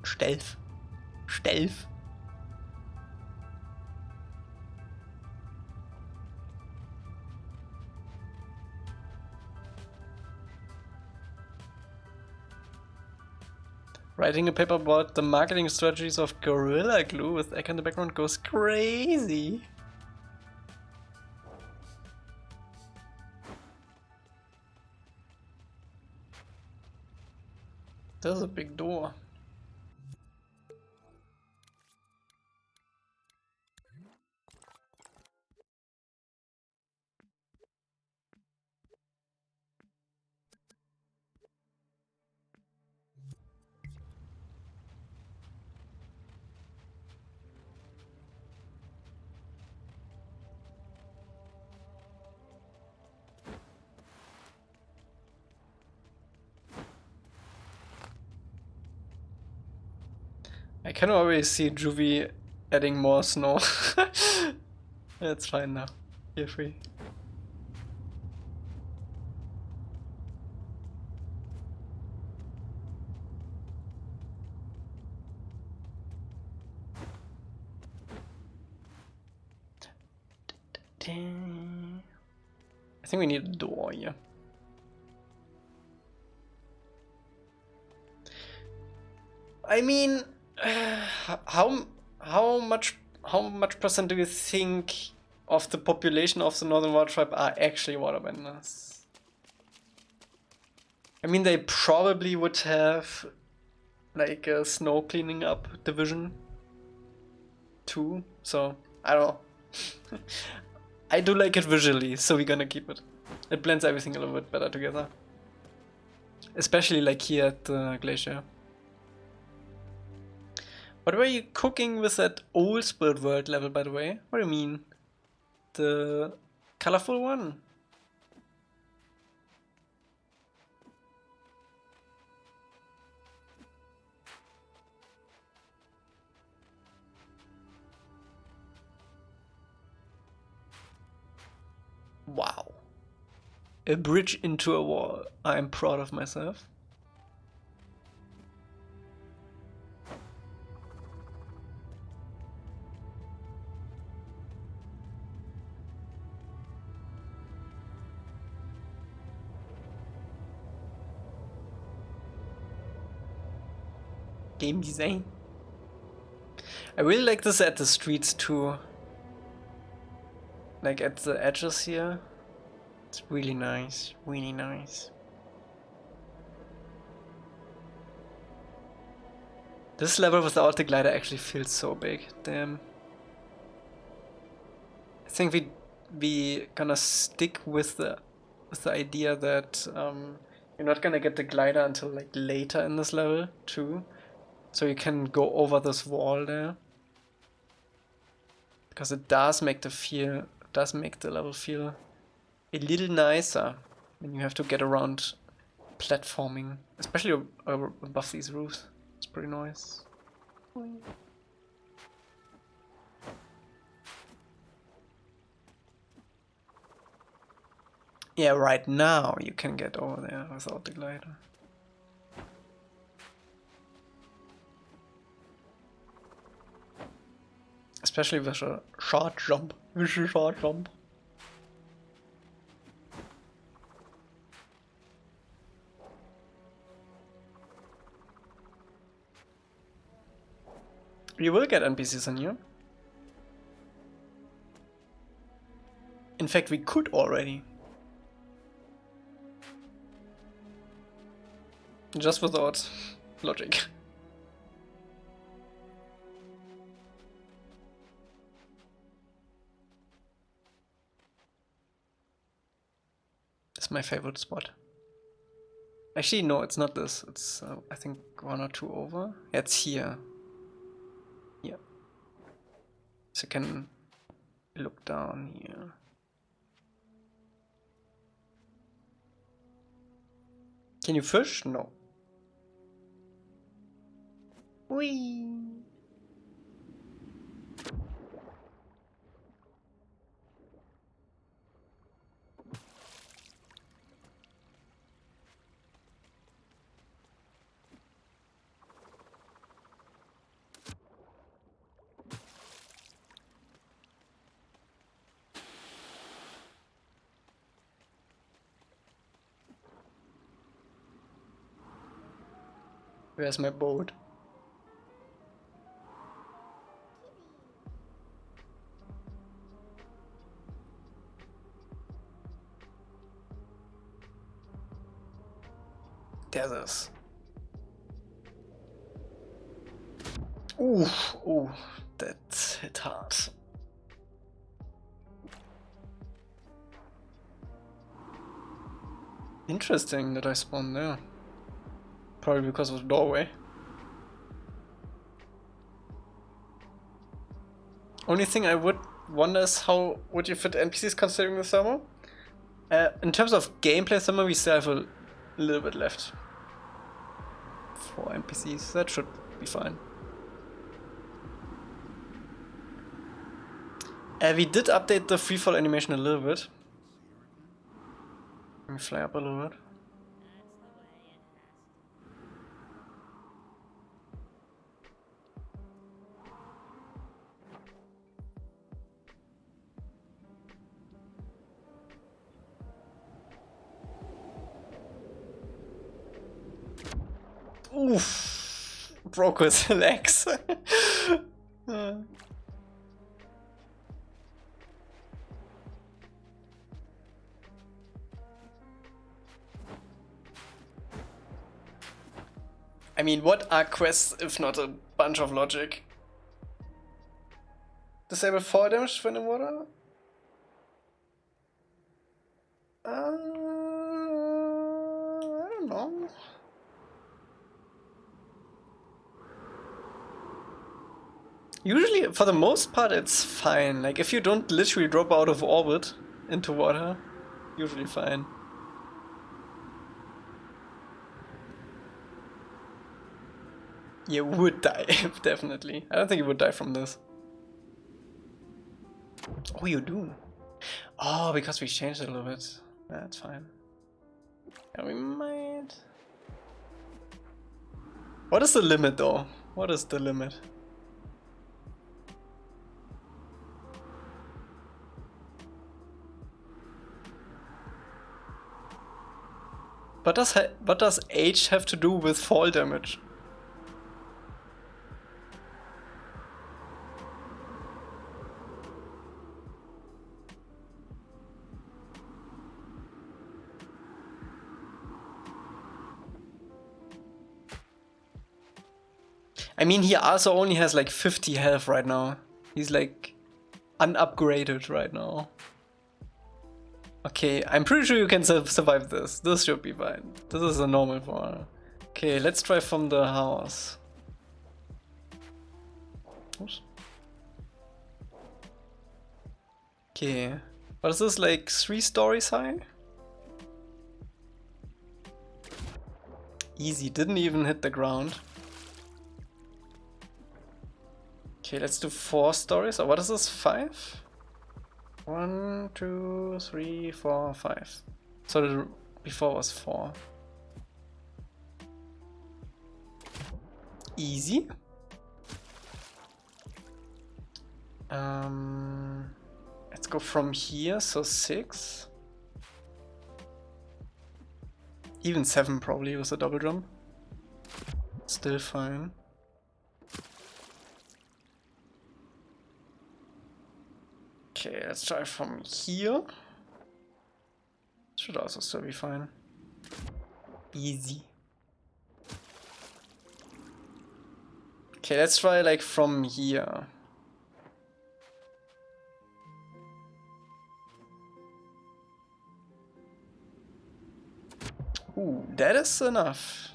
Stealth. Stealth. Writing a paper about the marketing strategies of Gorilla Glue with Elca in the background goes crazy. There's a big door. I can always see Juvie adding more snow. It's fine now. You're free. I think we need a door here. I mean, how much percent do you think of the population of the Northern Water Tribe are actually waterbenders? I mean, they probably would have like a snow cleaning up division too, so I don't know. I do like it visually, so we're gonna keep it. It blends everything a little bit better together. Especially like here at the glacier. What were you cooking with that old Spirit World level, by the way? What do you mean? The colorful one? Wow. A bridge into a wall. I'm proud of myself. Game design. I really like this at the streets too. Like at the edges here. It's really nice, really nice. This level without the glider actually feels so big, damn. I think we gonna stick with the idea that you're not gonna get the glider until like later in this level too. So you can go over this wall there. Because it does make the level feel a little nicer when you have to get around platforming, especially above these roofs. It's pretty nice. Yeah, right now you can get over there without the glider. Especially with a short jump. You will get NPCs in here. In fact, we could already. Just without logic. It's my favorite spot. Actually, no, it's not this. It's, I think, one or two over. Yeah, it's here. Yeah. So you can look down here. Can you fish? No. Whee! Where's my boat? There's this. Ooh, ooh, that hit hard. Interesting that I spawned there. Probably because of the doorway. Only thing I would wonder is how would you fit NPCs considering the summer? In terms of gameplay summer, we still have a little bit left. 4 NPCs, that should be fine. We did update the freefall animation a little bit. Let me fly up a little bit. Oof! Broke his legs. I mean, what are quests if not a bunch of logic? Disable 4 damage when in water? I don't know. Usually, for the most part, it's fine. Like, if you don't literally drop out of orbit into water, usually fine. You would die, definitely. I don't think you would die from this. Oh, you do? Oh, because we changed it a little bit. That's fine. Yeah, we might... What is the limit, though? What is the limit? What does age have to do with fall damage? I mean, he also only has like 50 health right now. He's like unupgraded right now. Okay, I'm pretty sure you can survive this. This should be fine. This is a normal one. Okay, let's try from the house. Oops. Okay, what is this, like 3 stories high? Easy, didn't even hit the ground. Okay, let's do 4 stories. Or what is this, 5? 1, 2, 3, 4, 5. So the before was 4. Easy. Let's go from here, so 6. Even 7 probably with a double jump. Still fine. Okay, let's try from here. Should also still be fine. Easy. Okay, let's try like from here. Ooh, that is enough.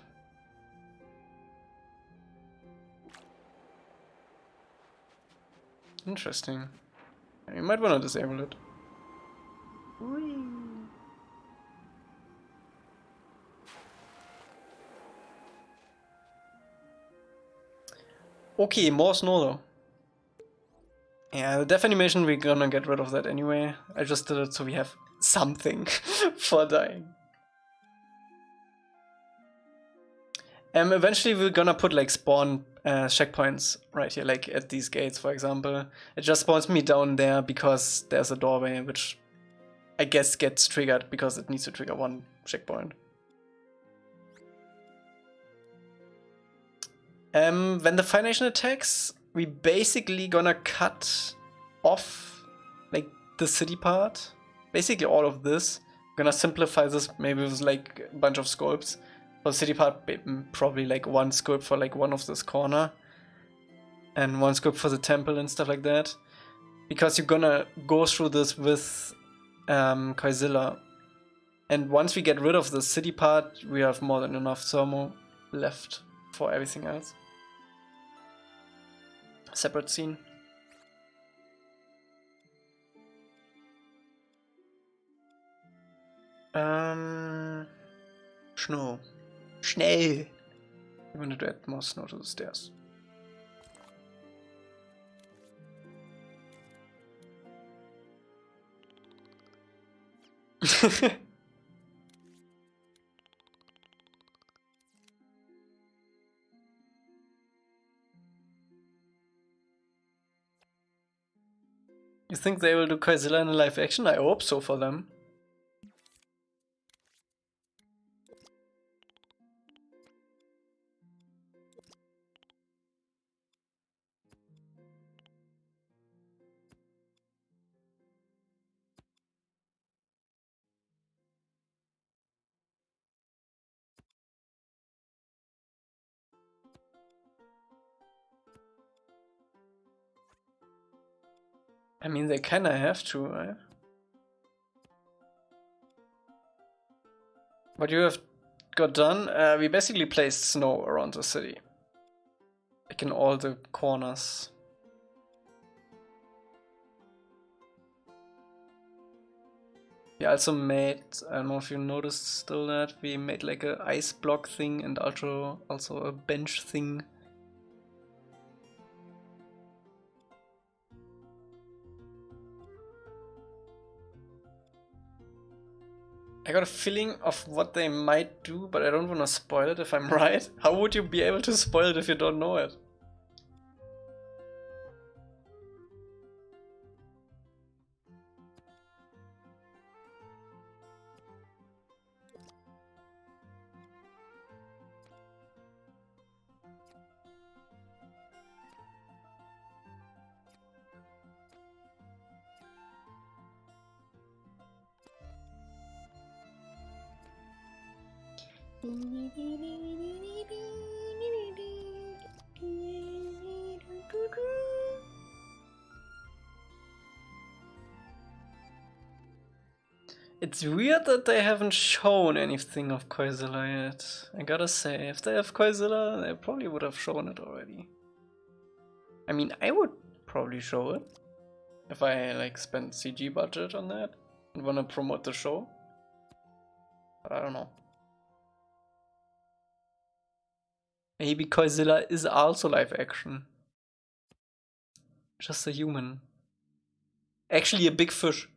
Interesting. You might want to disable it. Whee. Okay, more snow though. Yeah, the death animation, we're gonna get rid of that anyway. I just did it so we have something for dying. Eventually we're gonna put like spawn checkpoints right here, like at these gates, for example. It just spawns me down there because there's a doorway, which I guess gets triggered because it needs to trigger one checkpoint. When the Fire Nation attacks, we basically gonna cut off like the city part. Basically all of this. Gonna simplify this maybe with like a bunch of sculpts. For the city part, probably like one sculpt for like one of this corner. And one sculpt for the temple and stuff like that. Because you're gonna go through this with Koizilla. And once we get rid of the city part, we have more than enough thermo left for everything else. Separate scene. Snow. Schnell! We wanted to add more snow to the stairs. You think they will do Koizilla in a live action? I hope so for them. I mean, they kinda have to, right? What you have got done, we basically placed snow around the city. Like in all the corners. We also made, I don't know if you noticed still that, we made like a ice block thing and also a bench thing. I got a feeling of what they might do, but I don't want to spoil it if I'm right. How would you be able to spoil it if you don't know it? It's weird that they haven't shown anything of Koizilla yet. I gotta say, if they have Koizilla, they probably would have shown it already. I mean, I would probably show it if I like spent CG budget on that and wanna promote the show. But I don't know. Maybe Koizilla is also live action. Just a human. Actually a big fish.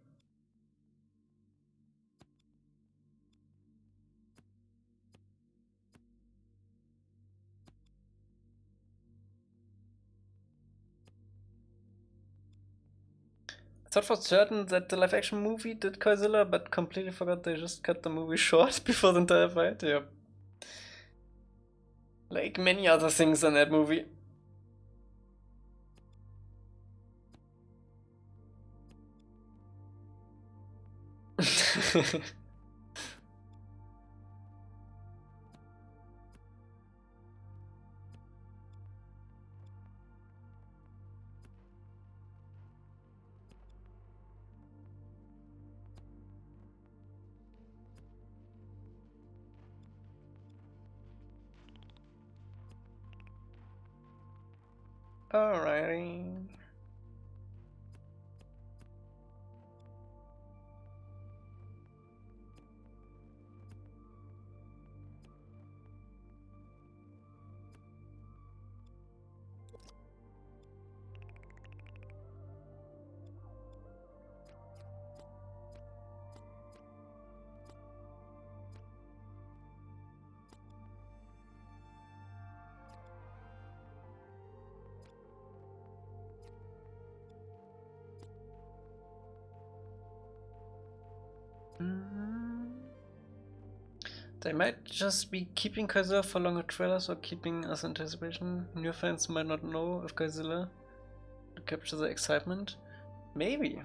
I thought for certain that the live action movie did Koizilla, but completely forgot they just cut the movie short before the entire fight. Yep. Like many other things in that movie. Alrighty. They might just be keeping Godzilla for longer trailers or keeping us in anticipation. New fans might not know of Godzilla to capture the excitement. Maybe.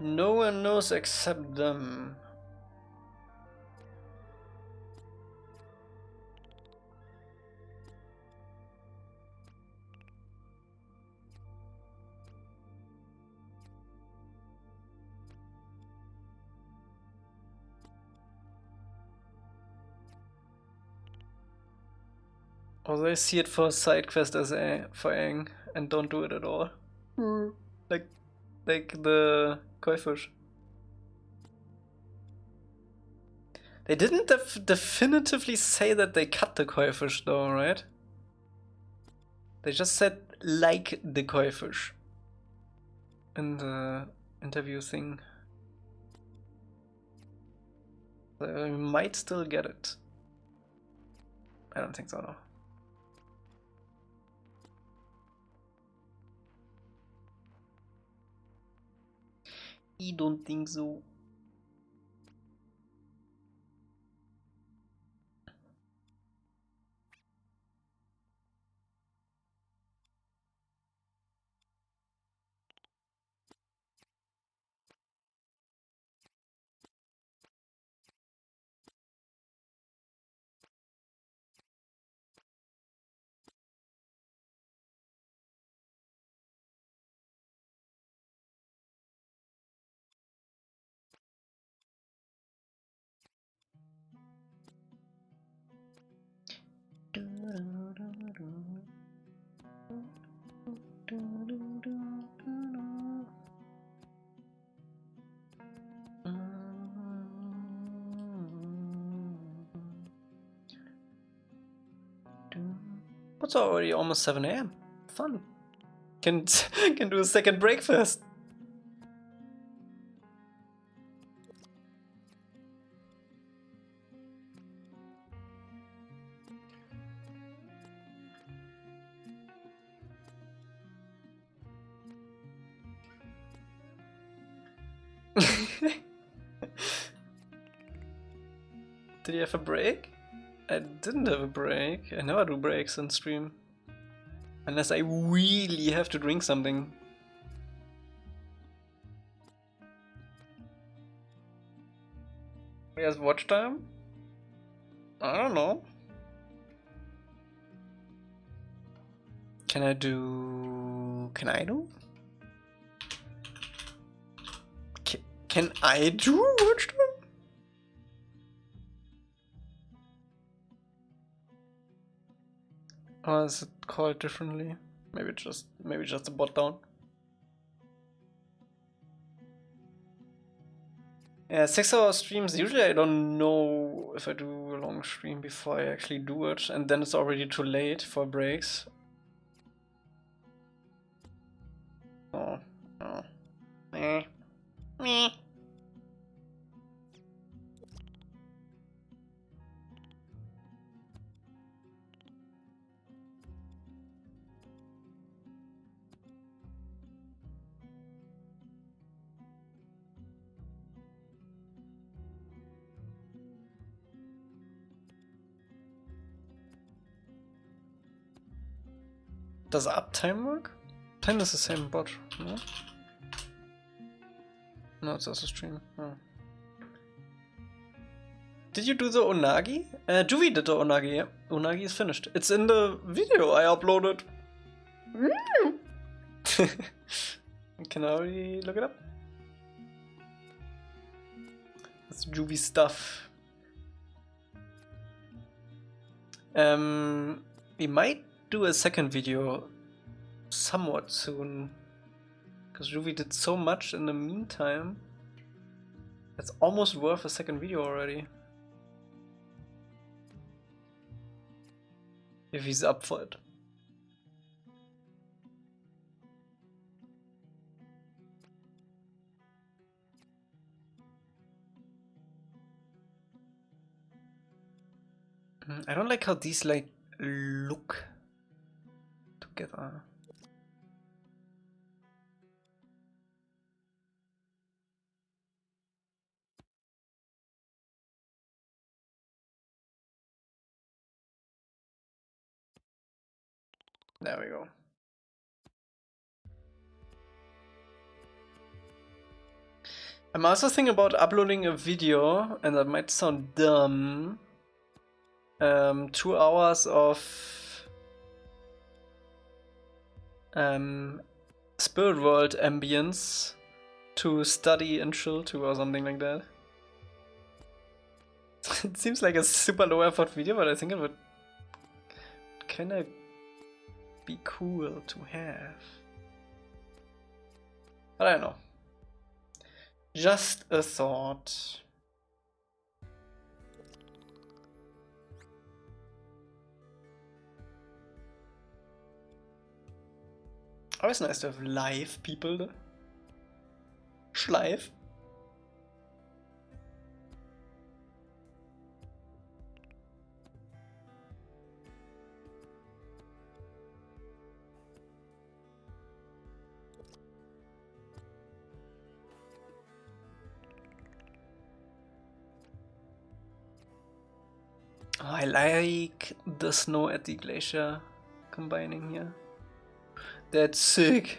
No one knows except them. Or they see it for a side quest as for Aang and don't do it at all. Like the koi fish. They didn't definitively say that they cut the koi fish though, right? They just said like the koi fish in the interview thing. So we might still get it. I don't think so, no. I don't think so. It's already almost 7 AM. Fun. Can do a second breakfast. Did you have a break? I didn't have a break. I never do breaks on stream. Unless I really have to drink something. Where's watch time? I don't know. Can I do... Can I do? Can I do watch time? Or is it called differently? Maybe just a bot down. Yeah, 6-hour streams. Usually I don't know if I do a long stream before I actually do it, and then it's already too late for breaks. Oh, oh. Meh. Meh. Does uptime work? Time is the same bot, no? No, it's also stream. Oh. Did you do the Onagi? Juvie did the Onagi, yeah. Onagi is finished. It's in the video I uploaded. Can I already look it up? It's Juvie stuff. We might do a second video somewhat soon. Because Juvie did so much in the meantime. It's almost worth a second video already. If he's up for it. I don't like how these like look together. There we go. I'm also thinking about uploading a video, and that might sound dumb. 2 hours of Spirit World ambience to study and chill to, or something like that. It seems like a super low effort video, but I think it would kinda be cool to have. But I don't know. Just a thought. Always nice to have live people though. Schleif. Oh, I like the snow at the glacier combining here. That's sick.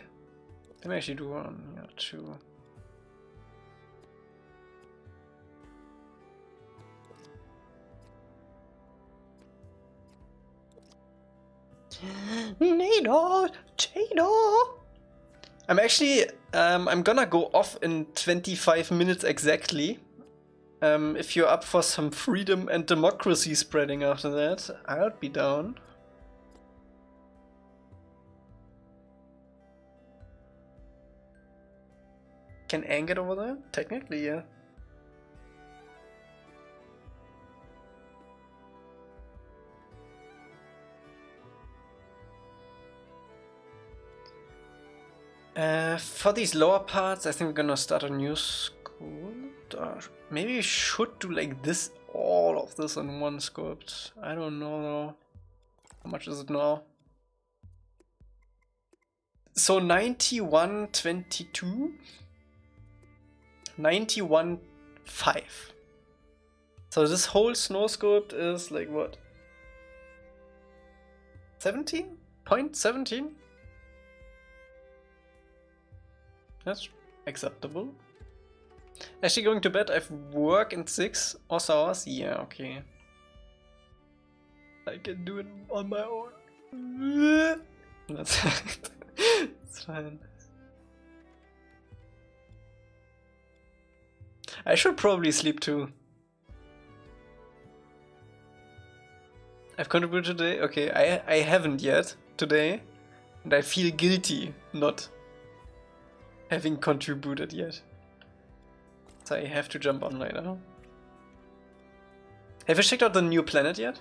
Let me actually do one here too. Nado! Jado! I'm actually, I'm gonna go off in 25 minutes exactly. If you're up for some freedom and democracy spreading after that, I'll be down. Can Aang get over there? Technically, yeah. For these lower parts, I think we're gonna start a new school. Maybe we should do like this, all of this in one sculpt. I don't know though. How much is it now? So 91.22, 91.5. So this whole snow sculpt is like what? 17.17? That's acceptable. Actually going to bed, I have work in 6 hours. Yeah, okay. I can do it on my own. That's it's fine. I should probably sleep too. I've contributed today? Okay, I haven't yet today. And I feel guilty not having contributed yet. So I have to jump on later. Have you checked out the new planet yet?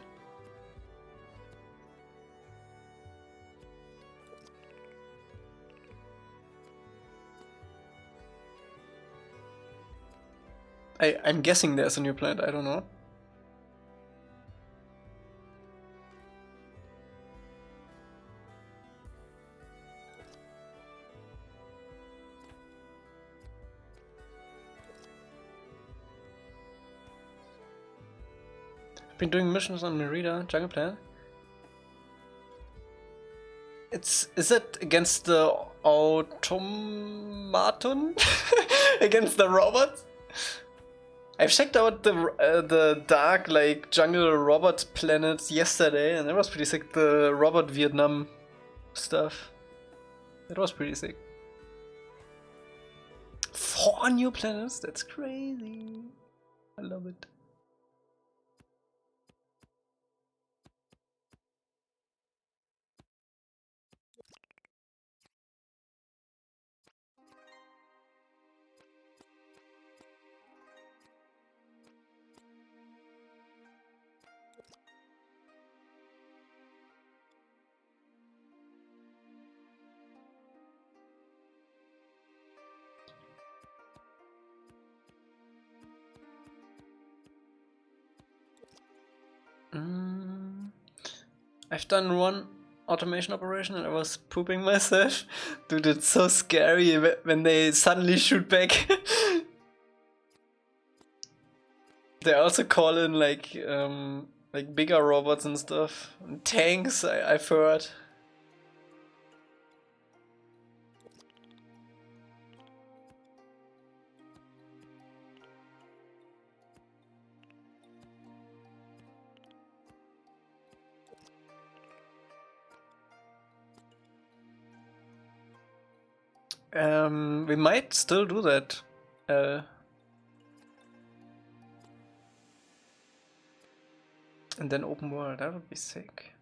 I'm guessing there's a new planet, I don't know. Been doing missions on Merida, Jungle Planet. Is it against the automaton? Against the robots? I've checked out the dark like jungle robot planets yesterday, and that was pretty sick. The robot Vietnam stuff. That was pretty sick. 4 new planets? That's crazy. I love it. I've done one automation operation and I was pooping myself. Dude, it's so scary when they suddenly shoot back. They also call in like bigger robots and stuff. And tanks, I've heard. We might still do that. And then open world, that would be sick.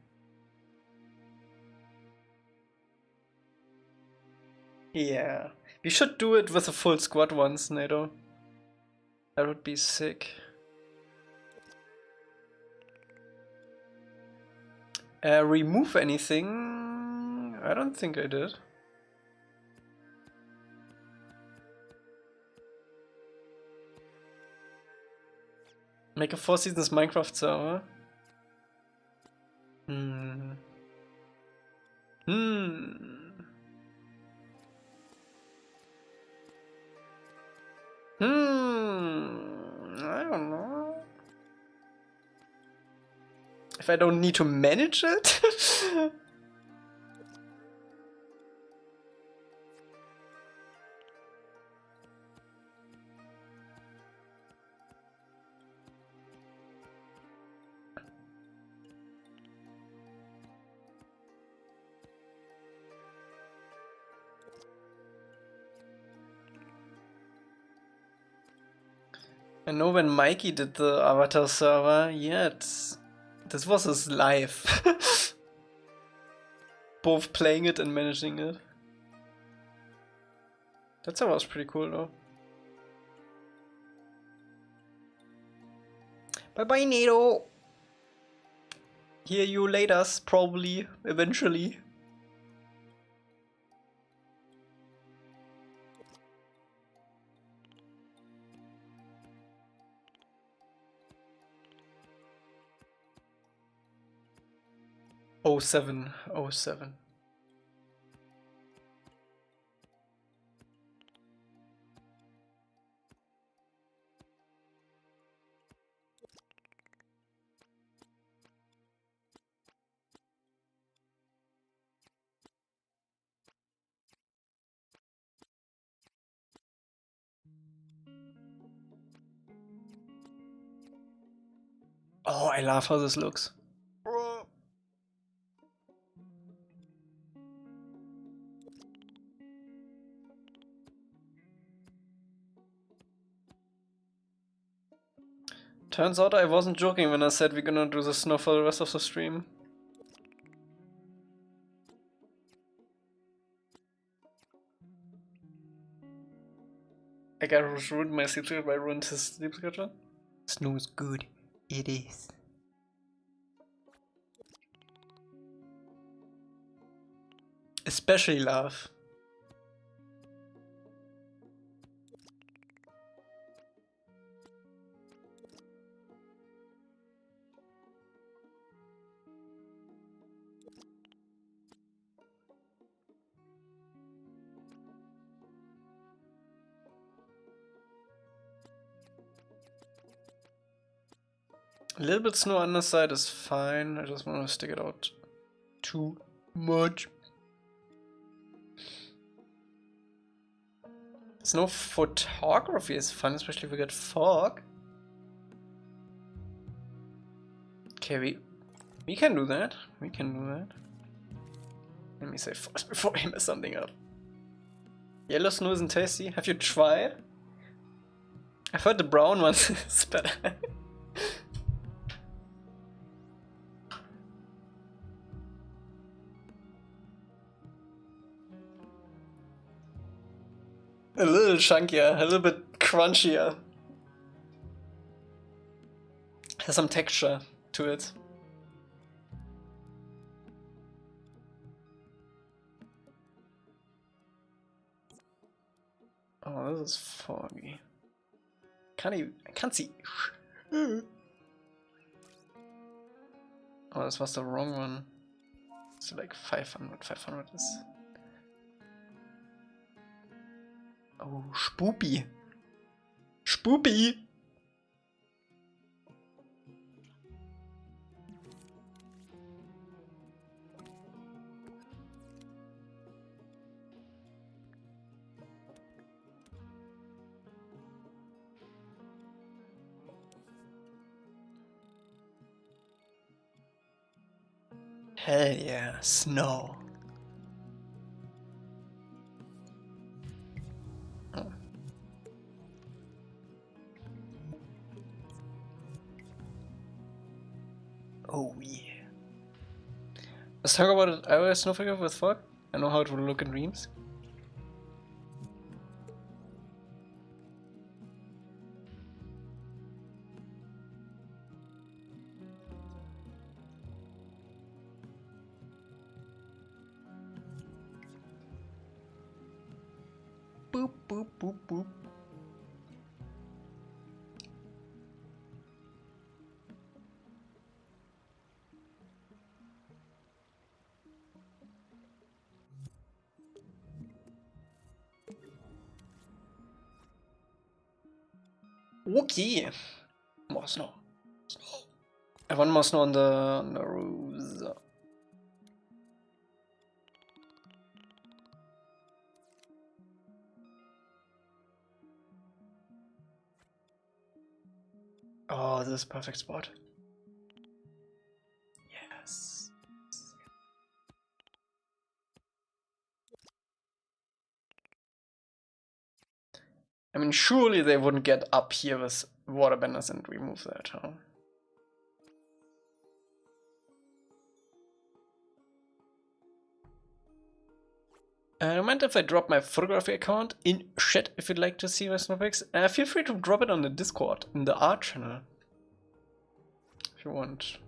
Yeah, we should do it with a full squad once, NATO. That would be sick. Remove anything? I don't think I did. Make a 4 seasons Minecraft server. Hmm. I don't know. If I don't need to manage it? I know when Mikey did the avatar server, yeah, this was his life. Both playing it and managing it. That server was pretty cool though. Bye bye, NATO! Hear you later, probably, eventually. Oh 07, 07. Oh, I love how this looks. Turns out I wasn't joking when I said we're gonna do the snow for the rest of the stream. Like I ruined my sleep schedule, I ruined his sleep schedule. Snow is good. It is. Especially love. A little bit snow on the side is fine. I just want to stick it out too much. Snow photography is fun, especially if we get fog. Okay, we can do that. We can do that. Let me say first before I mess something up. Yellow snow isn't tasty. Have you tried? I've heard the brown one is better. A little chunkier, a little bit crunchier. Has some texture to it. Oh, this is foggy. I can't see. Oh, this was the wrong one. So like 500 is... Oh, spoopy. Spoopy! Hell yeah, snow. Oh. Oh yeah. Let's talk about it. iOS Snowflake with fog. I know how it will look in Dreams. Boop boop boop boop. Okay. More snow. I want more snow on the roofs. Oh, this is a perfect spot. Yes. I mean, surely they wouldn't get up here with water benders and remove that, huh? I don't mind if I drop my photography account in chat if you'd like to see my snowflakes. Feel free to drop it on the Discord, in the art channel. If you want.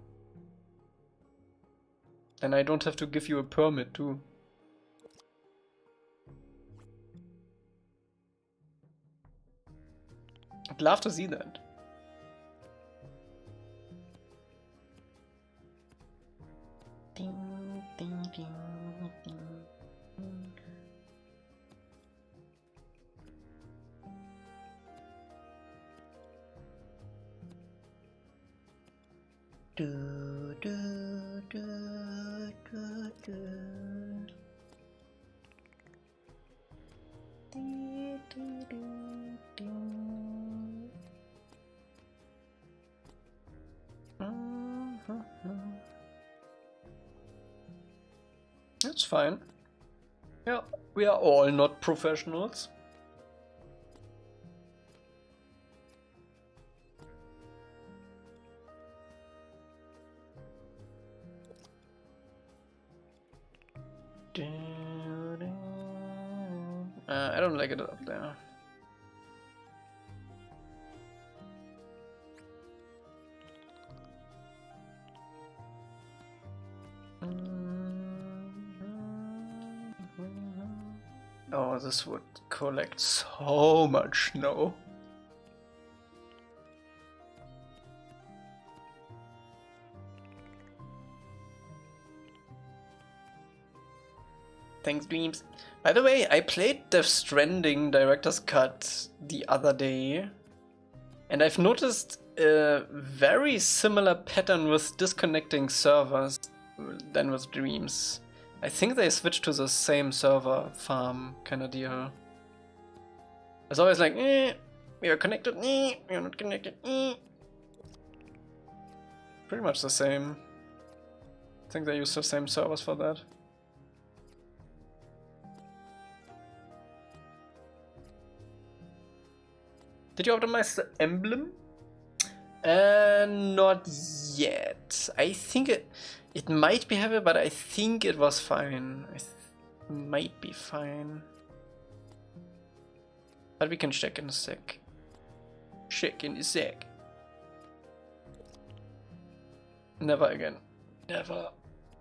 Then I don't have to give you a permit too. I'd love to see that. Ding, ding, ding, ding. Do, do, do, do, do. Do, do, do, do. That's fine. Yeah, we are all not professionals. I don't like it up there. Oh, this would collect so much snow. Thanks, Dreams. By the way, I played Death Stranding Director's Cut the other day, and I've noticed a very similar pattern with disconnecting servers than with Dreams. I think they switched to the same server farm kind of deal. It's always like, we are connected, we are not connected. Pretty much the same. I think they use the same servers for that. Did you optimize the emblem? Not yet. I think it might be heavy, but I think it was fine. It might be fine. But we can check in a sec. Check in a sec. Never again. Never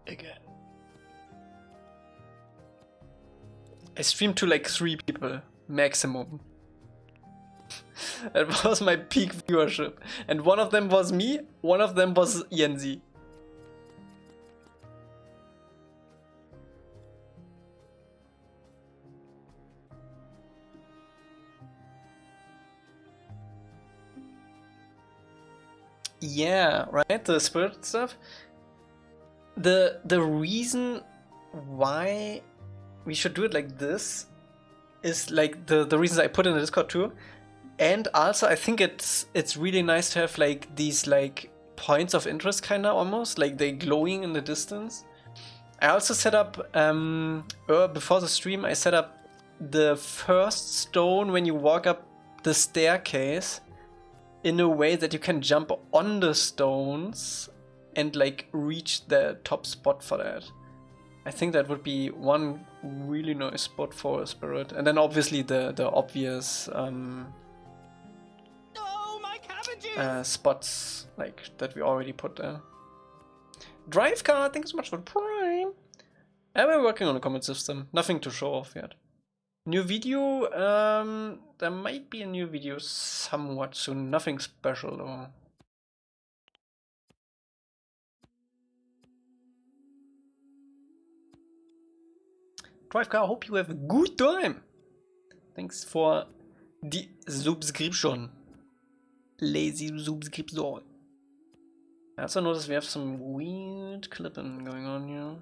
again. I streamed to like 3 people maximum. That was my peak viewership. And one of them was me, one of them was Yenzi. Yeah, right, the spirit stuff. The reason why we should do it like this is like the reasons I put in the Discord too. And also I think it's really nice to have like these like points of interest kinda almost, like they glowing in the distance. I also set up before the stream I set up the first stone when you walk up the staircase in a way that you can jump on the stones and like reach the top spot for that. I think that would be one really nice spot for a spirit. And then obviously the obvious spots like that we already put there. Drive car, thanks so much for the prime. And we're working on a comment system. Nothing to show off yet. New video, there might be a new video somewhat soon. Nothing special though. Drive car, hope you have a good time. Thanks for the subscription. Lazy subscription. I also noticed we have some weird clipping going on here.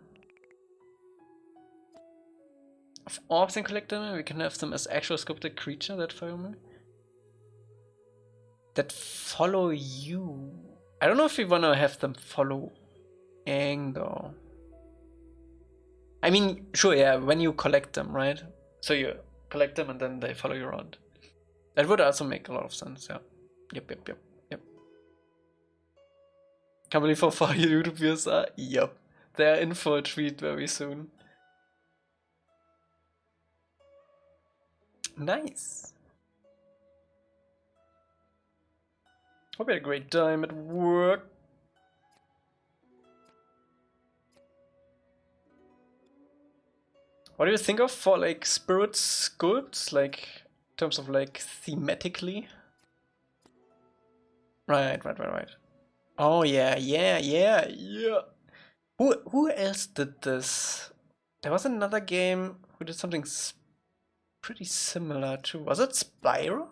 Of orbs and collector, we can have them as actual sculpted creature that follow me. That follow you. I don't know if we wanna have them follow Aang though. I mean, sure, yeah, when you collect them, right? So you collect them and then they follow you around. That would also make a lot of sense, yeah. Yep. Can't believe how far your YouTube views are. Yep. They're in for a treat very soon. Nice. Hope you had a great time at work. What do you think of for like spirit sculpts, like in terms of like thematically? Right. Oh yeah. Who else did this? There was another game who did something pretty similar too. Was it Spyro?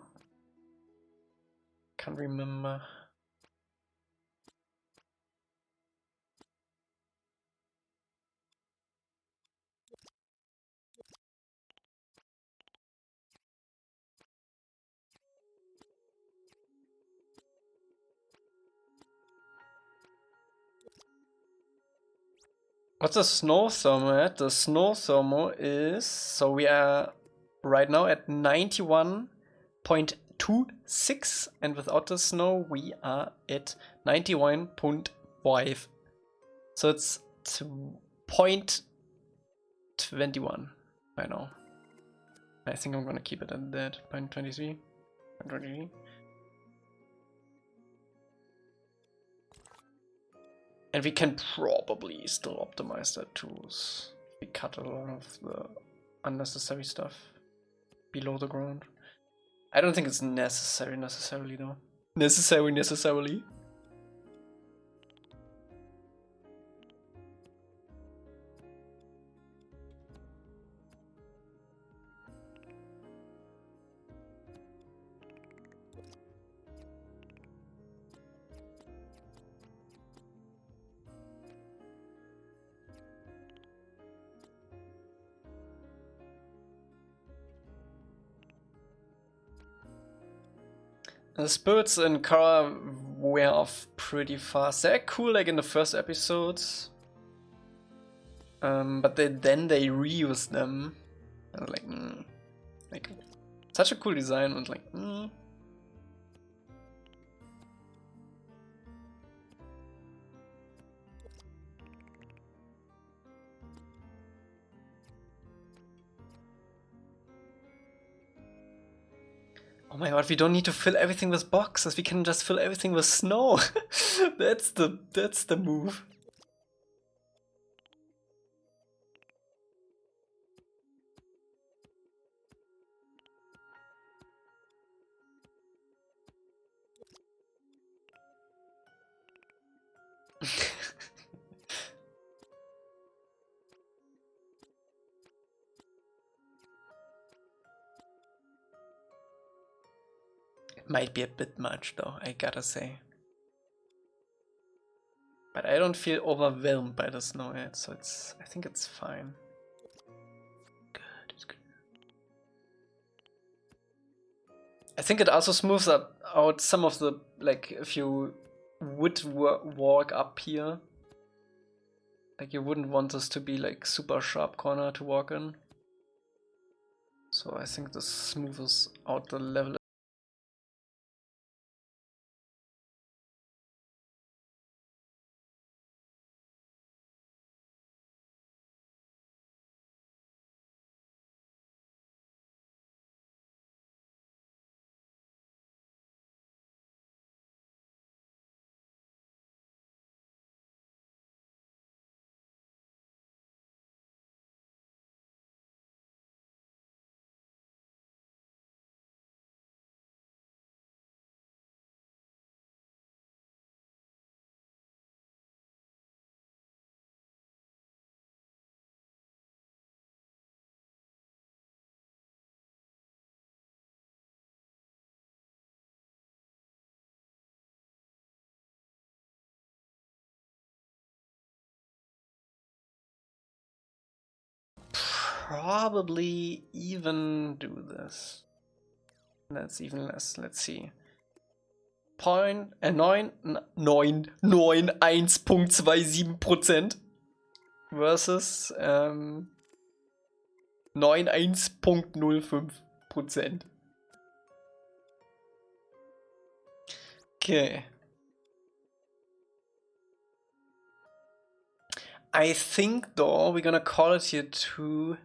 Can't remember. What's the snow thermal at? The snow thermal is, so we are right now at 91.26 and without the snow we are at 91.5. So it's 0.21 right now. I think I'm gonna keep it at that, 0.23. 0.23. And we can probably still optimize that too. We cut a lot of the unnecessary stuff below the ground. I don't think it's necessarily though. Necessarily. The spirits in Kara wear off pretty fast. They're cool like in the first episodes. But then they reuse them. And like such a cool design and like Oh my god, we don't need to fill everything with boxes, we can just fill everything with snow. That's the move. Might be a bit much though, I gotta say. But I don't feel overwhelmed by the snow yet, so I think it's fine. Good, it's good. I think it also smooths out some of the, like, if you would walk up here, like you wouldn't want this to be like super sharp corner to walk in. So I think this smooths out the level. Probably even do this. That's even less. Let's see. 1,27% versus 91,05%. Okay. I think though we're gonna call it here today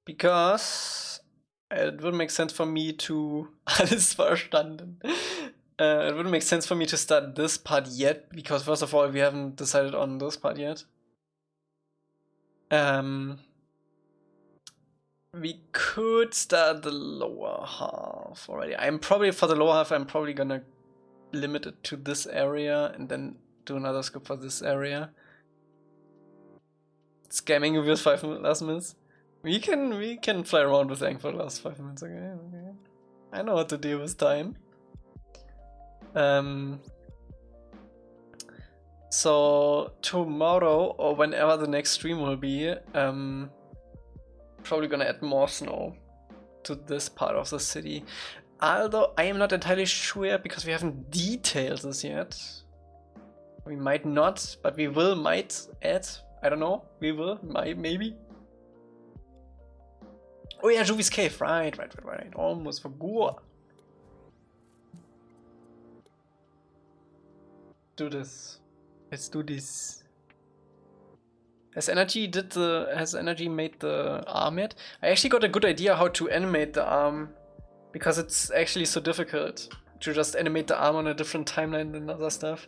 because it would make sense for me to alles verstanden. It wouldn't make sense for me to start this part yet because first of all we haven't decided on this part yet. We could start the lower half already. For the lower half I'm probably gonna limit it to this area and then do another scope for this area. Scamming with 5 last minutes. We can fly around with Aang for the last 5 minutes. Okay. I know how to deal with time. So tomorrow or whenever the next stream will be, probably gonna add more snow to this part of the city. Although I am not entirely sure because we haven't detailed this yet. We might not, but we might add. I don't know. We will, maybe. Oh yeah, Juvi's cave. Right. Almost forgot. Do this. Let's do this. Has Energy made the arm yet? I actually got a good idea how to animate the arm because it's actually so difficult to just animate the arm on a different timeline than other stuff.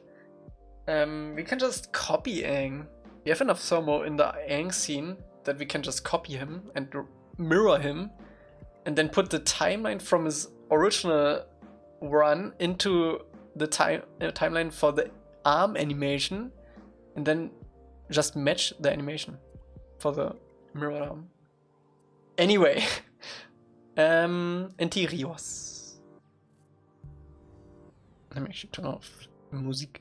We can just copy Aang. We have enough thermo in the Aang scene that we can just copy him and mirror him and then put the timeline from his original run into the timeline for the arm animation and then just match the animation for the mirror arm. Anyway, interiors. Let me actually turn off music.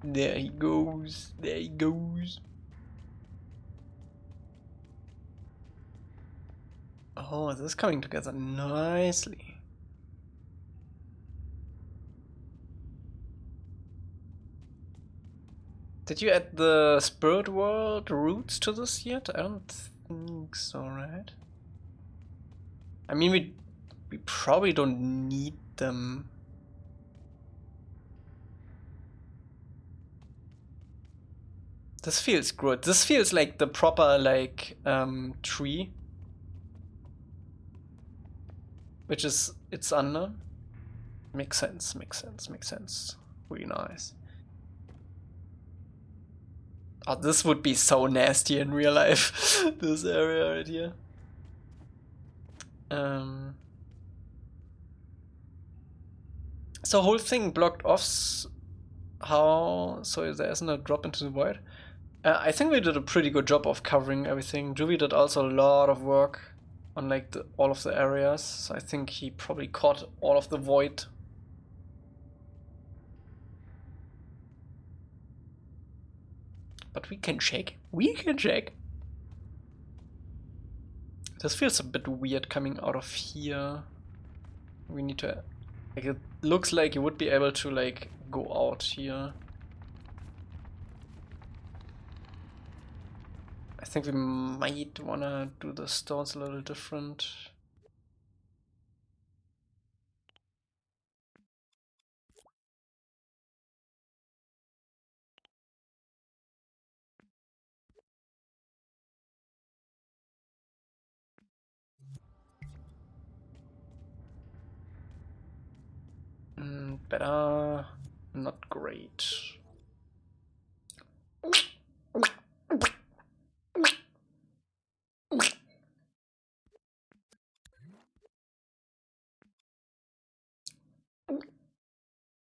There he goes. Oh, this is coming together nicely. Did you add the Spirit World roots to this yet? I don't think so, right? I mean, we probably don't need them. This feels good. This feels like the proper tree, which is it's under. Makes sense. Really nice. Oh, this would be so nasty in real life. This area right here. So whole thing blocked off. How? So there isn't a drop into the void. I think we did a pretty good job of covering everything. Juvie did also a lot of work on all of the areas. So I think he probably caught all of the void. But we can check. This feels a bit weird coming out of here. We need to... it looks like you would be able to go out here. think we might wanna do the stones a little different. Better, not great.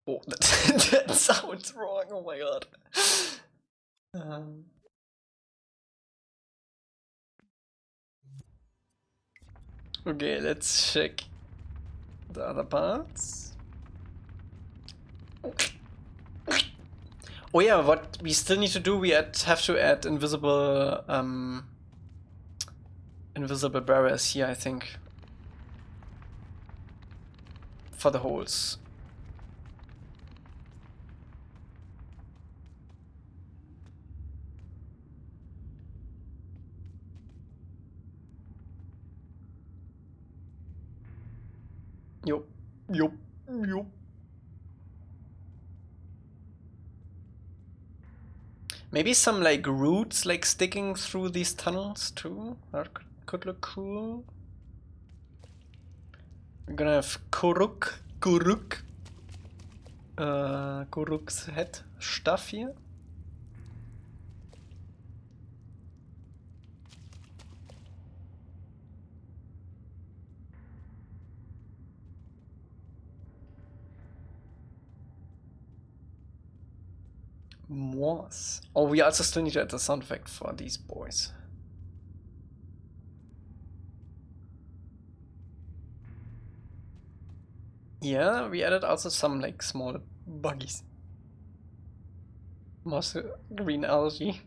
Oh, that sounds wrong. Oh my god. Okay, let's check the other parts. Oh yeah, what we still need to do, we have to add invisible invisible barriers here, I think, for the holes. Yup, yup, yup. Maybe some like roots like sticking through these tunnels too. That could look cool. We're gonna have Kuruk's head stuff here. Moss. Oh, we also still need to add the sound effect for these boys. Yeah, we added also some like small buggies. Moss green algae.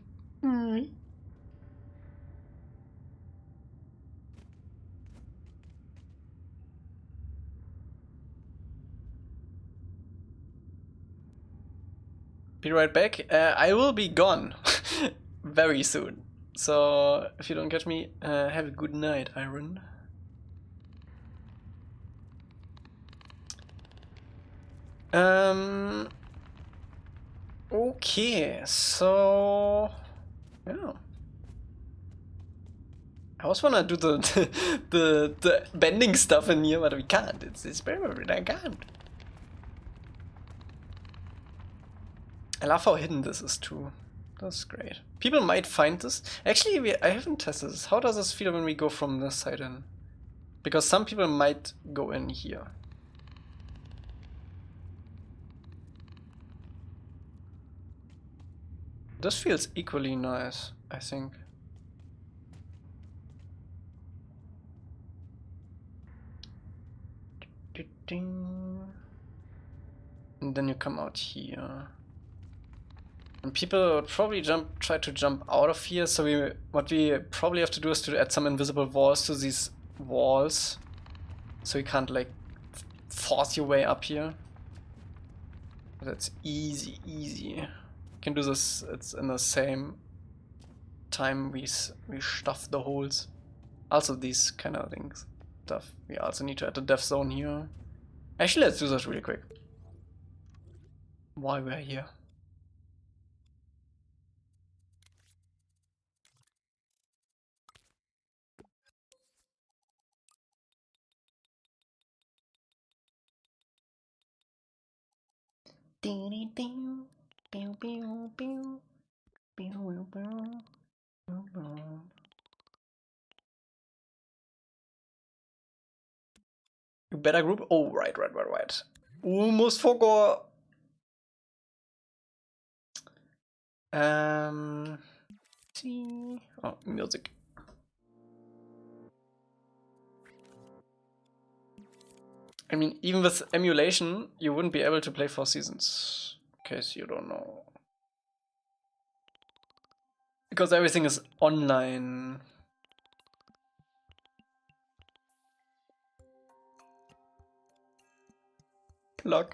Be right back. I will be gone very soon. So if you don't catch me, have a good night, Iron. Okay, so yeah. I also wanna do the the bending stuff in here, but we can't. It's very I can't. I love how hidden this is too. That's great. People might find this. Actually, I haven't tested this. How does this feel when we go from this side in? Because some people might go in here. This feels equally nice, I think. And then you come out here. And people would probably try to jump out of here, so what we probably have to do is to add some invisible walls to these walls. So you can't like force your way up here. But that's easy. You can do this, it's in the same time we stuff the holes. Also these kind of things. Stuff. We also need to add a death zone here. Actually, let's do this really quick. While we're here. You better group. Oh, right. Almost forgot. See. Oh, music. I mean, even with emulation, you wouldn't be able to play 4 seasons. In case you don't know. Because everything is online. Plug.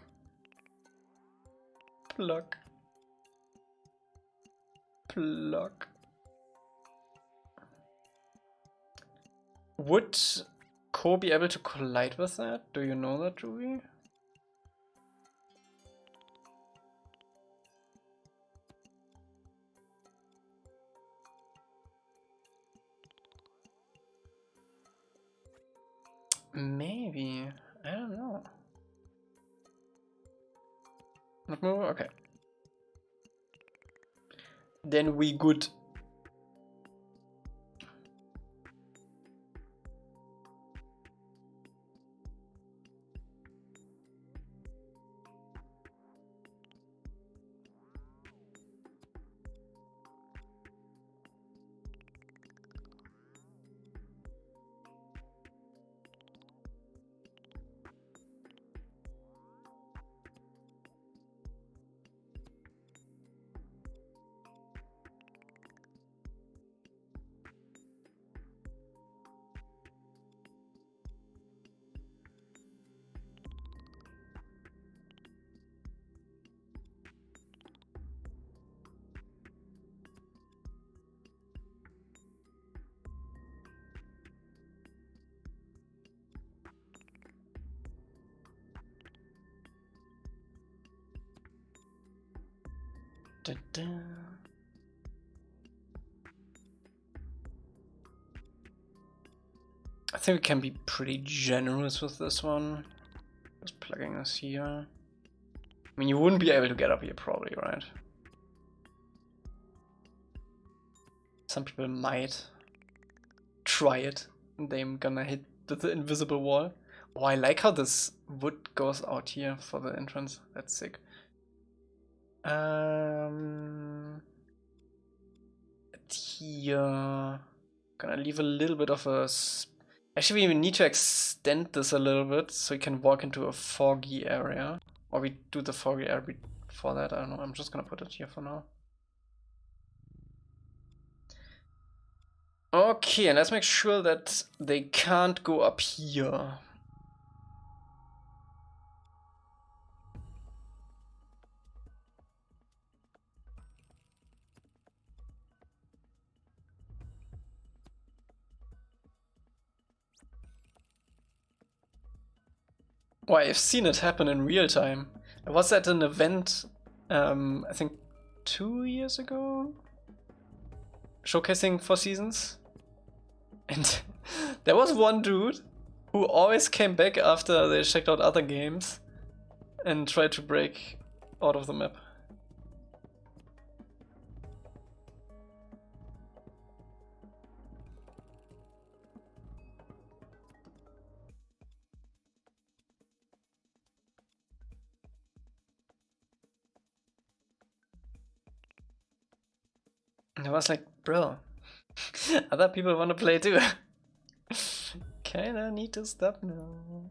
Would Core be able to collide with that? Do you know that, Ruby? Maybe. I don't know. Not move? Okay. Then we good. Da-da. I think we can be pretty generous with this one. Just plugging this here. I mean, you wouldn't be able to get up here probably, right? Some people might try it and they're gonna hit the invisible wall. Oh, I like how this wood goes out here for the entrance. That's sick. Here, gonna leave a little bit of a. Actually, we need to extend this a little bit so we can walk into a foggy area, or we do the foggy area before that. I don't know. I'm just gonna put it here for now. Okay, and let's make sure that they can't go up here. Oh, I've seen it happen in real time. I was at an event, I think 2 years ago, showcasing Four Seasons. And there was one dude who always came back after they checked out other games and tried to break out of the map. And I was like, bro, other people want to play too. Kinda need to stop now.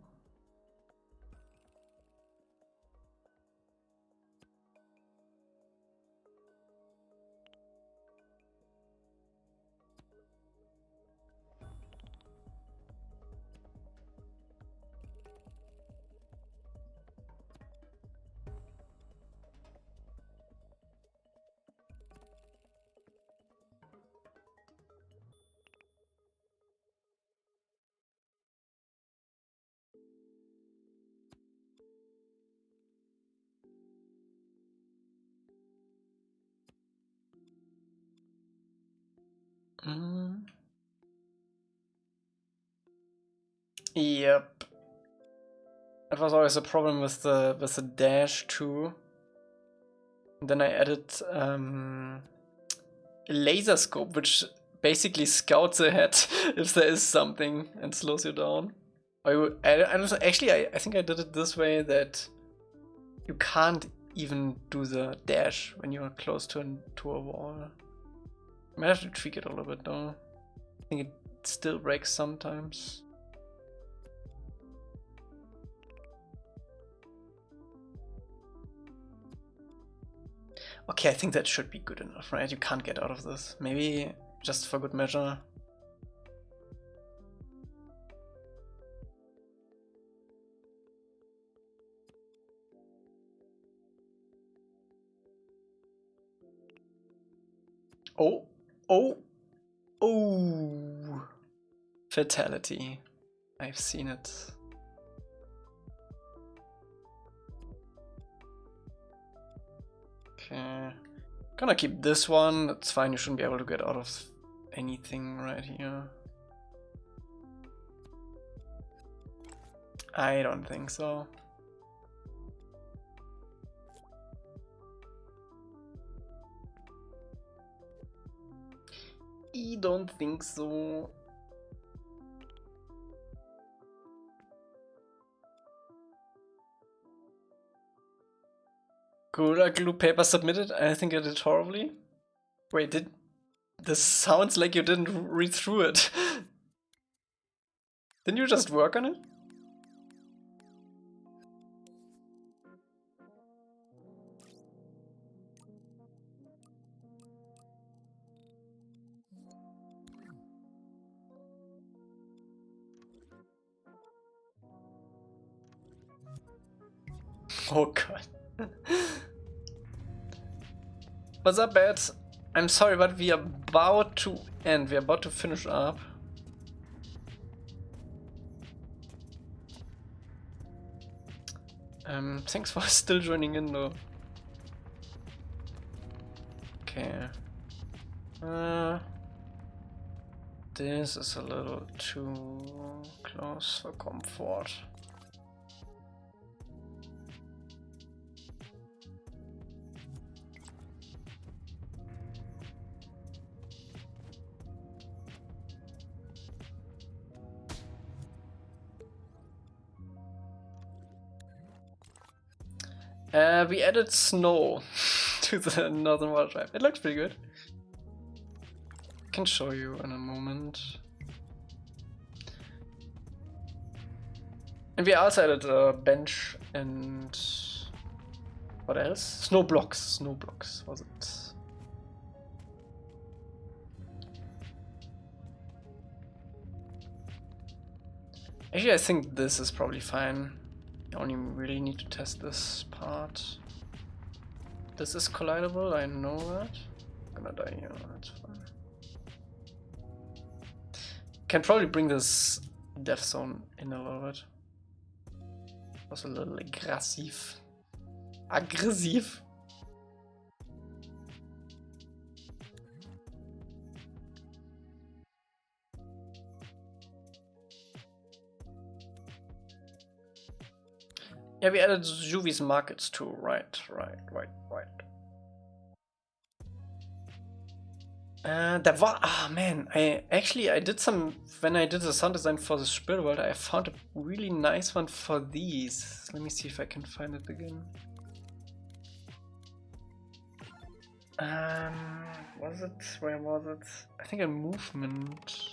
Yep. It was always a problem with the dash too. And then I added a laser scope, which basically scouts ahead if there is something and slows you down. Actually, I think I did it this way that you can't even do the dash when you're close to a wall. I might have to tweak it a little bit though. I think it still breaks sometimes. Okay, I think that should be good enough, right? You can't get out of this. Maybe just for good measure. Oh, oh, oh. Fatality. I've seen it. Okay. Gonna keep this one. That's fine. You shouldn't be able to get out of anything right here. I don't think so. I don't think so. Gorilla glue paper submitted. I think I did horribly. Wait, this sounds like you didn't read through it. Didn't you just work on it? Oh god. What's up, Bats? I'm sorry, but we are about to end. We are about to finish up. Thanks for still joining in though. Okay. This is a little too close for comfort. We added snow to the northern water drive. It looks pretty good. I can show you in a moment. And we also added a bench and what else? Snow blocks. Snow blocks was it? Actually, I think this is probably fine. I only really need to test this part. This is collidable, I know that. I'm gonna die here, that's fine. Can probably bring this death zone in a little bit. Was a little aggressive. Aggressive. Yeah, we added Juvi's markets too. Right. Man, I did some, when I did the sound design for the Spirit World, I found a really nice one for these. Let me see if I can find it again. Was it, where was it? I think a movement.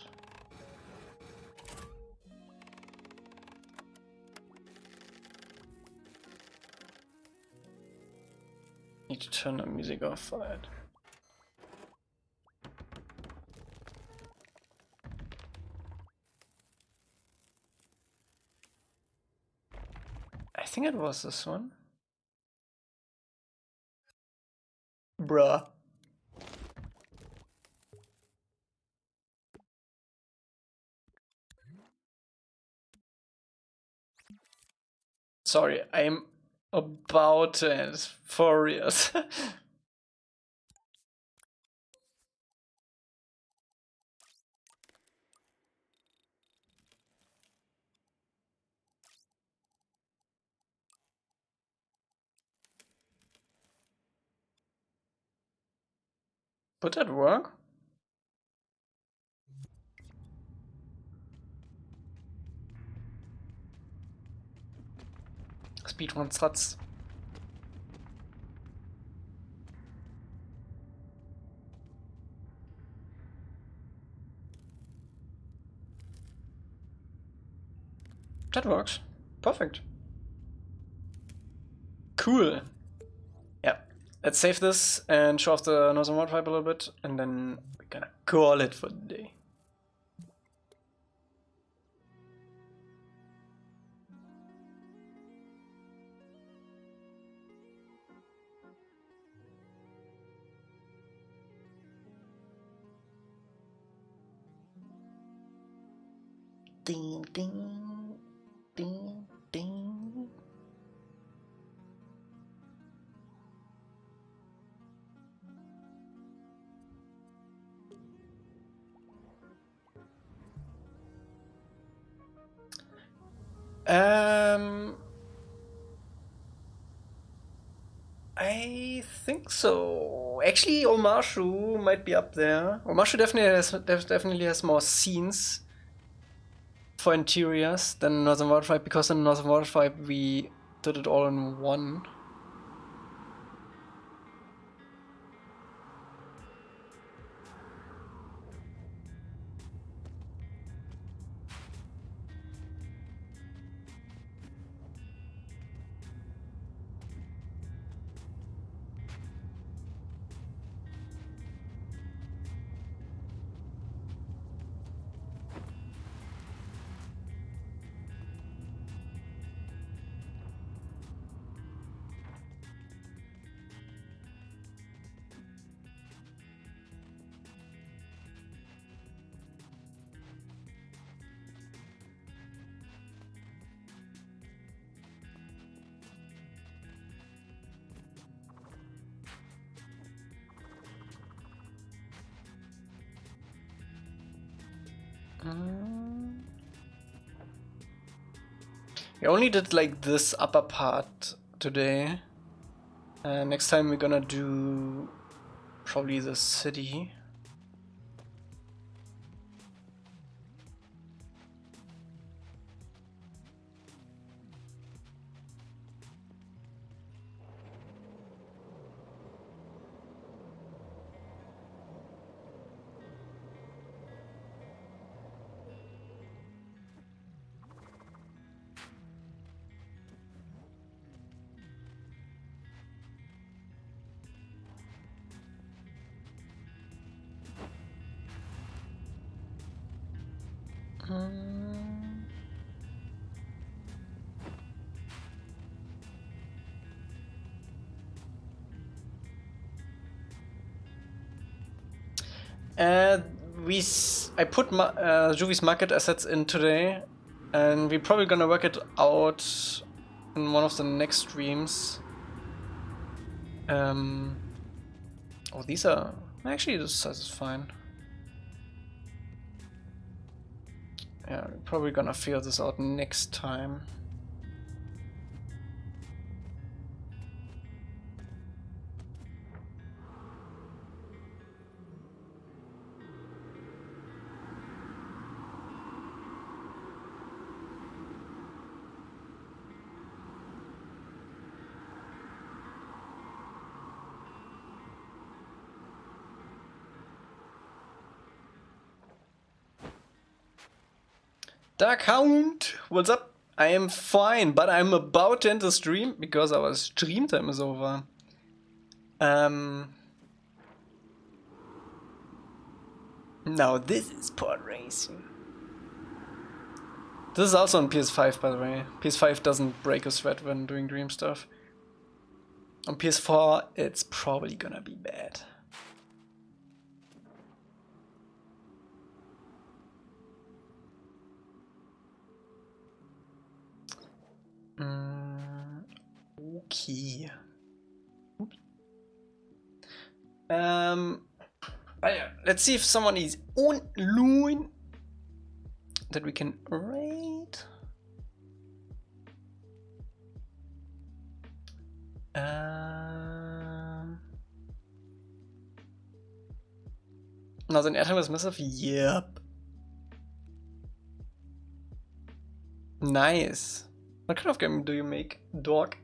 Need to turn the music off for that. I think it was this one. Bruh. Sorry, I'm about to end for real. Would that work? Speedrun Strats. That works. Perfect. Cool. Yeah. Let's save this and show off the Northern Water Pipe a little bit, and then we're gonna call it for the day. Ding, ding, ding, ding. I think so. Actually, Omashu might be up there. Omashu definitely has more scenes for interiors than Northern Waterfront, because in Northern Waterfront we did it all in one. We only did like this upper part today. Next time we're gonna do probably the city. I put Juvi's market assets in today, and we're probably gonna work it out in one of the next streams. Oh, these are actually, this size is fine. Yeah, we're probably gonna figure this out next time. Dark Hound, what's up? I am fine, but I'm about to end the stream because our stream time is over. Now this is pod racing. This is also on PS5, by the way. PS5 doesn't break a sweat when doing dream stuff. On PS4, it's probably gonna be bad. Okay. Let's see if someone is online that we can raid. Northern Airtime is massive? Yep. Nice. What kind of game do you make, dog?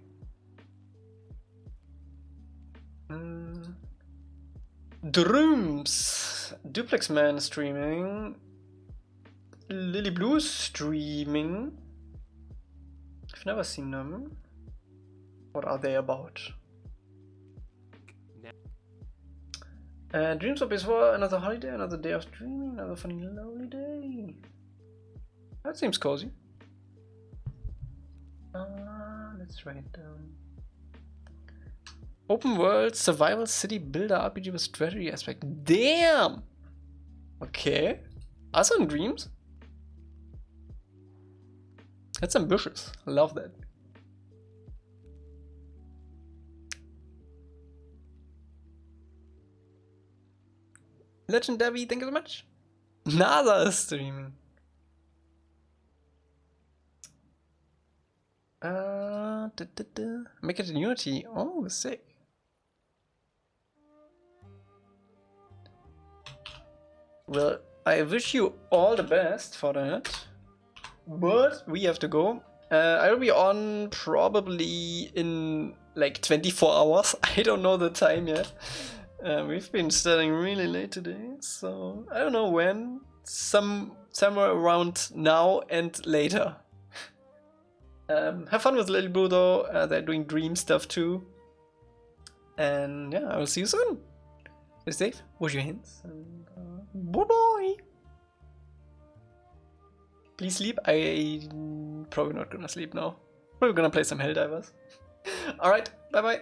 Dreams. Duplex Man streaming. Lily Blue streaming. I've never seen them. What are they about? Dreams of PS4, another holiday, another day of dreaming, another funny lovely day. That seems cozy. Let's write it down. Open world survival city builder RPG with strategy aspect. Damn! Okay. Also in Dreams? That's ambitious. I love that. Legendary, thank you so much. NASA is streaming. Make it in Unity. Oh, sick. Well, I wish you all the best for that. But we have to go. I'll be on probably in like 24 hours. I don't know the time yet. We've been starting really late today, so I don't know when. Somewhere around now and later. Have fun with Little Blue though. They're doing dream stuff too. And yeah, I will see you soon. Stay safe, wash your hands, and bye bye. Please sleep. I'm probably not gonna sleep now. We're gonna play some Helldivers. Alright, bye bye.